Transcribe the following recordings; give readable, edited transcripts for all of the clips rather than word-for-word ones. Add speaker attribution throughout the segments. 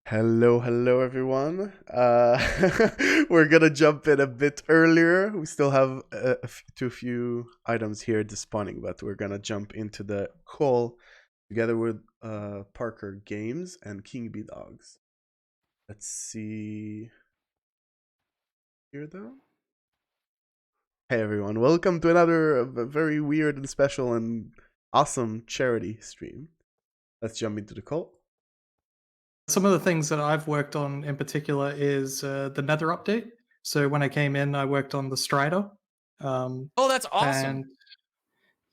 Speaker 1: Hello everyone. We're gonna jump in a bit earlier. We still have too few items here despawning, but we're gonna jump into the call together with ParkerGames and KingBDogz. Let's see here though. Hey everyone, welcome to another very weird and special and awesome charity stream. Let's jump into the call.
Speaker 2: Some of the things that I've worked on in particular is the Nether update. So when I came in, I worked on the Strider.
Speaker 3: Oh, that's awesome.
Speaker 2: And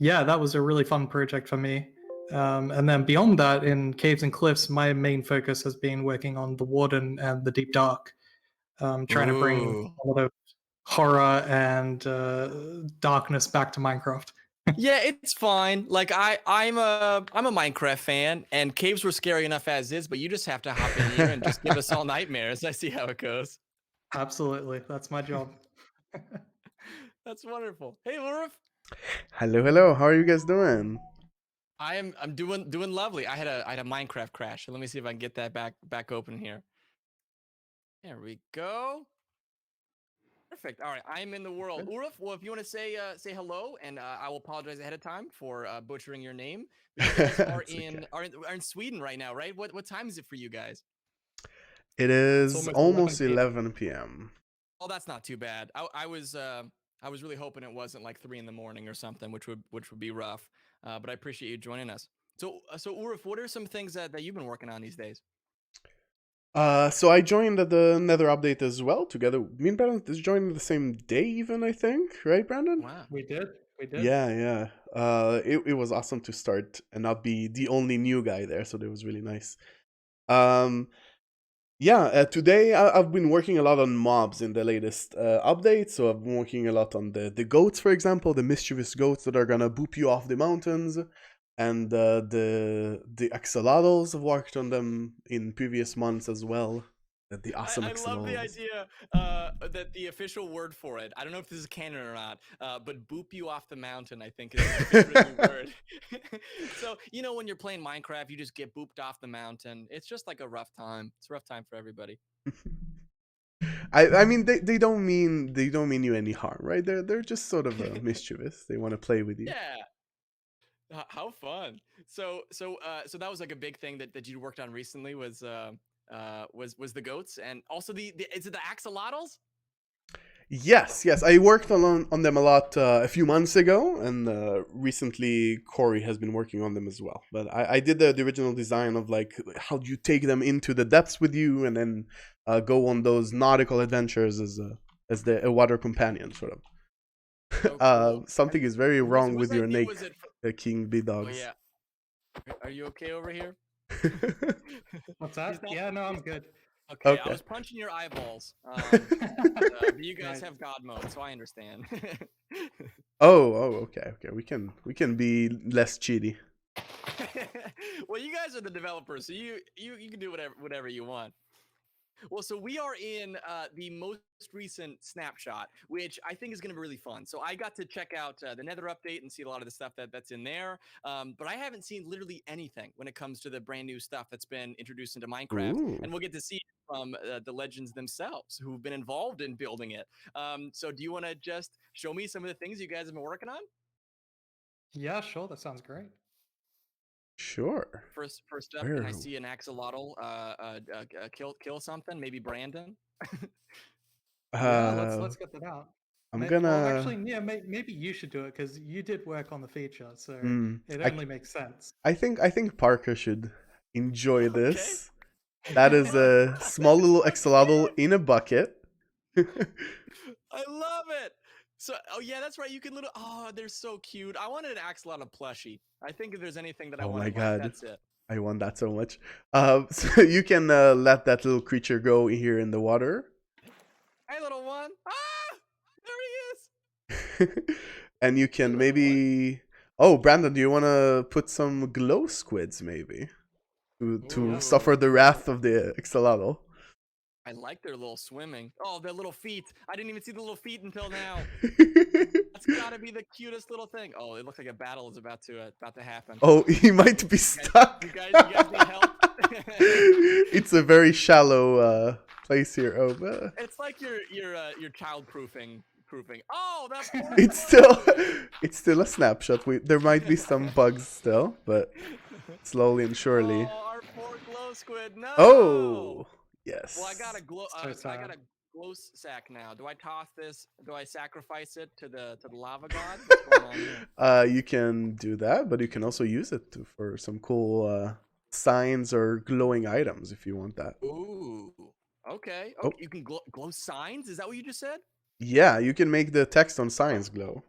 Speaker 2: yeah, that was a really fun project for me. And then beyond that, in Caves and Cliffs, my main focus has been working on the Warden and the Deep Dark, trying to bring a lot of horror and darkness back to Minecraft.
Speaker 3: Yeah, it's fine. Like I'm a Minecraft fan, and caves were scary enough as is, but you just have to hop in here and just give us all nightmares. I see how it goes.
Speaker 2: Absolutely, that's my job.
Speaker 3: That's wonderful. Hey, Ulraf.
Speaker 1: Hello. How are you guys doing?
Speaker 3: I'm doing lovely. I had a Minecraft crash. So let me see if I can get that back open here. There we go. Perfect. All right, I'm in the world. Ulraf, well, if you want to say hello, and I will apologize ahead of time for butchering your name. You guys are in Sweden right now, right? What time is it for you guys?
Speaker 1: It is almost 11 p.m.
Speaker 3: Oh, that's not too bad. I was really hoping it wasn't like 3 a.m. or something, which would be rough. But I appreciate you joining us. So Ulraf, what are some things that you've been working on these days?
Speaker 1: So I joined at the Nether update as well. Together, me and Brandon just joined the same day, even I think, right, Brandon?
Speaker 3: Wow,
Speaker 2: We did.
Speaker 1: Yeah. It was awesome to start and not be the only new guy there. So that was really nice. Today I've been working a lot on mobs in the latest update. So I've been working a lot on the goats, for example, the mischievous goats that are gonna boop you off the mountains. And the axolotls, I've worked on them in previous months as well. The awesome axolotls.
Speaker 3: I love the idea that the official word for it, I don't know if this is canon or not, but boop you off the mountain, I think is the word. So, when you're playing Minecraft, you just get booped off the mountain. It's just like a rough time. It's a rough time for everybody.
Speaker 1: I mean they don't mean you any harm, right? They're just sort of mischievous. They want to play with you.
Speaker 3: Yeah. How fun! So that was like a big thing that you worked on recently was the goats, and also is it the axolotls?
Speaker 1: Yes. I worked on them a lot a few months ago, and recently Corey has been working on them as well. But I did the original design of like how do you take them into the depths with you, and then go on those nautical adventures as a water companion, sort of. Oh, cool. Something is very wrong with your name, KingBDogz.
Speaker 3: Oh yeah. Are you okay over here?
Speaker 2: What's that? Yeah, no, I'm good.
Speaker 3: Okay, I was punching your eyeballs. You guys have God mode, so I understand.
Speaker 1: Okay. We can be less cheaty.
Speaker 3: Well, you guys are the developers, so you can do whatever you want. Well, so we are in the most recent snapshot, which I think is going to be really fun. So I got to check out the Nether update and see a lot of the stuff that's in there. But I haven't seen literally anything when it comes to the brand new stuff that's been introduced into Minecraft. Ooh. And we'll get to see it from the legends themselves who've been involved in building it. So do you want to just show me some of the things you guys have been working on?
Speaker 2: Yeah, sure. That sounds great.
Speaker 1: Sure.
Speaker 3: First up, can I see an axolotl kill something? Maybe Brandon.
Speaker 2: Yeah, let's get that out. Actually, yeah, maybe you should do it because you did work on the feature, so it only makes sense.
Speaker 1: I think Parker should enjoy this. That is a small little axolotl in a bucket.
Speaker 3: I love it. So, oh yeah, that's right. You can they're so cute. I wanted an axolotl plushie. I think if there's anything that I want,
Speaker 1: oh my god,
Speaker 3: that's it.
Speaker 1: I want that so much. So you can let that little creature go here in the water.
Speaker 3: Hey, little one! Ah, there
Speaker 1: he is. And you can maybe. Oh, Brandon, do you want to put some glow squids maybe to suffer the wrath of the axolotl?
Speaker 3: I like their little swimming. Oh, their little feet. I didn't even see the little feet until now. That's gotta be the cutest little thing. Oh, it looks like a battle is about to happen.
Speaker 1: Oh, he might be stuck.
Speaker 3: You guys need help?
Speaker 1: It's a very shallow place here. Oh, but
Speaker 3: It's like you're child proofing. Oh, that poor
Speaker 1: it's
Speaker 3: squid.
Speaker 1: still a snapshot. There might be some bugs still, but slowly and surely.
Speaker 3: Oh, our poor glow squid. No.
Speaker 1: Oh, yes.
Speaker 3: Well, I got a glow.
Speaker 2: So
Speaker 3: I got
Speaker 2: sad.
Speaker 3: a glow sack now. Do I toss this? Do I sacrifice it to the lava god? What's going on here?
Speaker 1: You can do that, but you can also use it for some cool signs or glowing items if you want that.
Speaker 3: Ooh. Okay.
Speaker 1: Oh.
Speaker 3: You can glow signs. Is that what you just said?
Speaker 1: Yeah, you can make the text on signs glow.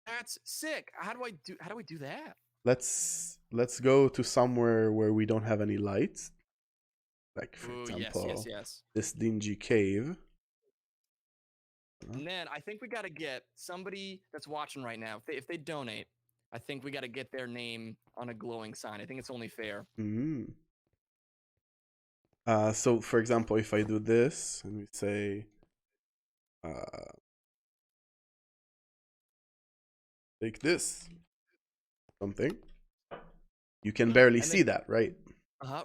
Speaker 3: That's sick. How do we do that?
Speaker 1: Let's go to somewhere where we don't have any lights. Like, for
Speaker 3: Ooh,
Speaker 1: example,
Speaker 3: yes.
Speaker 1: this dingy cave.
Speaker 3: And then I think we got to get somebody that's watching right now. If they donate, I think we got to get their name on a glowing sign. I think it's only fair.
Speaker 1: So, for example, if I do this and we say, take this, something, you can barely see that, right?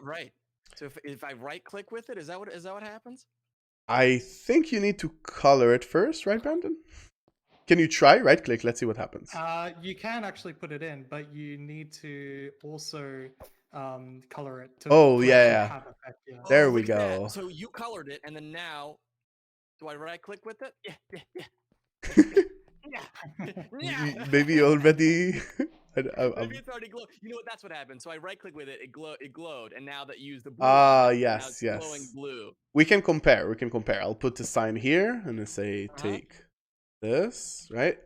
Speaker 3: Right. So if I right click with it, is that what happens?
Speaker 1: I think you need to color it first, right, Brandon? Can you try right click? Let's see what happens.
Speaker 2: You can actually put it in, but you need to also color it to
Speaker 1: Oh,
Speaker 2: actually
Speaker 1: yeah.
Speaker 2: have effect. Yeah.
Speaker 1: There we
Speaker 3: Look at that.
Speaker 1: go.
Speaker 3: So you colored it, and then now, do I right click with it? Yeah. Yeah.
Speaker 1: Maybe you already.
Speaker 3: Maybe it's already glowed. You know what? That's what happened. So I right click with it. It glowed, and now that you use the blue. Now it's glowing blue.
Speaker 1: We can compare. I'll put the sign here and then say take this, right?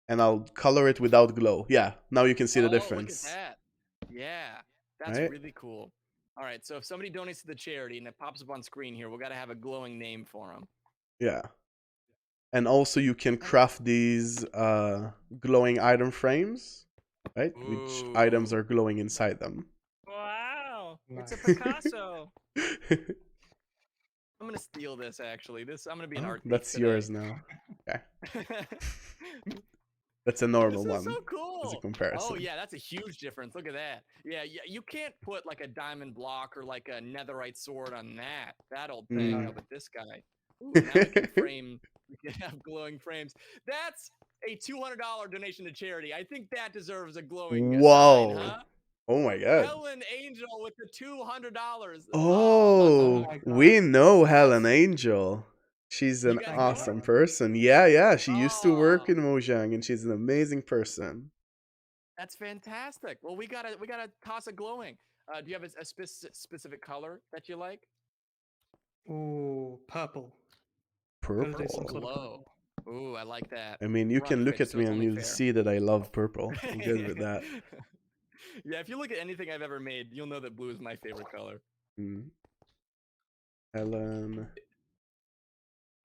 Speaker 1: And I'll color it without glow. Yeah, now you can see the difference.
Speaker 3: Look at that. Yeah, that's really cool. All right, so if somebody donates to the charity and it pops up on screen here, we got to have a glowing name for them.
Speaker 1: Yeah. And also you can craft these glowing item frames, right?
Speaker 3: Ooh.
Speaker 1: Which items are glowing inside them.
Speaker 3: Wow,
Speaker 2: Nice.
Speaker 3: it's a Picasso. I'm gonna steal this. Actually, I'm gonna be an art thief.
Speaker 1: That's
Speaker 3: today.
Speaker 1: yours now. Okay. That's a normal
Speaker 3: this
Speaker 1: one.
Speaker 3: is so cool.
Speaker 1: As a comparison.
Speaker 3: Oh yeah, that's a huge difference. Look at that. Yeah, you can't put like a diamond block or like a netherite sword on that old thing. No, but this guy. Ooh, now we can frame. We can have glowing frames. That's a $200 donation to charity. I think that deserves a glowing
Speaker 1: Whoa.
Speaker 3: sign, huh?
Speaker 1: Oh my god.
Speaker 3: Helen Angel with the $200.
Speaker 1: Oh, we know Helen Angel. She's an awesome person. Yeah. She used to work in Mojang, and she's an amazing person.
Speaker 3: That's fantastic. Well, we gotta toss a glowing. Do you have a specific color that you like?
Speaker 2: Ooh, purple.
Speaker 1: Purple.
Speaker 3: Glow. Ooh, I like that.
Speaker 1: I mean, you can look at me and you'll see that I love purple. I'm good with that.
Speaker 3: Yeah, if you look at anything I've ever made, you'll know that blue is my favorite color.
Speaker 1: Helen.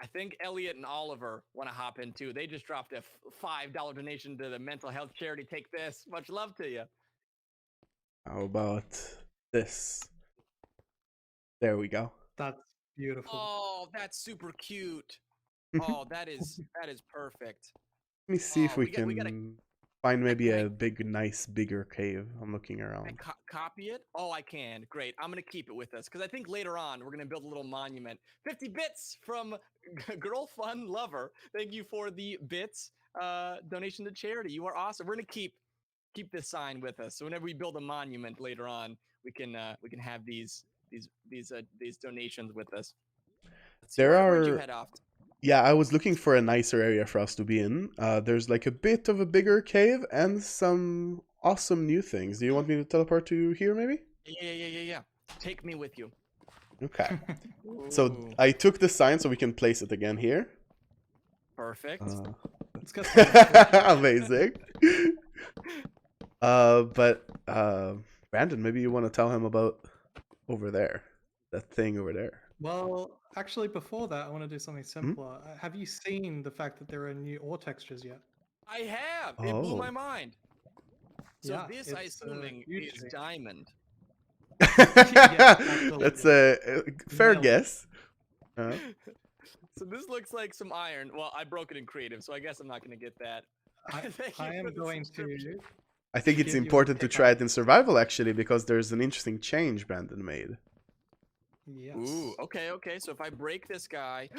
Speaker 3: I think Elliot and Oliver want to hop in too. They just dropped a $5 donation to the mental health charity. Take this. Much love to you.
Speaker 1: How about this? There we go.
Speaker 2: That's beautiful.
Speaker 3: Oh, that's super cute. Oh, that is perfect.
Speaker 1: Let me see if we can find maybe a bigger cave. I'm looking around.
Speaker 3: Copy it? Oh, I can. Great. I'm going to keep it with us because I think later on we're going to build a little monument. 50 bits from Girl Fun Lover. Thank you for the bits donation to charity. You are awesome. We're going to keep this sign with us. So whenever we build a monument later on, we can have these donations with us. Where'd you head off to?
Speaker 1: Yeah, I was looking for a nicer area for us to be in. There's like a bit of a bigger cave and some awesome new things. Do you want me to teleport to here, maybe?
Speaker 3: Yeah. Take me with you.
Speaker 1: Okay. So I took the sign so we can place it again here.
Speaker 3: Perfect.
Speaker 1: Amazing. But Brandon, maybe you want to tell him about over there, that thing over there.
Speaker 2: Well, actually, before that, I want to do something simpler. Have you seen the fact that there are new ore textures yet?
Speaker 3: I have. It blew my mind. So
Speaker 2: yeah,
Speaker 3: this, I assuming, is diamond.
Speaker 1: That's a fair guess.
Speaker 3: So this looks like some iron. Well, I broke it in creative, so I guess I'm not going to get that.
Speaker 2: I am going to
Speaker 1: I think it's
Speaker 2: give you a
Speaker 1: important to try it in
Speaker 2: pickaxe.
Speaker 1: survival actually, because there's an interesting change Brandon made.
Speaker 2: Yes.
Speaker 3: Ooh, okay. So if I break this guy,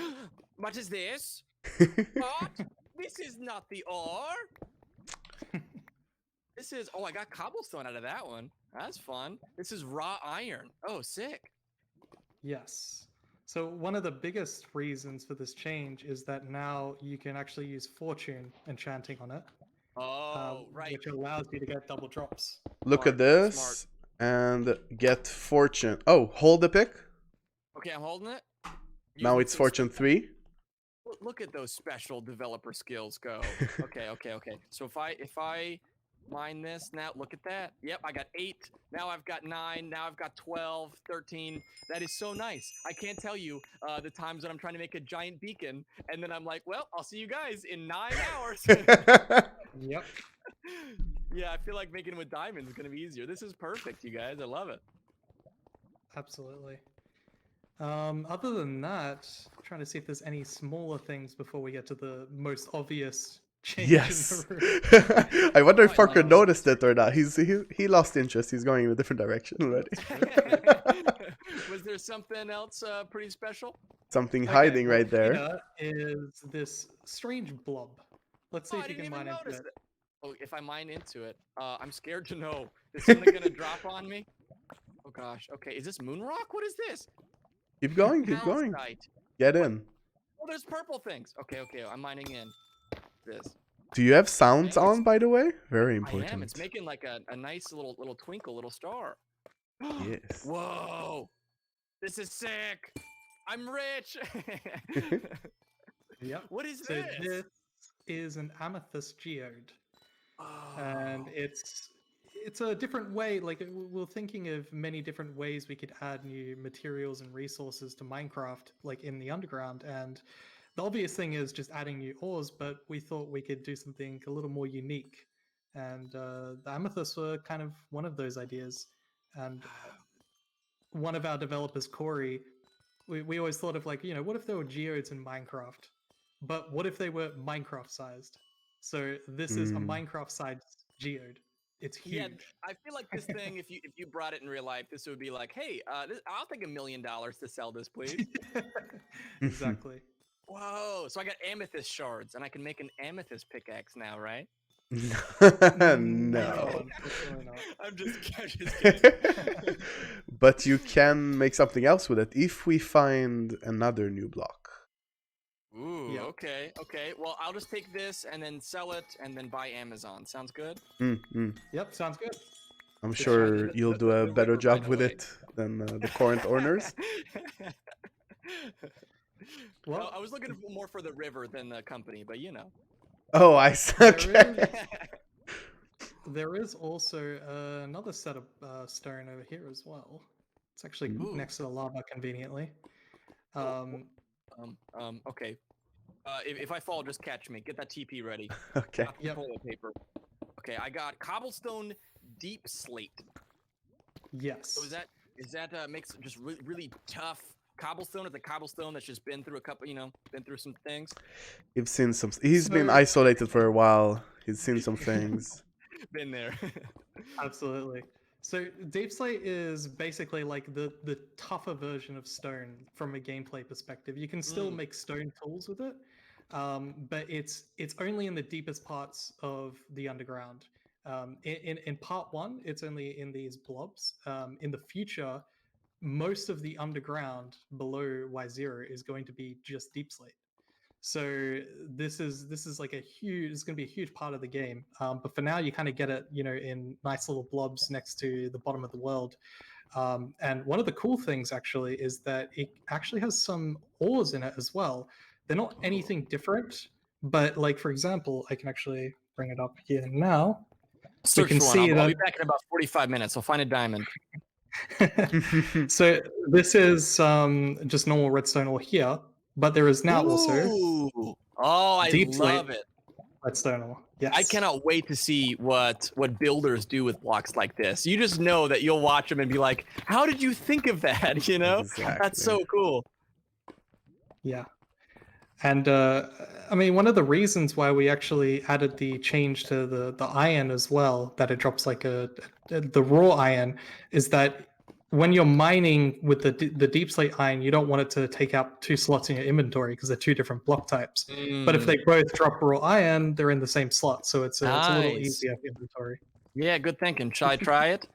Speaker 3: what is this? What? This is not the ore. This is. Oh, I got cobblestone out of that one. That's fun. This is raw iron. Oh, sick.
Speaker 2: Yes. So one of the biggest reasons for this change is that now you can actually use fortune enchanting on it,
Speaker 3: Oh, right.
Speaker 2: which allows you to get double drops.
Speaker 1: Look at
Speaker 3: Smart,
Speaker 1: this
Speaker 3: smart.
Speaker 1: and get fortune. Oh, hold the pick.
Speaker 3: Okay, I'm holding it.
Speaker 1: Now
Speaker 3: Using
Speaker 1: it's
Speaker 3: some
Speaker 1: fortune 3.
Speaker 3: Look at those special developer skills go. Okay. So if I mine this now, look at that. Yep, I got 8. Now I've got 9. Now I've got 12, 13. That is so nice. I can't tell you the times that I'm trying to make a giant beacon, and then I'm like, well, I'll see you guys in 9 hours.
Speaker 2: Yep.
Speaker 3: Yeah, I feel like making it with diamonds is gonna be easier. This is perfect, you guys. I love it.
Speaker 2: Absolutely. Other than that, trying to see if there's any smaller things before we get to the most obvious change
Speaker 1: Yes.
Speaker 2: in the room.
Speaker 1: I wonder if Parker
Speaker 2: Um,
Speaker 1: noticed it or not. He lost interest. He's going in a different direction already.
Speaker 3: Was there something else pretty special?
Speaker 1: Something
Speaker 2: Okay,
Speaker 1: hiding
Speaker 2: well,
Speaker 1: right there.
Speaker 2: Here is this strange blob. Let's see
Speaker 3: Oh, I
Speaker 2: if you
Speaker 3: didn't
Speaker 2: can
Speaker 3: even
Speaker 2: mine into
Speaker 3: notice
Speaker 2: it.
Speaker 3: it. Oh, if I mine into it, I'm scared to know. Is something gonna drop on me? Oh gosh. Okay, is this moon rock? What is this?
Speaker 1: Keep going. Keep going.
Speaker 3: Calcite.
Speaker 1: Get
Speaker 3: What?
Speaker 1: in.
Speaker 3: Oh, there's purple things. Okay. I'm mining in. This.
Speaker 1: Do you have sounds
Speaker 3: Dang,
Speaker 1: on, by the way? Very
Speaker 3: I
Speaker 1: important.
Speaker 3: am. It's making like a nice little twinkle, little star.
Speaker 1: Yes.
Speaker 3: Whoa. This is sick. I'm rich.
Speaker 2: Yep.
Speaker 3: What is
Speaker 2: So
Speaker 3: this?
Speaker 2: this is an amethyst geode, and
Speaker 3: Oh.
Speaker 2: it's a different way. Like we're thinking of many different ways we could add new materials and resources to Minecraft, like in the underground. And the obvious thing is just adding new ores, but we thought we could do something a little more unique. And the amethysts were kind of one of those ideas. And one of our developers, Corey, we always thought of like, what if there were geodes in Minecraft? But what if they were Minecraft sized? So this is a Minecraft sized geode. It's huge.
Speaker 3: Yeah, I feel like this thing, if you brought it in real life, this would be like, hey, I'll take $1 million to sell this, please.
Speaker 2: Exactly.
Speaker 3: Whoa! So I got amethyst shards, and I can make an amethyst pickaxe now, right?
Speaker 1: No.
Speaker 2: Unfortunately not.
Speaker 3: I'm just kidding.
Speaker 1: But you can make something else with it if we find another new block.
Speaker 3: Ooh,
Speaker 2: Yeah.
Speaker 3: okay. Well, I'll just take this and then sell it and then buy Amazon. Sounds good?
Speaker 2: Yep, sounds good.
Speaker 1: I'm
Speaker 3: Good
Speaker 1: sure
Speaker 3: shot.
Speaker 1: you'll do a
Speaker 3: The
Speaker 1: better
Speaker 3: river, by
Speaker 1: job
Speaker 3: the
Speaker 1: with
Speaker 3: way.
Speaker 1: it than the current owners.
Speaker 2: Well,
Speaker 3: I was looking more for the river than the company, but you know.
Speaker 1: Oh, I suck.
Speaker 2: there is also another set of stone over here as well. It's actually
Speaker 3: Ooh.
Speaker 2: next to the lava conveniently.
Speaker 3: Okay. If I fall, just catch me. Get that TP ready.
Speaker 1: Okay.
Speaker 3: Got the toilet paper. Okay, I got cobblestone deep slate.
Speaker 2: Yes.
Speaker 3: So is that makes just really tough cobblestone? It's a cobblestone that's just been through a couple, been through some things.
Speaker 1: He's seen some. He's been isolated for a while. He's seen some things.
Speaker 3: Been there.
Speaker 2: Absolutely. So deep slate is basically like the tougher version of stone from a gameplay perspective. You can still make stone tools with it, but it's only in the deepest parts of the underground. In part 1, it's only in these blobs. In the future, most of the underground below Y0 is going to be just deep slate. So this is like it's going to be a huge part of the game. But for now, you kind of get it, in nice little blobs next to the bottom of the world. And one of the cool things actually is that it actually has some ores in it as well. They're not anything different, but like for example, I can actually bring it up here now.
Speaker 3: Search
Speaker 2: can
Speaker 3: for one.
Speaker 2: see
Speaker 3: I'll be
Speaker 2: that-
Speaker 3: back in about 45 minutes. I'll find a diamond.
Speaker 2: So this is just normal redstone ore here, but there is now also
Speaker 3: Ooh. Oh, I
Speaker 2: deep slate
Speaker 3: love it.
Speaker 2: redstone ore. Yes.
Speaker 3: I cannot wait to see what builders do with blocks like this. You just know that you'll watch them and be like, "How did you think of that?" You know,
Speaker 1: Exactly.
Speaker 3: that's so cool.
Speaker 2: Yeah. And I mean, one of the reasons why we actually added the change to the iron as well, that it drops like the raw iron, is that when you're mining with the deep slate iron, you don't want it to take up 2 slots in your inventory because they're 2 different block types. But if they both drop raw iron, they're in the same slot, so it's a little
Speaker 3: Nice.
Speaker 2: easier for inventory.
Speaker 3: Yeah, good thinking. Shall I try it?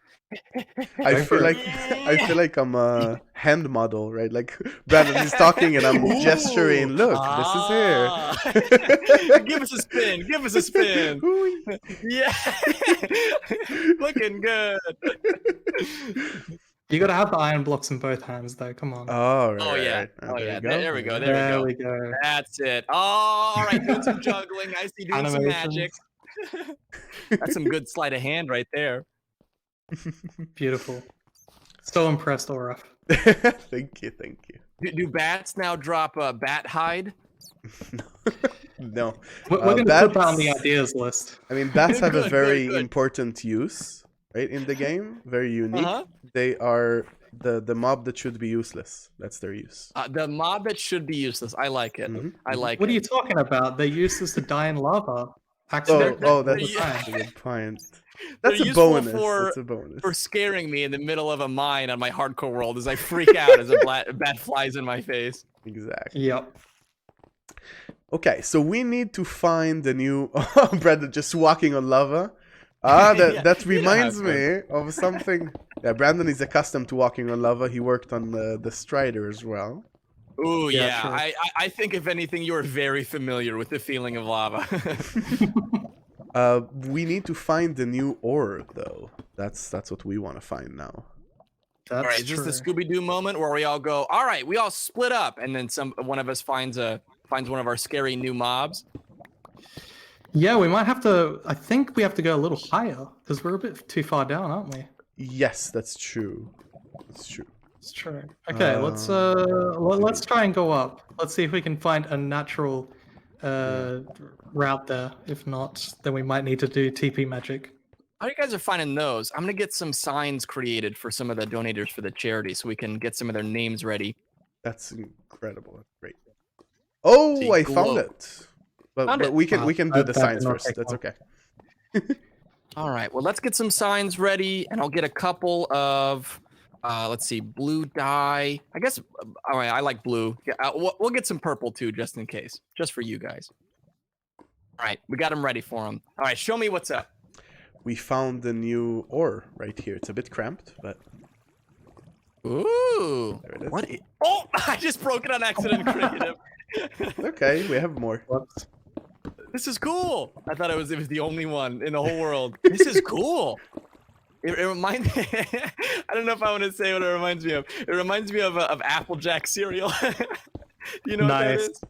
Speaker 1: I
Speaker 2: Go
Speaker 1: feel
Speaker 2: for
Speaker 1: like
Speaker 2: it.
Speaker 1: I'm a hand model, right? Like Brandon is talking and I'm gesturing. Look, this is here.
Speaker 3: Give us a spin. Give us a spin. Yeah. Looking good.
Speaker 2: You got to have the iron blocks in both hands, though. Come on.
Speaker 1: Oh, right,
Speaker 3: Oh yeah.
Speaker 1: right.
Speaker 3: Oh
Speaker 1: there
Speaker 3: yeah.
Speaker 1: you go.
Speaker 3: There we go.
Speaker 2: There
Speaker 3: There we
Speaker 2: we
Speaker 3: go.
Speaker 2: go.
Speaker 3: That's it. Oh, all right. Doing some juggling. I see doing some magic.
Speaker 2: Animations.
Speaker 3: That's some good sleight of hand right there.
Speaker 2: Beautiful. So impressed, Ulraf.
Speaker 1: Thank you.
Speaker 3: Do bats now drop a bat hide?
Speaker 1: No.
Speaker 2: We're going to put that on the
Speaker 1: bats-
Speaker 2: ideas list.
Speaker 1: I mean, bats have a
Speaker 3: Good,
Speaker 1: very
Speaker 3: good.
Speaker 1: important use, right, in the game. Very unique.
Speaker 3: Uh-huh.
Speaker 1: They are the mob that should be useless. That's their use.
Speaker 3: The mob that should be useless. I like it.
Speaker 1: Mhm,
Speaker 3: I like
Speaker 2: What
Speaker 3: it.
Speaker 2: are you talking about? They use this to die in lava. Actually,
Speaker 1: That's
Speaker 3: yeah.
Speaker 1: a good point.
Speaker 3: They're
Speaker 1: That's a
Speaker 3: useful
Speaker 1: bonus.
Speaker 3: for-
Speaker 1: That's a bonus.
Speaker 3: For scaring me in the middle of a mine on my hardcore world as I freak out as a bat flies in my face.
Speaker 1: Exactly.
Speaker 2: Yep.
Speaker 1: Okay, so we need to find the new. Oh, Brandon just walking on lava. That
Speaker 3: Yeah,
Speaker 1: that
Speaker 3: you know how
Speaker 1: reminds
Speaker 3: it
Speaker 1: me of something. Yeah, Brandon is accustomed to walking on lava. He worked on the Strider as well.
Speaker 3: Ooh,
Speaker 2: Yeah,
Speaker 3: yeah.
Speaker 2: sure.
Speaker 3: I think if anything, you are very familiar with the feeling of lava.
Speaker 1: We need to find the new ore though. That's what we want to find now.
Speaker 2: That's
Speaker 3: All right, is
Speaker 2: true.
Speaker 3: this the Scooby Doo moment where we all go, all right, we all split up, and then one of us finds one of our scary new mobs?
Speaker 2: Yeah, we might have to. I think we have to go a little higher because we're a bit too far down, aren't we?
Speaker 1: Yes, that's true. That's true.
Speaker 2: It's true. Okay, let's try and go up. Let's see if we can find a natural route there. If not, then we might need to do TP magic.
Speaker 3: How you guys are finding those? I'm gonna get some signs created for some of the donators for the charity, so we can get some of their names ready.
Speaker 1: That's incredible. That's great. Oh,
Speaker 3: See,
Speaker 1: I
Speaker 3: glow.
Speaker 1: found it. But
Speaker 3: Found it.
Speaker 1: we can do the
Speaker 2: that
Speaker 1: signs
Speaker 2: did not
Speaker 1: first.
Speaker 2: take
Speaker 1: That's
Speaker 2: long.
Speaker 1: okay.
Speaker 3: All right, well, let's get some signs ready, and I'll get a couple of, let's see, blue dye. I guess, all right, I like blue. Yeah, we'll get some purple too, just in case, just for you guys. All right, we got them ready for them. All right, show me what's up.
Speaker 1: We found the new ore right here. It's a bit cramped, but
Speaker 3: Ooh,
Speaker 1: there it is.
Speaker 3: what? Oh, I just broke it on accident, creative.
Speaker 1: Okay, we have more.
Speaker 2: Whoops.
Speaker 3: This is cool. I thought it was the only one in the whole world. This is cool. It reminds me. I don't know if I want to say what it reminds me of. It reminds me of Applejack cereal. You know what that
Speaker 2: Nice.
Speaker 3: is?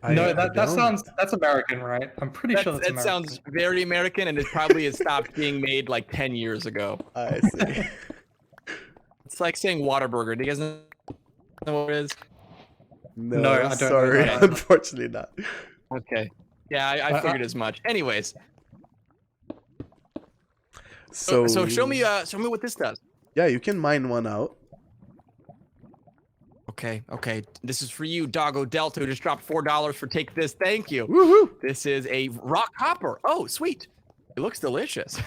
Speaker 2: No,
Speaker 1: I
Speaker 2: that
Speaker 1: don't.
Speaker 2: sounds that's American, right? I'm pretty sure that's
Speaker 3: That
Speaker 2: American.
Speaker 3: sounds very American, and it probably has stopped being made like 10 years ago.
Speaker 1: I see.
Speaker 3: It's like saying Whataburger. Do you guys know what it is?
Speaker 1: No,
Speaker 2: I don't know
Speaker 1: sorry,
Speaker 3: that.
Speaker 1: unfortunately not.
Speaker 3: Okay. Yeah, I figured as much. Anyways,
Speaker 1: So
Speaker 3: show me what this does.
Speaker 1: Yeah, you can mine one out.
Speaker 3: Okay. This is for you, Doggo Delta, who just dropped $4 for take this. Thank you.
Speaker 1: Woohoo!
Speaker 3: This is a rock hopper. Oh, sweet. It looks delicious.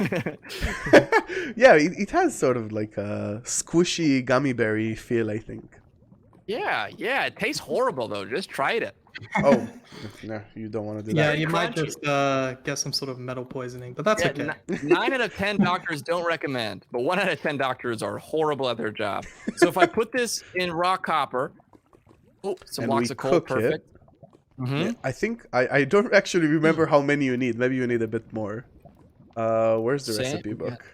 Speaker 1: Yeah, it has sort of like a squishy gummy berry feel, I think.
Speaker 3: Yeah. It tastes horrible though. Just tried it.
Speaker 1: Oh, no, you don't want to do
Speaker 2: Yeah,
Speaker 1: that.
Speaker 2: you might
Speaker 3: crunchy.
Speaker 2: just get some sort of metal poisoning, but that's
Speaker 3: Yeah,
Speaker 2: okay.
Speaker 3: 9 out of 10 doctors don't recommend, but 1 out of 10 doctors are horrible at their job. So if I put this in rock copper, oh, some
Speaker 1: And
Speaker 3: blocks
Speaker 1: we
Speaker 3: of coal,
Speaker 1: cook it.
Speaker 3: perfect. Mm-hmm.
Speaker 1: Yeah, I think I don't actually remember how many you need. Maybe you need a bit more. Where's the
Speaker 3: Same,
Speaker 1: recipe
Speaker 3: yeah.
Speaker 1: book?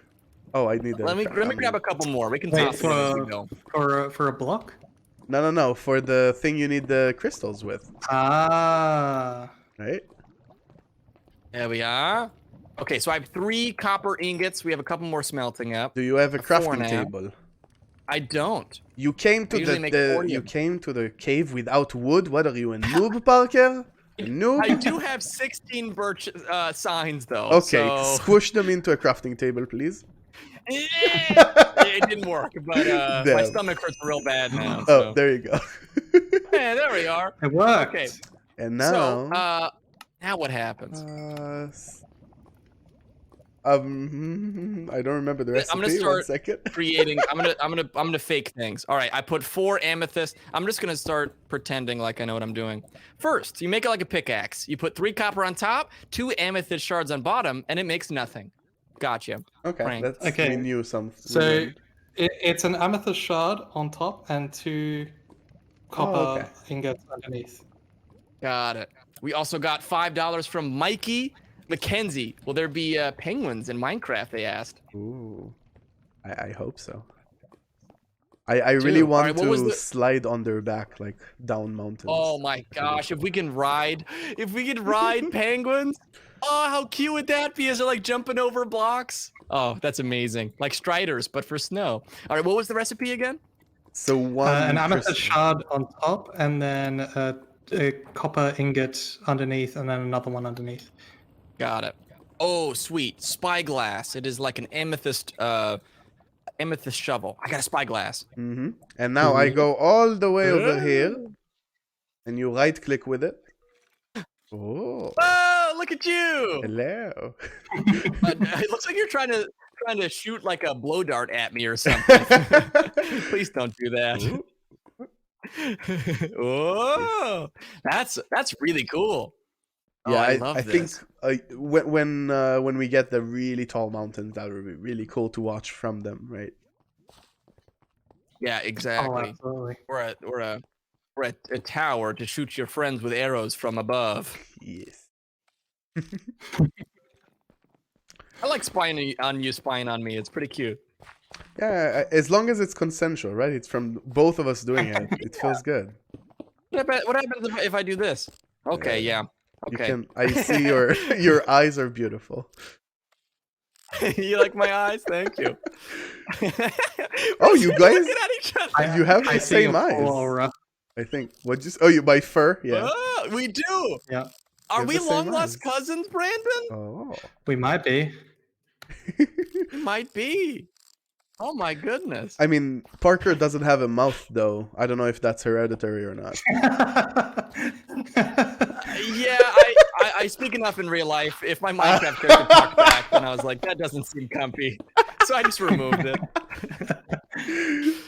Speaker 1: Oh, I need.
Speaker 3: Let me grab a couple more. We can
Speaker 2: Wait,
Speaker 3: top it as we go.
Speaker 2: for a block.
Speaker 1: No. For the thing you need the crystals with,
Speaker 2: Ah,
Speaker 1: right?
Speaker 3: There we are. Okay, so I have 3 copper ingots. We have a couple more smelting up.
Speaker 1: Do you have a
Speaker 3: A 4
Speaker 1: crafting
Speaker 3: now.
Speaker 1: table?
Speaker 3: I don't.
Speaker 1: You came to
Speaker 3: usually make 40
Speaker 1: you
Speaker 3: of them.
Speaker 1: came to the cave without wood. What are you, a noob, Parker? A noob?
Speaker 3: I do have 16 birch signs though.
Speaker 1: Okay,
Speaker 3: So...
Speaker 1: squish them into a crafting table, please.
Speaker 3: It didn't work, but my
Speaker 1: Damn.
Speaker 3: stomach hurts real bad now.
Speaker 1: Oh,
Speaker 3: So.
Speaker 1: there you go.
Speaker 3: Yeah, there we are.
Speaker 2: it worked.
Speaker 3: Okay.
Speaker 1: And now,
Speaker 3: So, now what happens?
Speaker 1: I don't remember the recipe.
Speaker 3: I'm gonna start
Speaker 1: 1 second.
Speaker 3: creating. I'm gonna fake things. All right, I put 4 amethyst. I'm just gonna start pretending like I know what I'm doing. First, you make it like a pickaxe. You put 3 copper on top, 2 amethyst shards on bottom, and it makes nothing. Gotcha.
Speaker 1: Okay,
Speaker 3: Prank.
Speaker 1: that's
Speaker 2: Okay.
Speaker 1: we knew some.
Speaker 2: So it's an amethyst shard on top and 2 copper ingots underneath.
Speaker 3: Got it. We also got $5 from Mikey Mackenzie. Will there be penguins in Minecraft? They asked.
Speaker 1: Ooh, I hope so. I really want to slide on their back, like down mountains.
Speaker 3: Oh my gosh! If we can ride penguins, oh, how cute would that be? As they're like jumping over blocks. Oh, that's amazing. Like Striders, but for snow. All right, what was the recipe again?
Speaker 1: So
Speaker 2: an amethyst shard on top, and then a copper ingot underneath, and then another one underneath.
Speaker 3: Got it. Oh, sweet. Spyglass. It is like an amethyst shovel. I got a spyglass.
Speaker 1: Mm-hmm. And now I go all the way over here, and you right click with it. Oh.
Speaker 3: Oh, look at you!
Speaker 1: Hello.
Speaker 3: It looks like you're trying to shoot like a blow dart at me or something. Please don't do that. Oh, that's really cool.
Speaker 1: Yeah,
Speaker 3: I love
Speaker 1: I
Speaker 3: this.
Speaker 1: think when we get the really tall mountains, that would be really cool to watch from them, right?
Speaker 3: Yeah, exactly.
Speaker 2: Oh, absolutely.
Speaker 3: Or a tower to shoot your friends with arrows from above.
Speaker 1: Yes.
Speaker 3: I like spying on you, spying on me. It's pretty cute.
Speaker 1: Yeah, as long as it's consensual, right? It's from both of us doing it. It feels good.
Speaker 3: What happens if I do this? Okay, yeah. Okay.
Speaker 1: I see your eyes are beautiful.
Speaker 3: You like my eyes? Thank you.
Speaker 1: Oh, you guys!
Speaker 3: Looking at each other.
Speaker 1: You have the same eyes.
Speaker 2: Ulraf.
Speaker 1: I think. Oh, you by fur? Yeah.
Speaker 3: Oh, we do.
Speaker 2: Yeah.
Speaker 3: Are
Speaker 1: have
Speaker 3: we
Speaker 1: the same
Speaker 3: long lost
Speaker 1: eyes.
Speaker 3: cousins, Brandon?
Speaker 1: Oh.
Speaker 2: We might be.
Speaker 3: We might be. Oh my goodness.
Speaker 1: I mean, Parker doesn't have a mouth though. I don't know if that's hereditary or not.
Speaker 3: Yeah, I speak enough in real life. If my Minecraft character talked back, then I was like, that doesn't seem comfy. So I just removed it.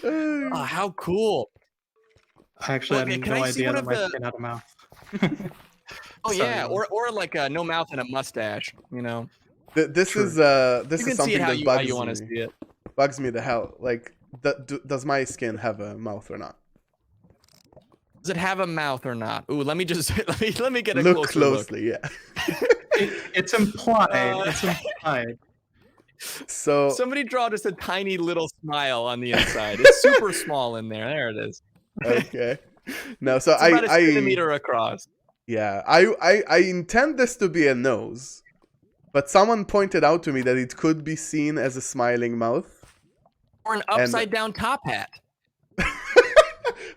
Speaker 3: Oh, how cool.
Speaker 2: I actually
Speaker 3: Okay,
Speaker 2: had
Speaker 3: can
Speaker 2: no
Speaker 3: I see
Speaker 2: idea
Speaker 3: one
Speaker 2: that
Speaker 3: of
Speaker 2: my
Speaker 3: the-
Speaker 2: skin had a mouth.
Speaker 3: Oh
Speaker 2: Sorry,
Speaker 3: yeah,
Speaker 2: Ulraf.
Speaker 3: or like no mouth and a mustache, you know.
Speaker 1: This
Speaker 2: True.
Speaker 1: is
Speaker 3: You
Speaker 1: is
Speaker 3: can see
Speaker 1: something
Speaker 3: it how
Speaker 1: that
Speaker 3: you
Speaker 1: bugs
Speaker 3: want to
Speaker 1: me.
Speaker 3: see it.
Speaker 1: Bugs me the hell. Like, does my skin have a mouth or not?
Speaker 3: Does it have a mouth or not? Ooh, let me just let me get a
Speaker 1: Look
Speaker 3: closer look.
Speaker 1: closely, yeah.
Speaker 2: It's implied. It's implied.
Speaker 1: So
Speaker 3: Somebody draw just a tiny little smile on the inside. It's super small in there. There it is.
Speaker 1: okay. No, so
Speaker 3: It's about a centimeter across.
Speaker 1: yeah, I intend this to be a nose, but someone pointed out to me that it could be seen as a smiling mouth.
Speaker 3: Or an upside down top hat.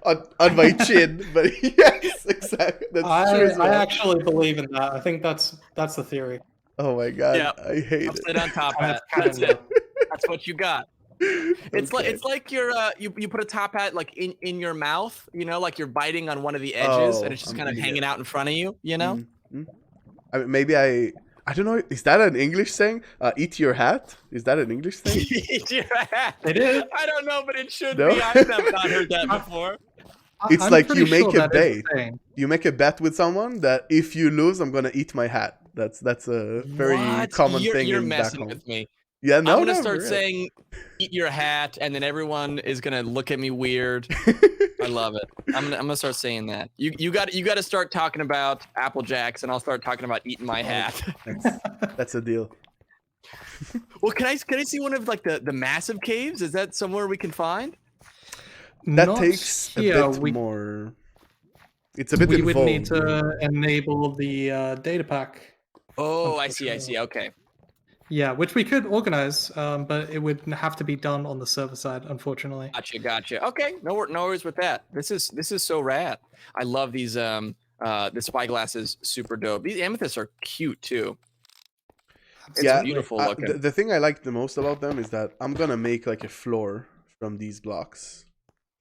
Speaker 1: on my chin, but yes, exactly. That's true as well.
Speaker 2: I actually believe in that. I think that's the theory.
Speaker 1: Oh my god,
Speaker 3: Yeah.
Speaker 1: I hate
Speaker 3: Upside
Speaker 1: it.
Speaker 3: down top hat.
Speaker 2: That's
Speaker 3: That's it. That's what you got. It's
Speaker 1: Okay.
Speaker 3: like you're you put a top hat like in your mouth, you know, like you're biting on one of the edges,
Speaker 1: Oh,
Speaker 3: and it's just
Speaker 1: I'm
Speaker 3: kind of
Speaker 1: eating
Speaker 3: hanging
Speaker 1: it.
Speaker 3: out in front of you, you know.
Speaker 1: I mean, maybe I don't know. Is that an English saying? Eat your hat? Is that an English thing?
Speaker 3: Eat your hat.
Speaker 2: It is.
Speaker 3: I don't know, but it should
Speaker 1: No?
Speaker 3: be. I've not heard that before.
Speaker 1: It's
Speaker 2: I'm
Speaker 1: like
Speaker 2: pretty
Speaker 1: you make
Speaker 2: sure
Speaker 1: a
Speaker 2: that is
Speaker 1: bet.
Speaker 2: the thing.
Speaker 1: You make a bet with someone that if you lose, I'm gonna eat my hat. That's a very
Speaker 3: What?
Speaker 1: common
Speaker 3: you're,
Speaker 1: thing
Speaker 3: you're
Speaker 1: in back
Speaker 3: messing
Speaker 1: home.
Speaker 3: with me.
Speaker 1: Yeah, no,
Speaker 3: I'm gonna
Speaker 1: no,
Speaker 3: start
Speaker 1: for real.
Speaker 3: saying, "Eat your hat," and then everyone is gonna look at me weird. I love it. I'm gonna start saying that. You got to start talking about Apple Jacks, and I'll start talking about eating my hat.
Speaker 1: That's a deal.
Speaker 3: Well, can I see one of like the massive caves? Is that somewhere we can find?
Speaker 1: That
Speaker 2: Not
Speaker 1: takes
Speaker 2: here.
Speaker 1: a bit more. It's a bit
Speaker 2: We
Speaker 1: involved.
Speaker 2: would need to enable the data pack.
Speaker 3: Oh, I see. Okay.
Speaker 2: Yeah, which we could organize, but it would have to be done on the server side, unfortunately.
Speaker 3: Gotcha. Okay, no worries with that. This is so rad. I love these the spyglass is super dope. These amethysts are cute too. It's
Speaker 1: Yeah,
Speaker 3: beautiful looking.
Speaker 1: the thing I like the most about them is that I'm gonna make like a floor from these blocks.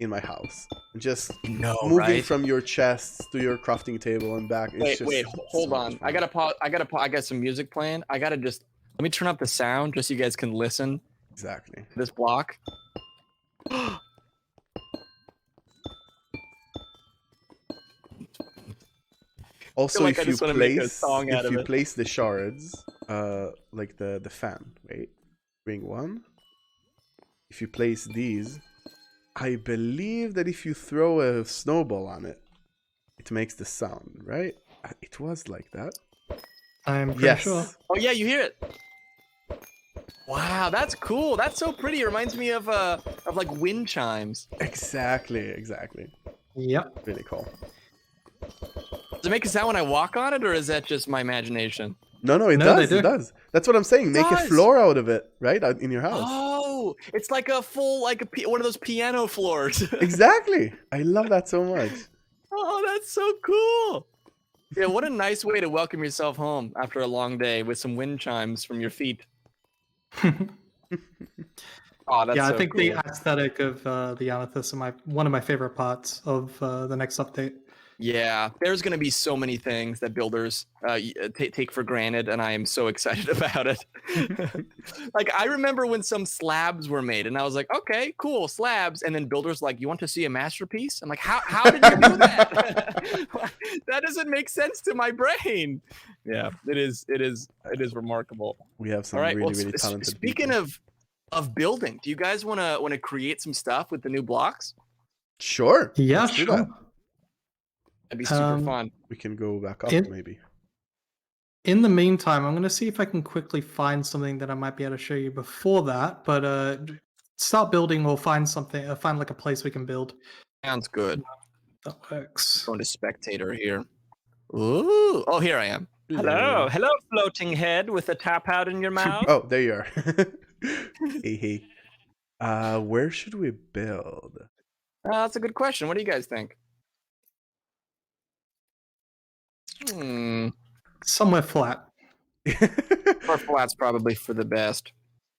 Speaker 1: in my house. Just
Speaker 3: No,
Speaker 1: moving
Speaker 3: right?
Speaker 1: from your chests to your crafting table and back. It's
Speaker 3: Wait, hold
Speaker 1: so
Speaker 3: on.
Speaker 1: much
Speaker 3: I
Speaker 1: fun.
Speaker 3: gotta pause. I got some music playing. I gotta just let me turn up the sound just so you guys can listen
Speaker 1: Exactly.
Speaker 3: to this block.
Speaker 1: Also,
Speaker 3: like I
Speaker 1: if you
Speaker 3: just wanna make a
Speaker 1: place
Speaker 3: song out of it.
Speaker 1: the shards, like the fan, wait, ring one. If you place these, I believe that if you throw a snowball on it, it makes the sound, right? It was like that.
Speaker 2: I'm pretty sure.
Speaker 1: Yes.
Speaker 3: Oh yeah, you hear it. Wow, that's cool. That's so pretty. It reminds me of like wind chimes.
Speaker 1: Exactly.
Speaker 2: Yep.
Speaker 1: Really cool.
Speaker 3: Does it make a sound when I walk on it, or is that just my imagination?
Speaker 1: No, it
Speaker 2: No, they
Speaker 1: does.
Speaker 2: do.
Speaker 1: It does. That's what I'm saying. Make a
Speaker 3: does.
Speaker 1: floor out of it, right? Out in your house.
Speaker 3: Oh, it's like a full, one of those piano floors.
Speaker 1: Exactly. I love that so much.
Speaker 3: Oh, that's so cool. Yeah, what a nice way to welcome yourself home after a long day with some wind chimes from your feet. Oh, that's
Speaker 2: Yeah,
Speaker 3: so
Speaker 2: I think
Speaker 3: cool.
Speaker 2: the aesthetic of the amethyst are one of my favorite parts of the next update.
Speaker 3: Yeah, there's going to be so many things that builders take for granted, and I am so excited about it. Like, I remember when some slabs were made, and I was like, okay, cool, slabs. And then builders like, you want to see a masterpiece? I'm like, how did you do that? That doesn't make sense to my brain. Yeah, it is remarkable.
Speaker 1: We have some
Speaker 3: All right,
Speaker 1: really talented
Speaker 3: speaking
Speaker 1: people.
Speaker 3: of building, do you guys want to create some stuff with the new blocks?
Speaker 1: Sure.
Speaker 2: Yeah,
Speaker 1: Let's do
Speaker 2: sure.
Speaker 1: that.
Speaker 3: That'd be super fun.
Speaker 1: We can go back up maybe.
Speaker 2: In the meantime, I'm going to see if I can quickly find something that I might be able to show you before that. But start building or find something. Find like a place we can build.
Speaker 3: Sounds good.
Speaker 2: That works.
Speaker 3: Going to spectator here. Ooh! Oh, here I am. Hello, floating head with a tap out in your mouth.
Speaker 1: Oh, there you are. Hey. Where should we build?
Speaker 3: That's a good question. What do you guys think?
Speaker 2: Somewhere flat.
Speaker 3: Or flat's probably for the best.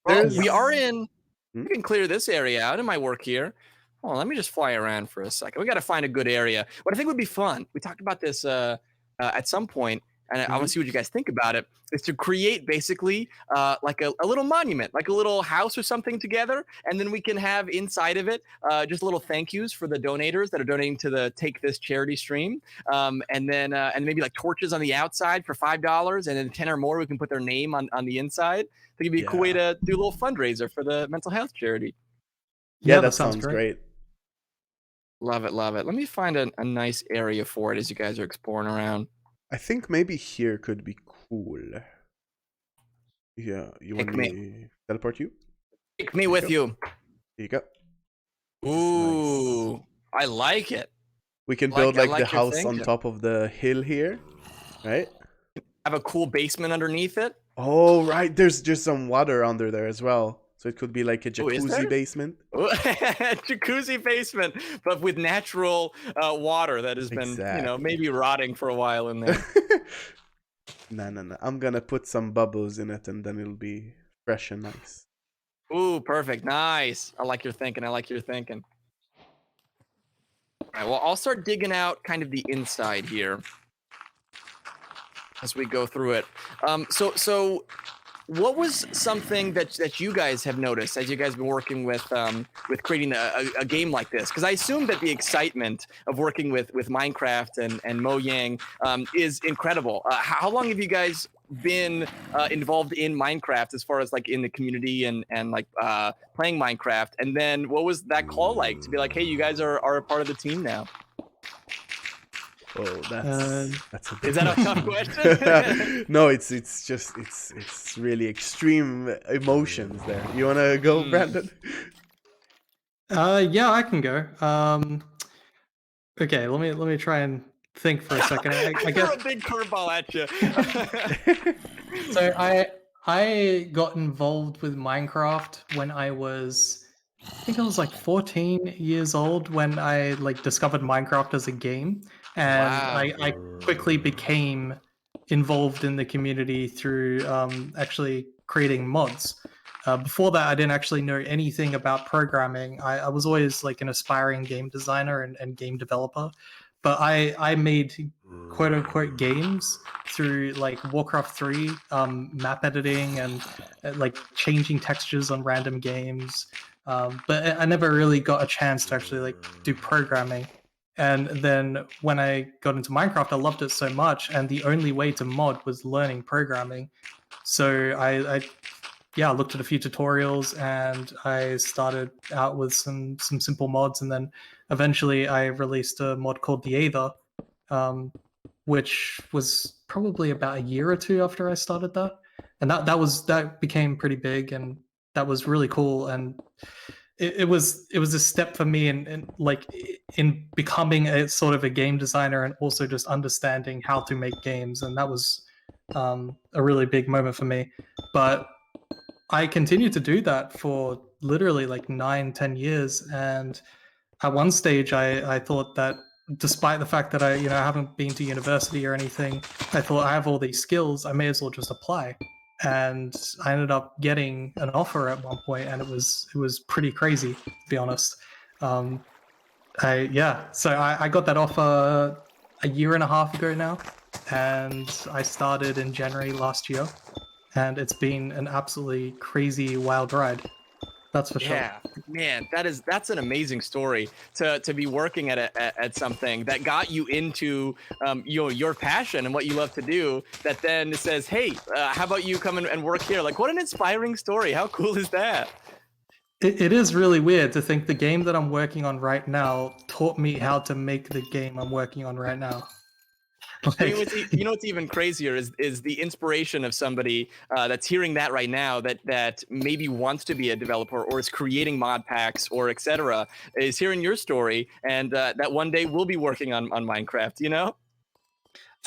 Speaker 3: Well, we are in. We can clear this area out in my work here. Oh, let me just fly around for a second. We got to find a good area. What I think would be fun. We talked about this at some point, and I want to see what you guys think about it. Is to create basically like a little monument, like a little house or something together, and then we can have inside of it just little thank yous for the donators that are donating to the Take This charity stream, and then maybe like torches on the outside for $5, and then 10 or more we can put their name on the inside. I think it'd be a cool way to do a little fundraiser for the mental health charity.
Speaker 1: Yeah, that sounds great.
Speaker 3: Love it. Let me find a nice area for it as you guys are exploring around.
Speaker 1: I think maybe here could be cool. Yeah, you want me to teleport you?
Speaker 3: Take me with you.
Speaker 1: There you go.
Speaker 3: Ooh, nice. I like it.
Speaker 1: We can build like the house on top of the hill here, right?
Speaker 3: Have a cool basement underneath it.
Speaker 1: Oh, right. There's just some water under there as well. So it could be like a jacuzzi basement.
Speaker 3: Jacuzzi basement, but with natural water that has been, maybe rotting for a while in there.
Speaker 1: No. I'm going to put some bubbles in it and then it'll be fresh and nice.
Speaker 3: Ooh, perfect. Nice. I like your thinking. All right, well, I'll start digging out kind of the inside here as we go through it. So what was something that you guys have noticed as you guys have been working with creating a game like this? Because I assume that the excitement of working with Minecraft and Mojang is incredible. How long have you guys been involved in Minecraft as far as like in the community and like playing Minecraft? And then what was that call like to be like, hey, you guys are a part of the team now?
Speaker 1: Oh, that's a big
Speaker 3: is that a tough question?
Speaker 1: No, it's really extreme emotions there. You wanna go, Brandon?
Speaker 2: Yeah, I can go. Okay, let me try and think for a second. I
Speaker 3: threw a big curveball at you.
Speaker 2: So I got involved with Minecraft when I think I was like 14 years old when I like discovered Minecraft as a game, and I quickly became involved in the community through actually creating mods. Before that, I didn't actually know anything about programming. I was always like an aspiring game designer and game developer, but I made quote unquote games through like Warcraft 3 map editing and like changing textures on random games. But I never really got a chance to actually like do programming. And then when I got into Minecraft, I loved it so much, and the only way to mod was learning programming. So I looked at a few tutorials and I started out with some simple mods, and then eventually I released a mod called The Aether, which was probably about a year or two after I started that, and that became pretty big, and that was really cool, and it was a step for me in becoming a sort of a game designer and also just understanding how to make games, and that was a really big moment for me. But I continued to do that for literally like 9-10 years, and at one stage I thought that despite the fact that I haven't been to university or anything, I thought I have all these skills, I may as well just apply. And I ended up getting an offer at one point, and it was pretty crazy, to be honest. So I got that offer a year and a half ago now, and I started in January last year, and it's been an absolutely crazy wild ride. That's for sure.
Speaker 3: Yeah, man, that's an amazing story to be working at something that got you into your passion and what you love to do. That then says, hey, how about you come and work here? Like, what an inspiring story! How cool is that?
Speaker 2: It is really weird to think the game that I'm working on right now taught me how to make the game I'm working on right now.
Speaker 3: You know what's even crazier is the inspiration of somebody that's hearing that right now, that maybe wants to be a developer or is creating mod packs or etc. is hearing your story, and that one day will be working on Minecraft. You know.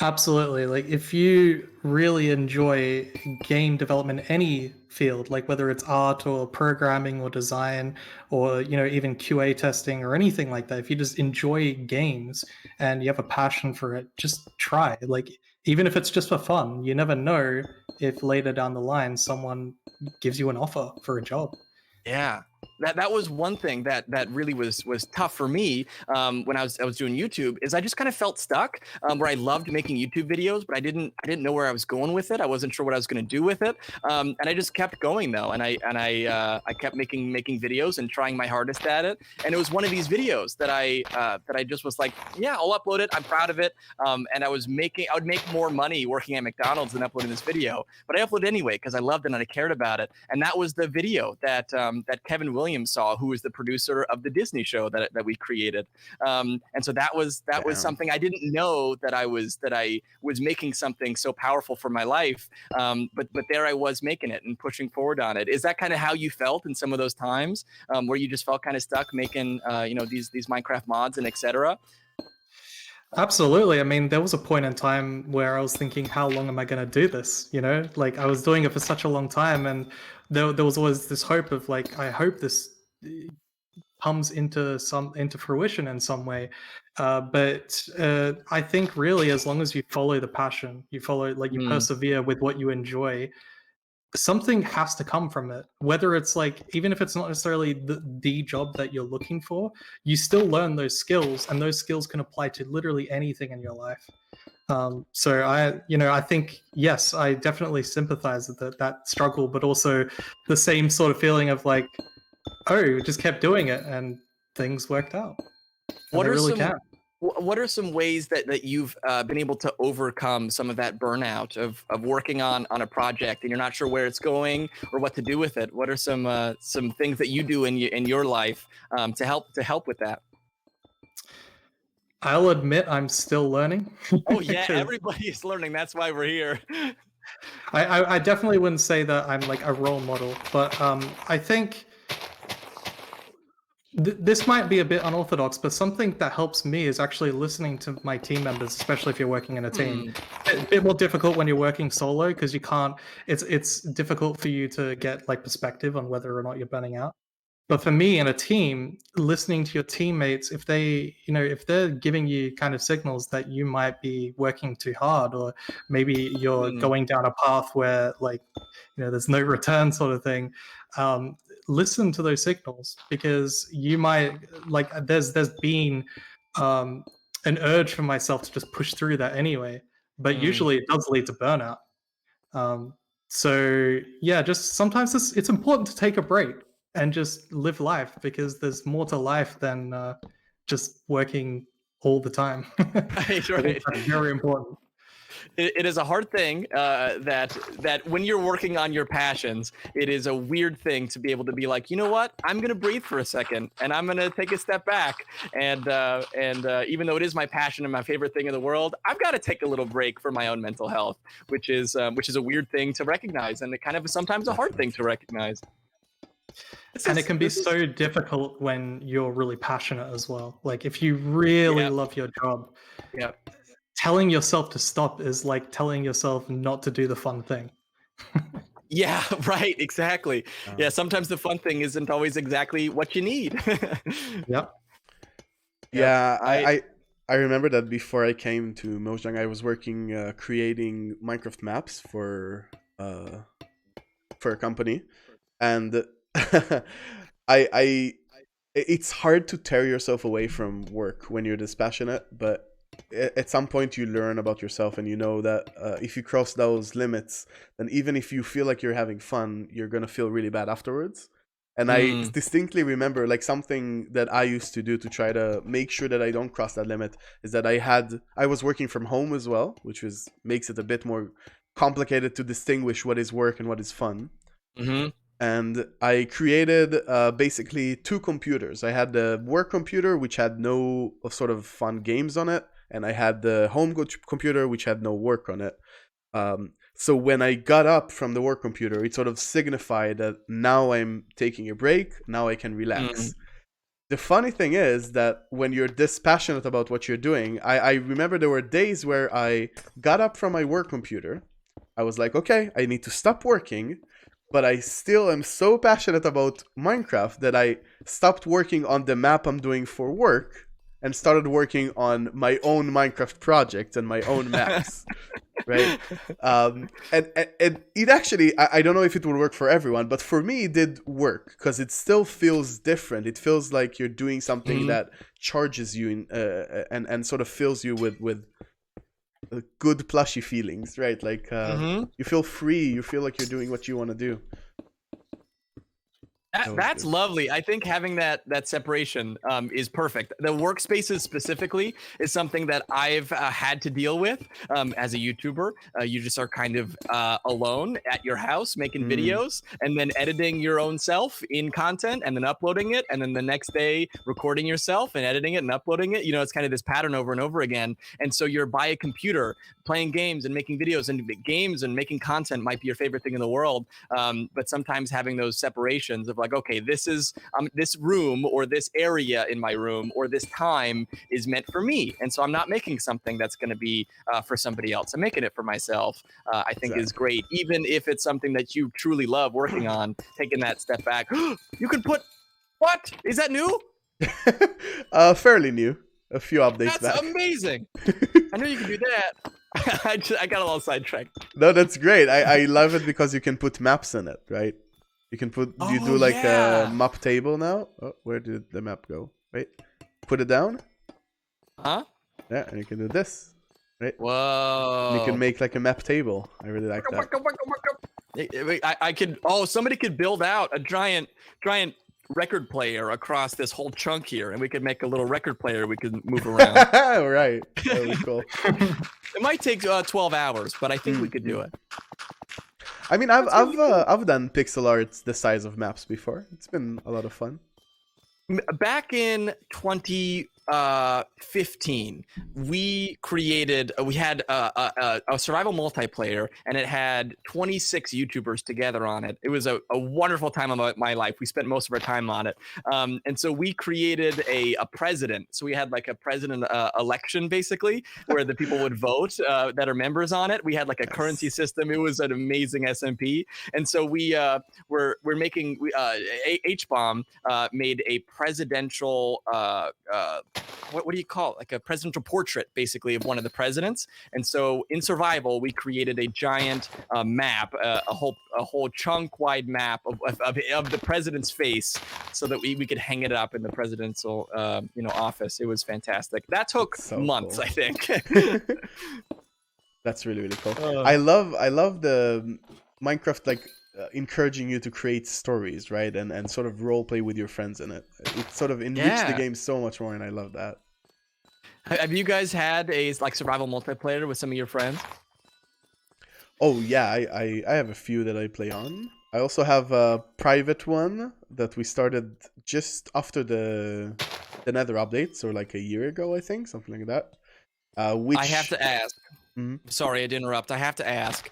Speaker 2: Absolutely. Like if you really enjoy game development, any field, like whether it's art or programming or design or even QA testing or anything like that, if you just enjoy games and you have a passion for it, just try. Like even if it's just for fun, you never know if later down the line someone gives you an offer for a job.
Speaker 3: Yeah, that was one thing that really was tough for me when I was doing YouTube, is I just kind of felt stuck, where I loved making YouTube videos, but I didn't know where I was going with it. I wasn't sure what I was going to do with it, and I just kept going though, and I kept making videos and trying my hardest at it. And it was one of these videos that I just was like, yeah, I'll upload it. I'm proud of it. And I would make more money working at McDonald's than uploading this video, but I uploaded anyway because I loved it and I cared about it. And that was the video that Kevin Williams saw, who was the producer of the Disney show that we created. And so that was something I didn't know, that I was making something so powerful for my life. But there I was making it and pushing forward on it. Is that kind of how you felt in some of those times where you just felt kind of stuck making these Minecraft mods and etc.?
Speaker 2: Absolutely. I mean, there was a point in time where I was thinking, how long am I going to do this? Like I was doing it for such a long time, and there was always this hope of like, I hope this comes into fruition in some way. But I think really, as long as you follow the passion, you persevere with what you enjoy, something has to come from it. Whether it's like, even if it's not necessarily the job that you're looking for, you still learn those skills, and those skills can apply to literally anything in your life. So I think, yes, I definitely sympathize with that struggle, but also the same sort of feeling of like, oh, just kept doing it and things worked out.
Speaker 3: What are some ways that you've been able to overcome some of that burnout of working on a project and you're not sure where it's going or what to do with it? What are some things that you do in your life to help with that?
Speaker 2: I'll admit I'm still learning.
Speaker 3: Oh yeah, everybody is learning. That's why we're here.
Speaker 2: I definitely wouldn't say that I'm like a role model, but I think this might be a bit unorthodox, but something that helps me is actually listening to my team members, especially if you're working in a team. A bit more difficult when you're working solo because you can't. It's difficult for you to get like perspective on whether or not you're burning out. But for me in a team, listening to your teammates, if they're giving you kind of signals that you might be working too hard, or maybe you're going down a path where there's no return sort of thing, listen to those signals, because you might there's been an urge for myself to just push through that anyway, but usually it does lead to burnout. So yeah, just sometimes it's important to take a break and just live life, because there's more to life than just working all the time.
Speaker 3: Right,
Speaker 2: I think
Speaker 3: right.
Speaker 2: that's very important.
Speaker 3: It is a hard thing that when you're working on your passions, it is a weird thing to be able to be like, you know what, I'm gonna breathe for a second and I'm gonna take a step back, and even though it is my passion and my favorite thing in the world, I've got to take a little break for my own mental health, which is a weird thing to recognize, and it kind of is sometimes a hard thing to recognize.
Speaker 2: It can be so difficult when you're really passionate as well. Like if you really love your job, telling yourself to stop is like telling yourself not to do the fun thing.
Speaker 3: Yeah, right, exactly. Yeah, sometimes the fun thing isn't always exactly what you need.
Speaker 2: Yep.
Speaker 1: Yeah, I remember that before I came to Mojang, I was working creating Minecraft maps for a company, and it's hard to tear yourself away from work when you're this passionate, but at some point you learn about yourself, and you know that if you cross those limits, then even if you feel like you're having fun, you're gonna feel really bad afterwards. And I distinctly remember, like, something that I used to do to try to make sure that I don't cross that limit is that I was working from home as well, which makes it a bit more complicated to distinguish what is work and what is fun. And I created basically two computers. I had the work computer, which had no sort of fun games on it, and I had the home computer, which had no work on it. So when I got up from the work computer, it sort of signified that now I'm taking a break, now I can relax. The funny thing is that when you're this passionate about what you're doing, I remember there were days where I got up from my work computer. I was like, okay, I need to stop working, but I still am so passionate about Minecraft that I stopped working on the map I'm doing for work and started working on my own Minecraft project and my own maps. Right? And it actually, I don't know if it would work for everyone, but for me it did work, because it still feels different. It feels like you're doing something that charges you and sort of fills you with good plushy feelings, right? Like you feel free, you feel like you're doing what you want to do.
Speaker 3: That's lovely. I think having that separation is perfect. The workspaces specifically is something that I've had to deal with as a YouTuber. You just are kind of alone at your house making videos, and then editing your own self in content, and then uploading it, and then the next day recording yourself and editing it and uploading it. You know, it's kind of this pattern over and over again. And so you're by a computer playing games and making videos, and games and making content might be your favorite thing in the world. But sometimes having those separations of like, okay, this is this room or this area in my room or this time is meant for me, and so I'm not making something that's going to be for somebody else. I'm making it for myself. I think is great, even if it's something that you truly love working on. Taking that step back, you can put what is that new?
Speaker 1: Fairly new. A few updates back.
Speaker 3: That's amazing. I know you can do that. I got a little sidetracked.
Speaker 1: No, that's great. I love it because you can put maps in it, right? You can put, you do like a map table now. Oh, where did the map go? Wait, put it down.
Speaker 3: Huh?
Speaker 1: Yeah, and you can do this, right?
Speaker 3: Whoa.
Speaker 1: And you can make like a map table. I really like that.
Speaker 3: I could, somebody could build out a giant record player across this whole chunk here, and we could make a little record player we could move around.
Speaker 1: Right. That would be cool.
Speaker 3: It might take 12 hours, but I think we could do it.
Speaker 1: I mean, I've done pixel art the size of maps before. It's been a lot of fun.
Speaker 3: Back in 20 15, we had a survival multiplayer, and it had 26 YouTubers together on it. It was a wonderful time of my life. We spent most of our time on it. And so we created a president. So we had like a president election, basically, where the people would vote that are members on it. We had like a currency system. It was an amazing SMP. And so we're making H-Bomb made a presidential what do you call it? Like a presidential portrait, basically, of one of the presidents. And so in survival, we created a giant map, a whole chunk wide map of the president's face, so that we could hang it up in the presidential office. It was fantastic. That took months, cool. I think.
Speaker 1: That's really, really cool. I love the Minecraft, like, encouraging you to create stories, right? And sort of role play with your friends in it. It sort of enriched the game so much more, and I love that.
Speaker 3: Have you guys had a like survival multiplayer with some of your friends?
Speaker 1: Oh yeah, I have a few that I play on. I also have a private one that we started just after the Nether update, so like a year ago, I think, something like that. Which
Speaker 3: I have to ask. Sorry, I did interrupt. I have to ask,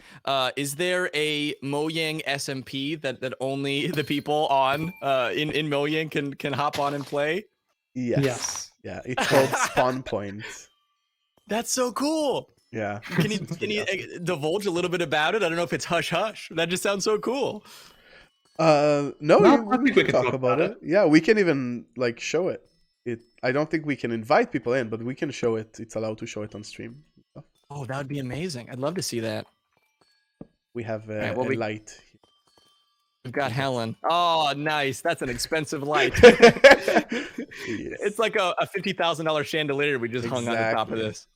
Speaker 3: is there a Mojang SMP that only the people on in Mojang can hop on and play?
Speaker 1: Yes. Yeah, it's called Spawn Point.
Speaker 3: That's so cool.
Speaker 1: Yeah.
Speaker 3: Can you divulge a little bit about it? I don't know if it's hush hush. That just sounds so cool.
Speaker 1: No, we can talk about it. Yeah, we can even like show it. I don't think we can invite people in, but we can show it. It's allowed to show it on stream.
Speaker 3: Oh, that would be amazing. I'd love to see that.
Speaker 1: We have a light.
Speaker 3: We've got Helen. Oh, nice. That's an expensive light. It's like a $50,000 chandelier we just hung on the top of this.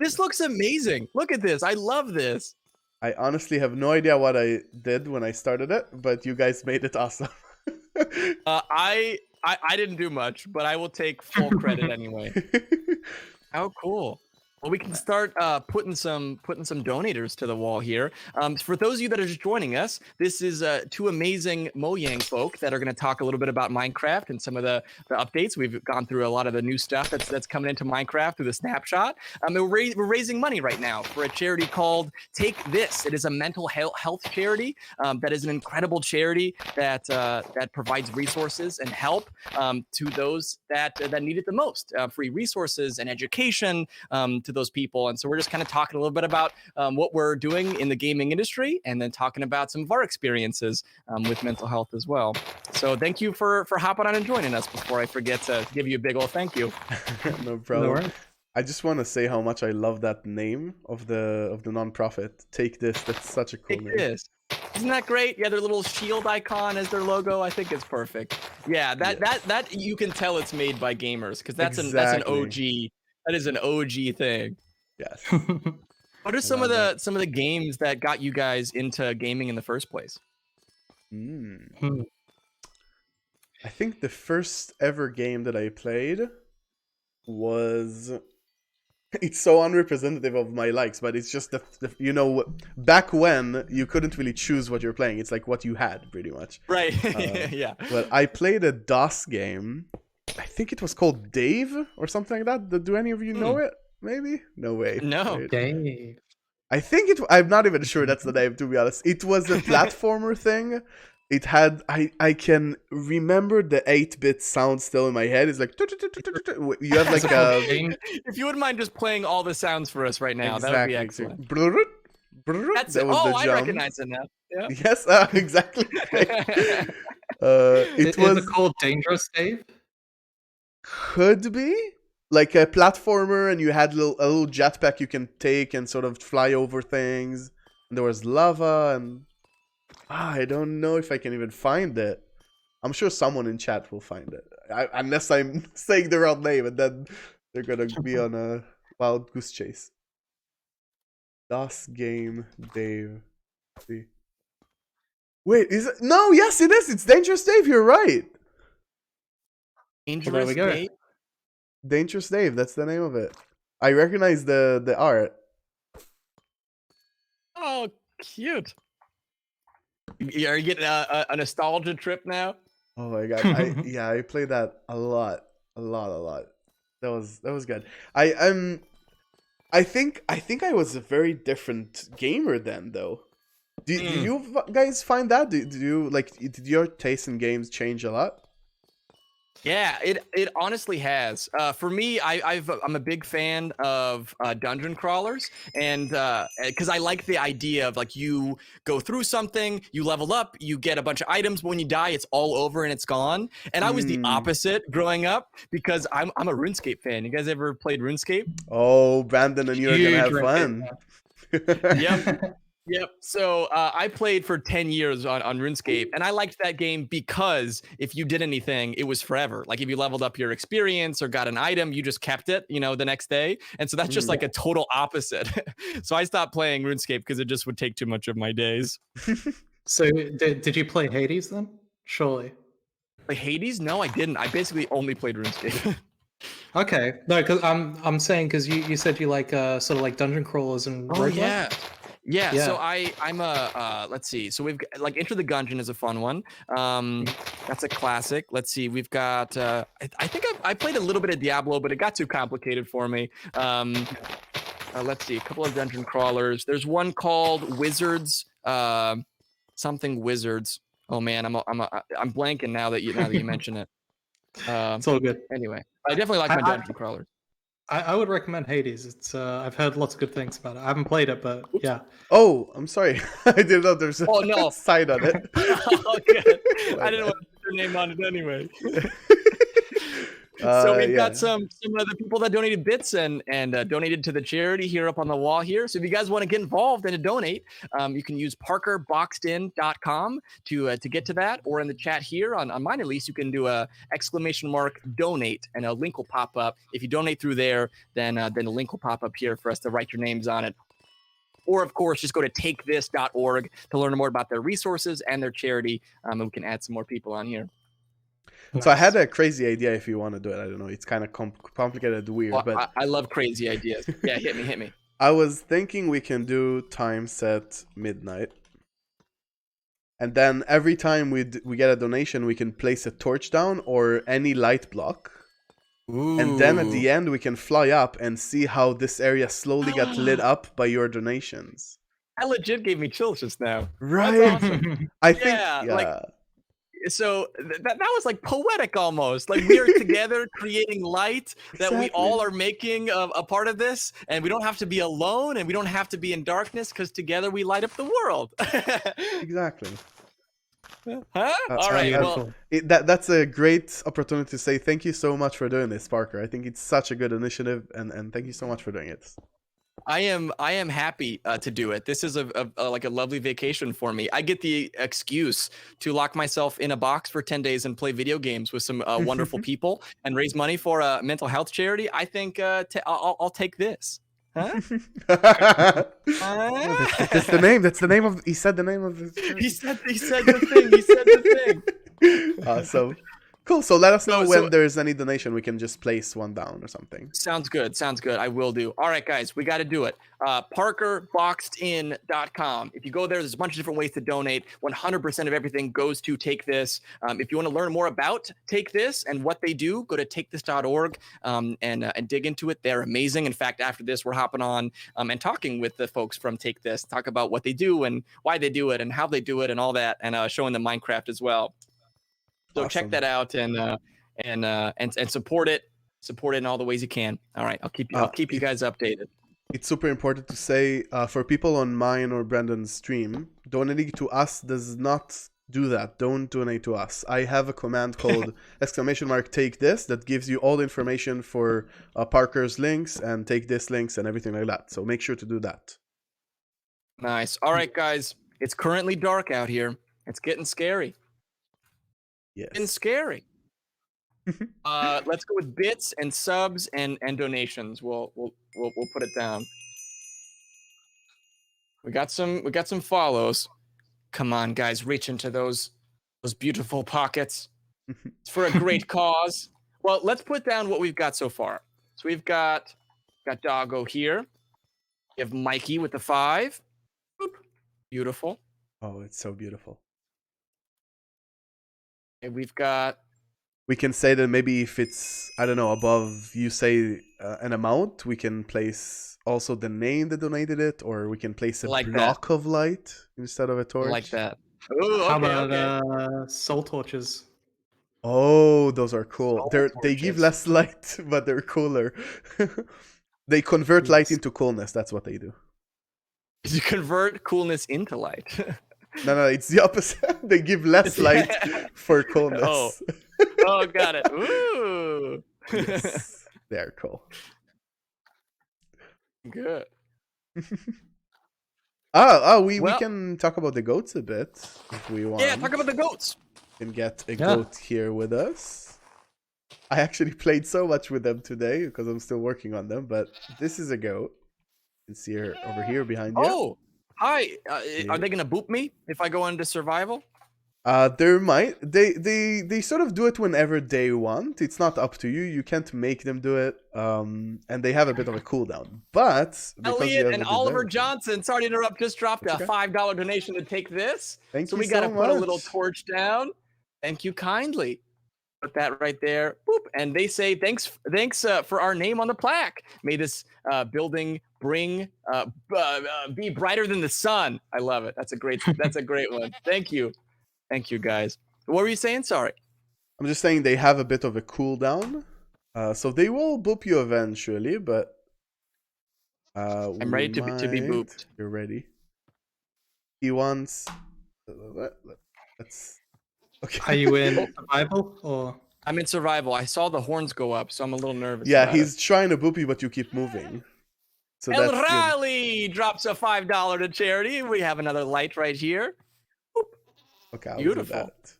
Speaker 3: This looks amazing. Look at this. I love this.
Speaker 1: I honestly have no idea what I did when I started it, but you guys made it awesome.
Speaker 3: I didn't do much, but I will take full credit anyway. How cool. Well, we can start putting some donators to the wall here. For those of you that are just joining us, this is two amazing Mojang folk that are going to talk a little bit about Minecraft and some of the updates. We've gone through a lot of the new stuff that's coming into Minecraft through the snapshot. We're raising money right now for a charity called Take This. It is a mental health charity that is an incredible charity that provides resources and help to those that need it the most. Free resources and education to those people. And so we're just kind of talking a little bit about what we're doing in the gaming industry, and then talking about some of our experiences with mental health as well. So thank you for hopping on and joining us before I forget to give you a big old thank you.
Speaker 1: No problem. I just want to say how much I love that name of the nonprofit. Take This. That's such a cool name.
Speaker 3: This. Isn't that great? Yeah, their little shield icon as their logo. I think it's perfect. Yeah, that you can tell it's made by gamers, because that's an OG. That is an OG thing.
Speaker 1: Yes.
Speaker 3: What are some of the games that got you guys into gaming in the first place?
Speaker 1: I think the first ever game that I played was... It's so unrepresentative of my likes, but it's just back when you couldn't really choose what you're playing. It's like what you had, pretty much.
Speaker 3: Right. Yeah.
Speaker 1: But I played a DOS game. I think it was called Dave or something like that. Do any of you know it? Maybe? No way.
Speaker 3: No.
Speaker 1: Right.
Speaker 2: Dave.
Speaker 1: I think I'm not even sure that's the name, to be honest. It was a platformer thing. It had, I can remember the 8-bit sound still in my head. It's like, you have like a...
Speaker 3: If you wouldn't mind just playing all the sounds for us right now, that would be excellent.
Speaker 1: That's it.
Speaker 3: I recognize it now. Yeah.
Speaker 1: Yes, exactly.
Speaker 2: Is it called Dangerous Dave?
Speaker 1: Could be. Like a platformer, and you had a little jetpack you can take and sort of fly over things. And there was lava, and I don't know if I can even find it. I'm sure someone in chat will find it. Unless I'm saying the wrong name, and then they're gonna be on a wild goose chase. DOS game, Dave. Let's see. Wait, is it? No, yes, it is. It's Dangerous Dave. You're right.
Speaker 3: Dangerous Dave.
Speaker 1: Dangerous Dave. That's the name of it. I recognize the art.
Speaker 3: Oh, cute. Are you getting a nostalgia trip now?
Speaker 1: Oh my god. I played that a lot. That was good. I think I was a very different gamer then, though. Do you guys find that? Do you like? Did your taste in games change a lot?
Speaker 3: Yeah, it honestly has. For me, I'm a big fan of dungeon crawlers, and because I like the idea of like you go through something, you level up, you get a bunch of items, but when you die, it's all over and it's gone. And I was the opposite growing up because I'm a RuneScape fan. You guys ever played RuneScape?
Speaker 1: Oh, Brandon and you are gonna
Speaker 2: Huge
Speaker 1: have fun.
Speaker 3: Yep. Yep. So I played for 10 years on RuneScape, and I liked that game because if you did anything, it was forever. Like if you leveled up your experience or got an item, you just kept it, the next day. And so that's just like a total opposite. So I stopped playing RuneScape because it just would take too much of my days.
Speaker 2: So did you play Hades then? Surely.
Speaker 3: Like Hades? No, I didn't. I basically only played RuneScape.
Speaker 2: Okay. No, because I'm saying because you said you like sort of like dungeon crawlers and roguelike?
Speaker 3: Yeah, so I'm a let's see. So we've got, like Enter the Gungeon is a fun one. That's a classic. Let's see. We've got I think I played a little bit of Diablo, but it got too complicated for me. Let's see. A couple of dungeon crawlers. There's one called Wizards. Something Wizards. Oh man, I'm blanking now that you mention it.
Speaker 2: It's all good.
Speaker 3: Anyway, I definitely like my dungeon crawlers.
Speaker 2: I would recommend Hades. It's I've heard lots of good things about it. I haven't played it, but yeah.
Speaker 1: Oh, I'm sorry. I didn't know there's a side on it.
Speaker 3: Okay. I didn't want to put your name on it anyway. So we've got some other people that donated bits and donated to the charity here up on the wall here. So if you guys want to get involved and to donate, you can use ParkerBoxedIn.com to get to that, or in the chat here on mine at least, you can do a !donate and a link will pop up. If you donate through there, then the link will pop up here for us to write your names on it. Or, of course, just go to takethis.org to learn more about their resources and their charity, and we can add some more people on here.
Speaker 1: So I had a crazy idea if you want to do it. I don't know. It's kind of complicated, weird. But
Speaker 3: I love crazy ideas. Yeah, hit me.
Speaker 1: I was thinking we can do time set midnight. And then every time we get a donation, we can place a torch down or any light block. Ooh. And then at the end, we can fly up and see how this area slowly got lit up by your donations.
Speaker 3: That legit gave me chills just now.
Speaker 1: Right.
Speaker 3: That's awesome.
Speaker 1: I think, yeah.
Speaker 3: So that was like poetic almost. Like we are together creating light that we all are making a part of this, and we don't have to be alone and we don't have to be in darkness because together we light up the world.
Speaker 1: Exactly.
Speaker 3: Huh? All right. Well,
Speaker 1: that's a great opportunity to say thank you so much for doing this, Parker. I think it's such a good initiative, and thank you so much for doing it.
Speaker 3: I am happy to do it. This is a like a lovely vacation for me. I get the excuse to lock myself in a box for 10 days and play video games with some wonderful people and raise money for a mental health charity. I think I'll take this. Huh?
Speaker 1: That's the name. That's the name of. He said the name of the.
Speaker 3: He said the thing.
Speaker 1: Awesome. Cool. So let us know when there's any donation. We can just place one down or something.
Speaker 3: Sounds good. I will do. All right, guys, we got to do it. ParkerBoxedIn.com. If you go there, there's a bunch of different ways to donate. 100% of everything goes to Take This. If you want to learn more about Take This and what they do, go to takethis.org and dig into it. They're amazing. In fact, after this, we're hopping on and talking with the folks from Take This, talk about what they do and why they do it and how they do it and all that, and showing them Minecraft as well. So awesome. Check that out and support it in all the ways you can. All right, I'll keep you guys updated.
Speaker 1: It's super important to say for people on mine or Brandon's stream, donating to us does not do that. Don't donate to us. I have a command called !take this that gives you all the information for Parker's links and Take This links and everything like that. So make sure to do that.
Speaker 3: Nice. All right, guys. It's currently dark out here. It's getting scary.
Speaker 1: Yes.
Speaker 3: And scary. Let's go with bits and subs and donations. We'll put it down. We got some follows. Come on, guys, reach into those beautiful pockets. It's for a great cause. Well, let's put down what we've got so far. So we've got Doggo here. We have Mikey with the 5. Boop. Beautiful.
Speaker 1: Oh, it's so beautiful.
Speaker 3: And we've got
Speaker 1: we can say that maybe if it's, I don't know, above, you say an amount, we can place also the name that donated it, or we can place a
Speaker 3: Like that.
Speaker 1: block of light instead of a
Speaker 3: I
Speaker 1: torch.
Speaker 3: like that. Ooh,
Speaker 2: How
Speaker 3: okay,
Speaker 2: about
Speaker 3: okay.
Speaker 2: soul torches?
Speaker 1: Oh, those are cool.
Speaker 3: Soul
Speaker 1: They give
Speaker 3: torches.
Speaker 1: less light, but they're cooler. They convert light
Speaker 2: Yes.
Speaker 1: into coolness. That's what they do.
Speaker 3: You convert coolness into light.
Speaker 1: No, it's the opposite. They give less light for coolness.
Speaker 3: Oh. Oh, got it. Ooh.
Speaker 1: Yes, they're cool.
Speaker 3: Good.
Speaker 1: We
Speaker 3: Well-
Speaker 1: can talk about the goats a bit if we want.
Speaker 3: Yeah, talk about the goats.
Speaker 1: We can get a
Speaker 2: Yeah.
Speaker 1: goat here with us. I actually played so much with them today because I'm still working on them, but this is a goat. You can see her over here behind you.
Speaker 3: Oh, hi. Are they gonna boop me if I go into survival?
Speaker 1: They sort of do it whenever they want. It's not up to you. You can't make them do it. And they have a bit of a cooldown. But because you
Speaker 3: Elliot
Speaker 1: have
Speaker 3: and
Speaker 1: the
Speaker 3: Oliver
Speaker 1: development-
Speaker 3: Johnson, sorry to interrupt, just dropped a
Speaker 1: Okay.
Speaker 3: $5 donation to take this.
Speaker 1: Thank
Speaker 3: So
Speaker 1: you
Speaker 3: we gotta
Speaker 1: so
Speaker 3: put a little
Speaker 1: much.
Speaker 3: torch down. Thank you kindly. Put that right there. Boop. And they say thanks for our name on the plaque. May this building be brighter than the sun. I love it. That's a great one. Thank you guys. What were you saying? Sorry.
Speaker 1: I'm just saying they have a bit of a cooldown. So they will boop you eventually, but
Speaker 3: I'm ready to be booped.
Speaker 1: You're ready. He wants. Let's. Okay.
Speaker 2: Are you in survival or?
Speaker 3: I'm in survival. I saw the horns go up, so I'm a little nervous.
Speaker 1: Yeah,
Speaker 3: about
Speaker 1: he's trying to boop you, but you keep moving. So
Speaker 3: it. El
Speaker 1: that's good.
Speaker 3: Rally drops a $5 to charity. We have another light right here.
Speaker 1: Okay, I'll
Speaker 3: Beautiful.
Speaker 1: do that.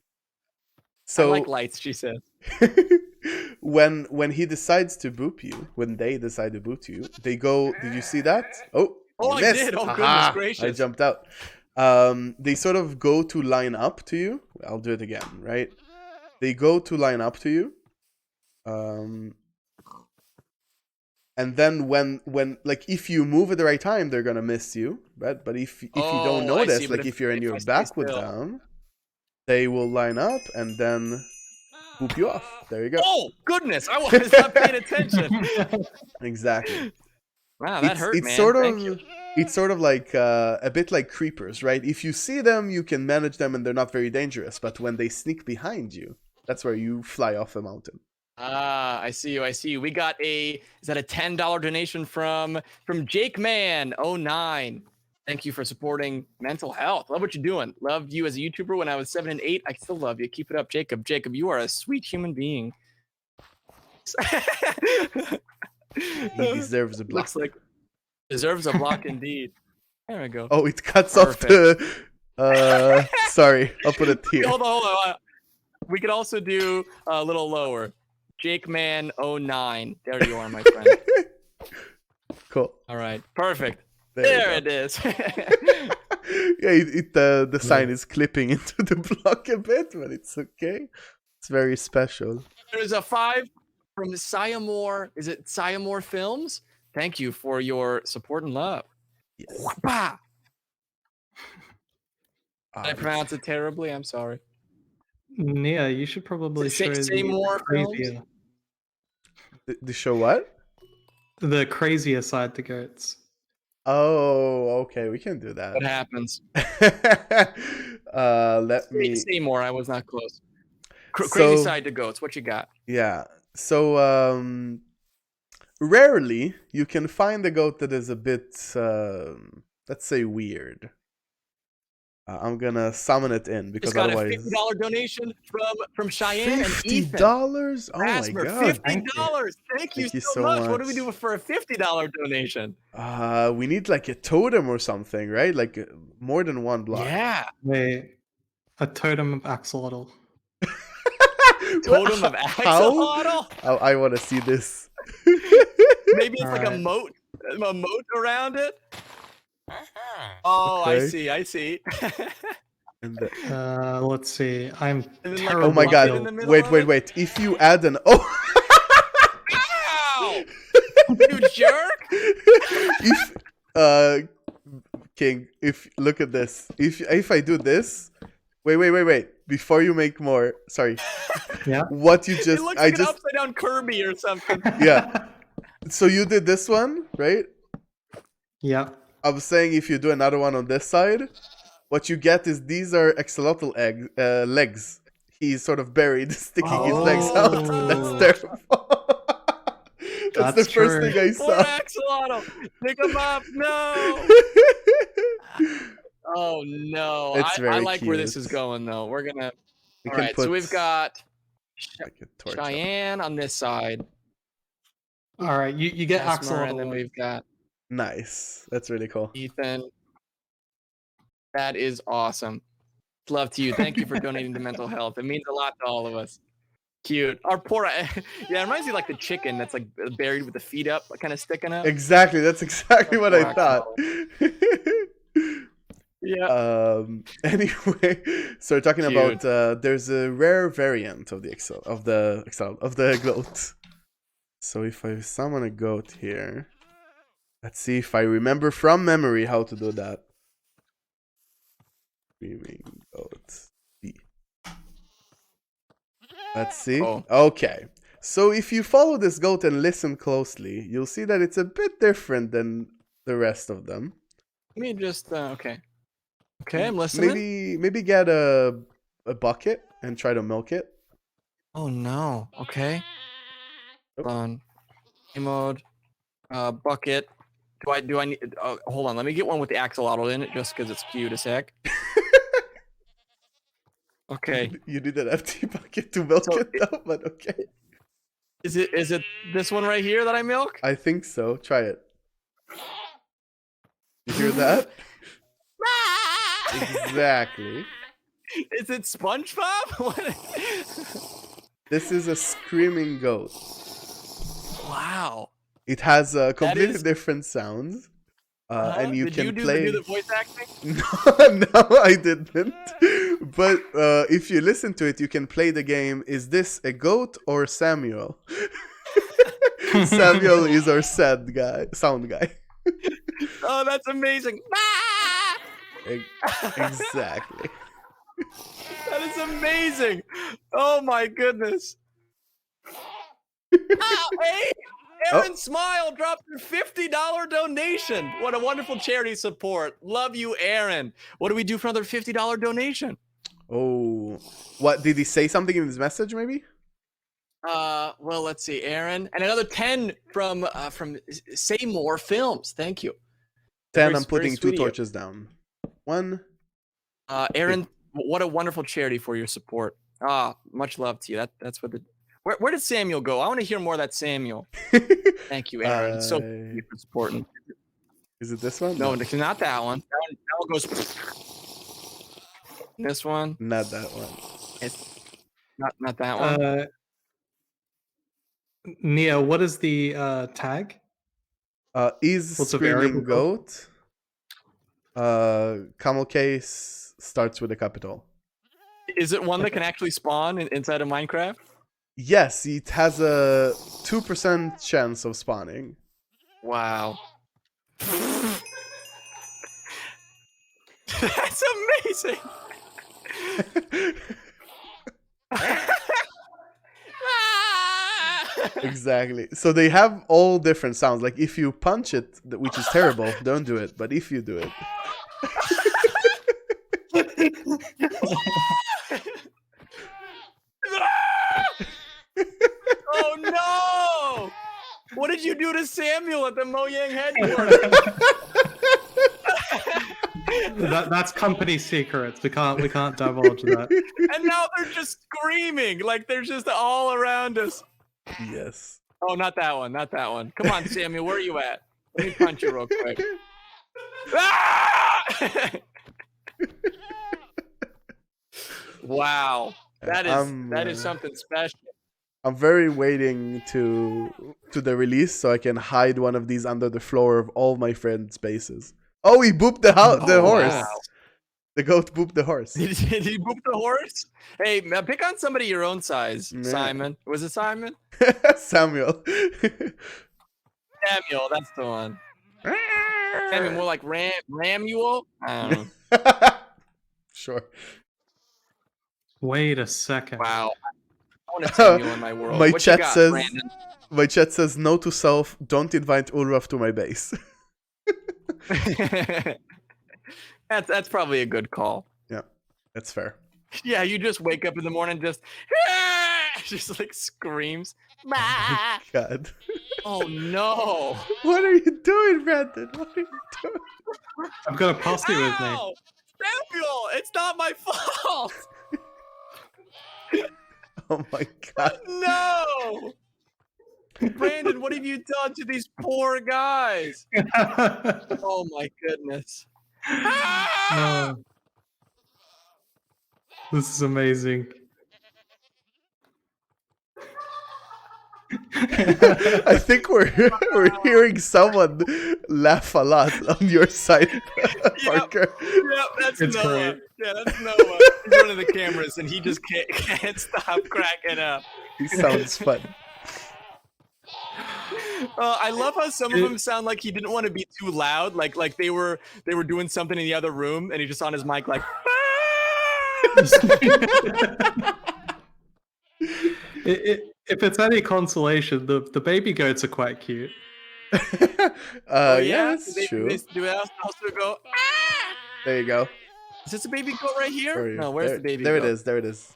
Speaker 1: So
Speaker 3: I like lights, she said.
Speaker 1: when he decides to boop you, when they decide to boop you, they go. Did you see that? Oh,
Speaker 3: Oh,
Speaker 1: you
Speaker 3: I
Speaker 1: missed.
Speaker 3: did. Oh,
Speaker 1: Aha!
Speaker 3: goodness gracious.
Speaker 1: I jumped out. They sort of go to line up to you. I'll do it again, right? They go to line up to you. And then when like if you move at the right time, they're gonna miss you, right? But if you don't
Speaker 3: Oh, I
Speaker 1: notice,
Speaker 3: see, but
Speaker 1: like if you're in
Speaker 3: if
Speaker 1: your
Speaker 3: I stay
Speaker 1: back with
Speaker 3: still.
Speaker 1: them, they will line up and then boop you off. There you go.
Speaker 3: Oh, goodness. I was not paying attention.
Speaker 1: Exactly.
Speaker 3: Wow, that hurt,
Speaker 1: it's
Speaker 3: man.
Speaker 1: sort
Speaker 3: Thank
Speaker 1: of
Speaker 3: you.
Speaker 1: it's sort of like a bit like creepers, right? If you see them, you can manage them and they're not very dangerous. But when they sneak behind you, that's where you fly off a mountain.
Speaker 3: Ah, I see you. We got is that a $10 donation from Jake Man 09. Thank you for supporting mental health. Love what you're doing. Loved you as a YouTuber when I was 7 and 8. I still love you. Keep it up, Jacob. Jacob, you are a sweet human being.
Speaker 1: He deserves a block.
Speaker 3: Looks like deserves a block indeed. There we go.
Speaker 1: Oh, it cuts off the. Sorry, I'll put it here.
Speaker 3: Hold on. We could also do a little lower. Jake Man 09. There you are, my friend.
Speaker 1: Cool.
Speaker 3: All right. Perfect.
Speaker 1: There
Speaker 3: There
Speaker 1: you
Speaker 3: it is.
Speaker 1: Yeah, the sign is clipping into the block a bit, but it's okay. It's very special.
Speaker 3: There's a 5 from Syamore. Is it Syamore Films? Thank you for your support and love.
Speaker 1: Yes.
Speaker 3: Whapa! Did I pronounce it terribly? I'm sorry.
Speaker 2: Nia, you should probably show
Speaker 3: Say
Speaker 2: the
Speaker 3: more
Speaker 2: crazier,
Speaker 1: The show what?
Speaker 2: the crazier side to goats.
Speaker 1: Oh, okay, we can do that.
Speaker 3: What happens?
Speaker 1: Let me.
Speaker 3: Say more. I was not close.
Speaker 1: So-
Speaker 3: Crazy side to goats. What you got?
Speaker 1: Yeah. So rarely you can find a goat that is a bit, let's say, weird. I'm gonna summon it in because
Speaker 3: Just got a
Speaker 1: otherwise.
Speaker 3: $50 donation from Cheyenne and Ethan.
Speaker 1: $50? Oh my
Speaker 3: Rasmer,
Speaker 1: god!
Speaker 3: $50. Thank you so much. What do we do for a $50 donation?
Speaker 1: We need like a totem or something, right? Like more than one block.
Speaker 3: Yeah.
Speaker 2: Wait, a totem of axolotl.
Speaker 3: Totem of axolotl.
Speaker 1: I want to see this.
Speaker 3: Maybe it's like a moat around it. Oh,
Speaker 1: Okay.
Speaker 3: I see.
Speaker 1: And the-
Speaker 2: Let's see. I'm
Speaker 3: And then, like,
Speaker 2: terrible.
Speaker 1: oh my
Speaker 3: block it in
Speaker 1: god!
Speaker 3: the middle
Speaker 1: Wait.
Speaker 3: of it?
Speaker 1: If you add an oh,
Speaker 3: Ow! You jerk!
Speaker 1: if King, if look at this. If I do this, Wait. Before you make more, sorry.
Speaker 2: Yeah.
Speaker 1: What you
Speaker 3: It
Speaker 1: just,
Speaker 3: looks
Speaker 1: I
Speaker 3: like
Speaker 1: just,
Speaker 3: an upside down Kirby or something.
Speaker 1: yeah. So you did this one, right?
Speaker 2: Yeah.
Speaker 1: I was saying if you do another one on this side, what you get is these are axolotl legs. He's sort of buried, sticking his legs out. That's
Speaker 2: Oh.
Speaker 1: terrible. That's the
Speaker 2: That's
Speaker 1: first
Speaker 2: true.
Speaker 1: thing I
Speaker 3: Poor
Speaker 1: saw.
Speaker 3: Axolotl. Pick him up. No. Oh no.
Speaker 1: It's
Speaker 3: I
Speaker 1: very
Speaker 3: like where this is
Speaker 1: cute.
Speaker 3: going though. We're gonna.
Speaker 1: We
Speaker 3: All
Speaker 1: can
Speaker 3: right.
Speaker 1: put
Speaker 3: So we've got
Speaker 1: like a torch up.
Speaker 3: Cheyenne on this side,
Speaker 2: All right, you get
Speaker 3: Esmer,
Speaker 2: axolotl.
Speaker 3: and then we've got
Speaker 1: Nice. That's really cool.
Speaker 3: Ethan. That is awesome. Love to you. Thank you for donating to mental health. It means a lot to all of us. Cute. Our poor, yeah, it reminds me of like the chicken that's like buried with the feet up, kind of sticking up.
Speaker 1: Exactly. That's exactly what I thought.
Speaker 3: Yeah.
Speaker 1: Anyway, so we're talking
Speaker 3: Cute.
Speaker 1: about there's a rare variant of the goat. So if I summon a goat here, let's see if I remember from memory how to do that. Screaming goat. B. Let's see.
Speaker 3: Oh.
Speaker 1: Okay. So if you follow this goat and listen closely, you'll see that it's a bit different than the rest of them.
Speaker 3: Let me just okay. Okay, I'm listening.
Speaker 1: Maybe get a bucket and try to milk it.
Speaker 3: Oh no. Okay.
Speaker 1: Nope.
Speaker 3: Hold on. Game mode. Bucket. Do I need? Hold on. Let me get one with the axolotl in it, just because it's cute as heck. Okay.
Speaker 1: You need an empty bucket to milk
Speaker 3: So
Speaker 1: it though, but okay.
Speaker 3: Is it this one right here that I milk?
Speaker 1: I think so. Try it. You hear that? Exactly.
Speaker 3: Is it SpongeBob? What?
Speaker 1: This is a screaming goat.
Speaker 3: Wow.
Speaker 1: It has a completely
Speaker 3: is-
Speaker 1: different sound. And you
Speaker 3: Did
Speaker 1: can
Speaker 3: you
Speaker 1: play.
Speaker 3: do the voice acting?
Speaker 1: No, I didn't. But if you listen to it, you can play the game. Is this a goat or Samuel? Samuel is our sound guy.
Speaker 3: Oh, that's amazing.
Speaker 1: Exactly.
Speaker 3: That is amazing. Oh my goodness. Hey, Aaron Smile dropped a $50 donation. What a wonderful charity support. Love you, Aaron. What do we do for another $50 donation?
Speaker 1: Oh, what did he say something in his message? Maybe.
Speaker 3: Well, let's see, Aaron, and another 10 from Say More Films. Thank you.
Speaker 1: 10.
Speaker 3: Very-
Speaker 1: I'm putting
Speaker 3: very
Speaker 1: 2
Speaker 3: sweet of you.
Speaker 1: torches down. 1.
Speaker 3: Aaron, what a wonderful charity for your support. Much love to you. That's what the. Where did Samuel go? I want to hear more of that Samuel. Thank you, Aaron. So thank you for supporting.
Speaker 1: Is it this one?
Speaker 3: No, not that one. That one goes. This one.
Speaker 1: Not that one.
Speaker 3: It's not that one.
Speaker 2: Neo, what is the tag?
Speaker 1: Is
Speaker 2: What's a variable
Speaker 1: screaming goat. Camel case starts with a capital.
Speaker 3: Is it one that can actually spawn inside of Minecraft?
Speaker 1: Yes, it has a 2% chance of spawning.
Speaker 3: Wow. That's amazing.
Speaker 1: Exactly. So they have all different sounds. Like if you punch it, which is terrible, don't do it. But if you do it.
Speaker 3: Oh no! What did you do to Samuel at the Mojang headquarters?
Speaker 2: That's company secrets. We can't divulge that.
Speaker 3: And now they're just screaming like they're just all around us.
Speaker 1: Yes.
Speaker 3: Oh, not that one, not that one. Come on, Samuel, where are you at? Let me punch you real quick. Ah! Wow, that is something special.
Speaker 1: I'm very waiting to the release so I can hide one of these under the floor of all my friends' bases. Oh, he booped the horse.
Speaker 3: Wow.
Speaker 1: The goat booped the horse.
Speaker 3: Did he boop the horse? Hey, pick on somebody your own size.
Speaker 1: Yeah.
Speaker 3: Simon. Was it Simon?
Speaker 1: Samuel.
Speaker 3: Samuel, that's the one. Samuel, more like Ramuel? I don't know.
Speaker 1: Sure.
Speaker 2: Wait a second.
Speaker 3: Wow. I want to tell you in my world.
Speaker 1: My
Speaker 3: What
Speaker 1: chat
Speaker 3: you got,
Speaker 1: says.
Speaker 3: Brandon?
Speaker 1: My chat says no to self. Don't invite Ulraf to my base.
Speaker 3: That's probably a good call.
Speaker 1: Yeah, that's fair.
Speaker 3: Yeah, you just wake up in the morning, just like screams.
Speaker 1: Oh, God.
Speaker 3: Oh no!
Speaker 1: What are you doing, Brandon? What are you doing?
Speaker 2: I've got a posse with me.
Speaker 3: Ow! Samuel, it's not my fault.
Speaker 1: Oh my God.
Speaker 3: No, Brandon, what have you done to these poor guys? Oh my goodness!
Speaker 2: Oh, this is amazing.
Speaker 1: I think we're hearing someone laugh a lot on your side, Parker.
Speaker 3: Yep, that's
Speaker 2: It's
Speaker 3: Noah.
Speaker 2: great.
Speaker 3: Yeah, that's Noah. He's one of the cameras, and he just can't stop cracking up.
Speaker 1: He sounds fun.
Speaker 3: I love how some of them sound like he didn't want to be too loud, like they were doing something in the other room, and he just on his mic like.
Speaker 2: If it's any consolation, the baby goats are quite cute.
Speaker 3: Oh,
Speaker 1: Yeah, that's true.
Speaker 3: Do they also go?
Speaker 1: There you go.
Speaker 3: Is this a baby goat right here? No, where's
Speaker 1: there,
Speaker 3: the baby
Speaker 1: there
Speaker 3: goat?
Speaker 1: it is. There it is.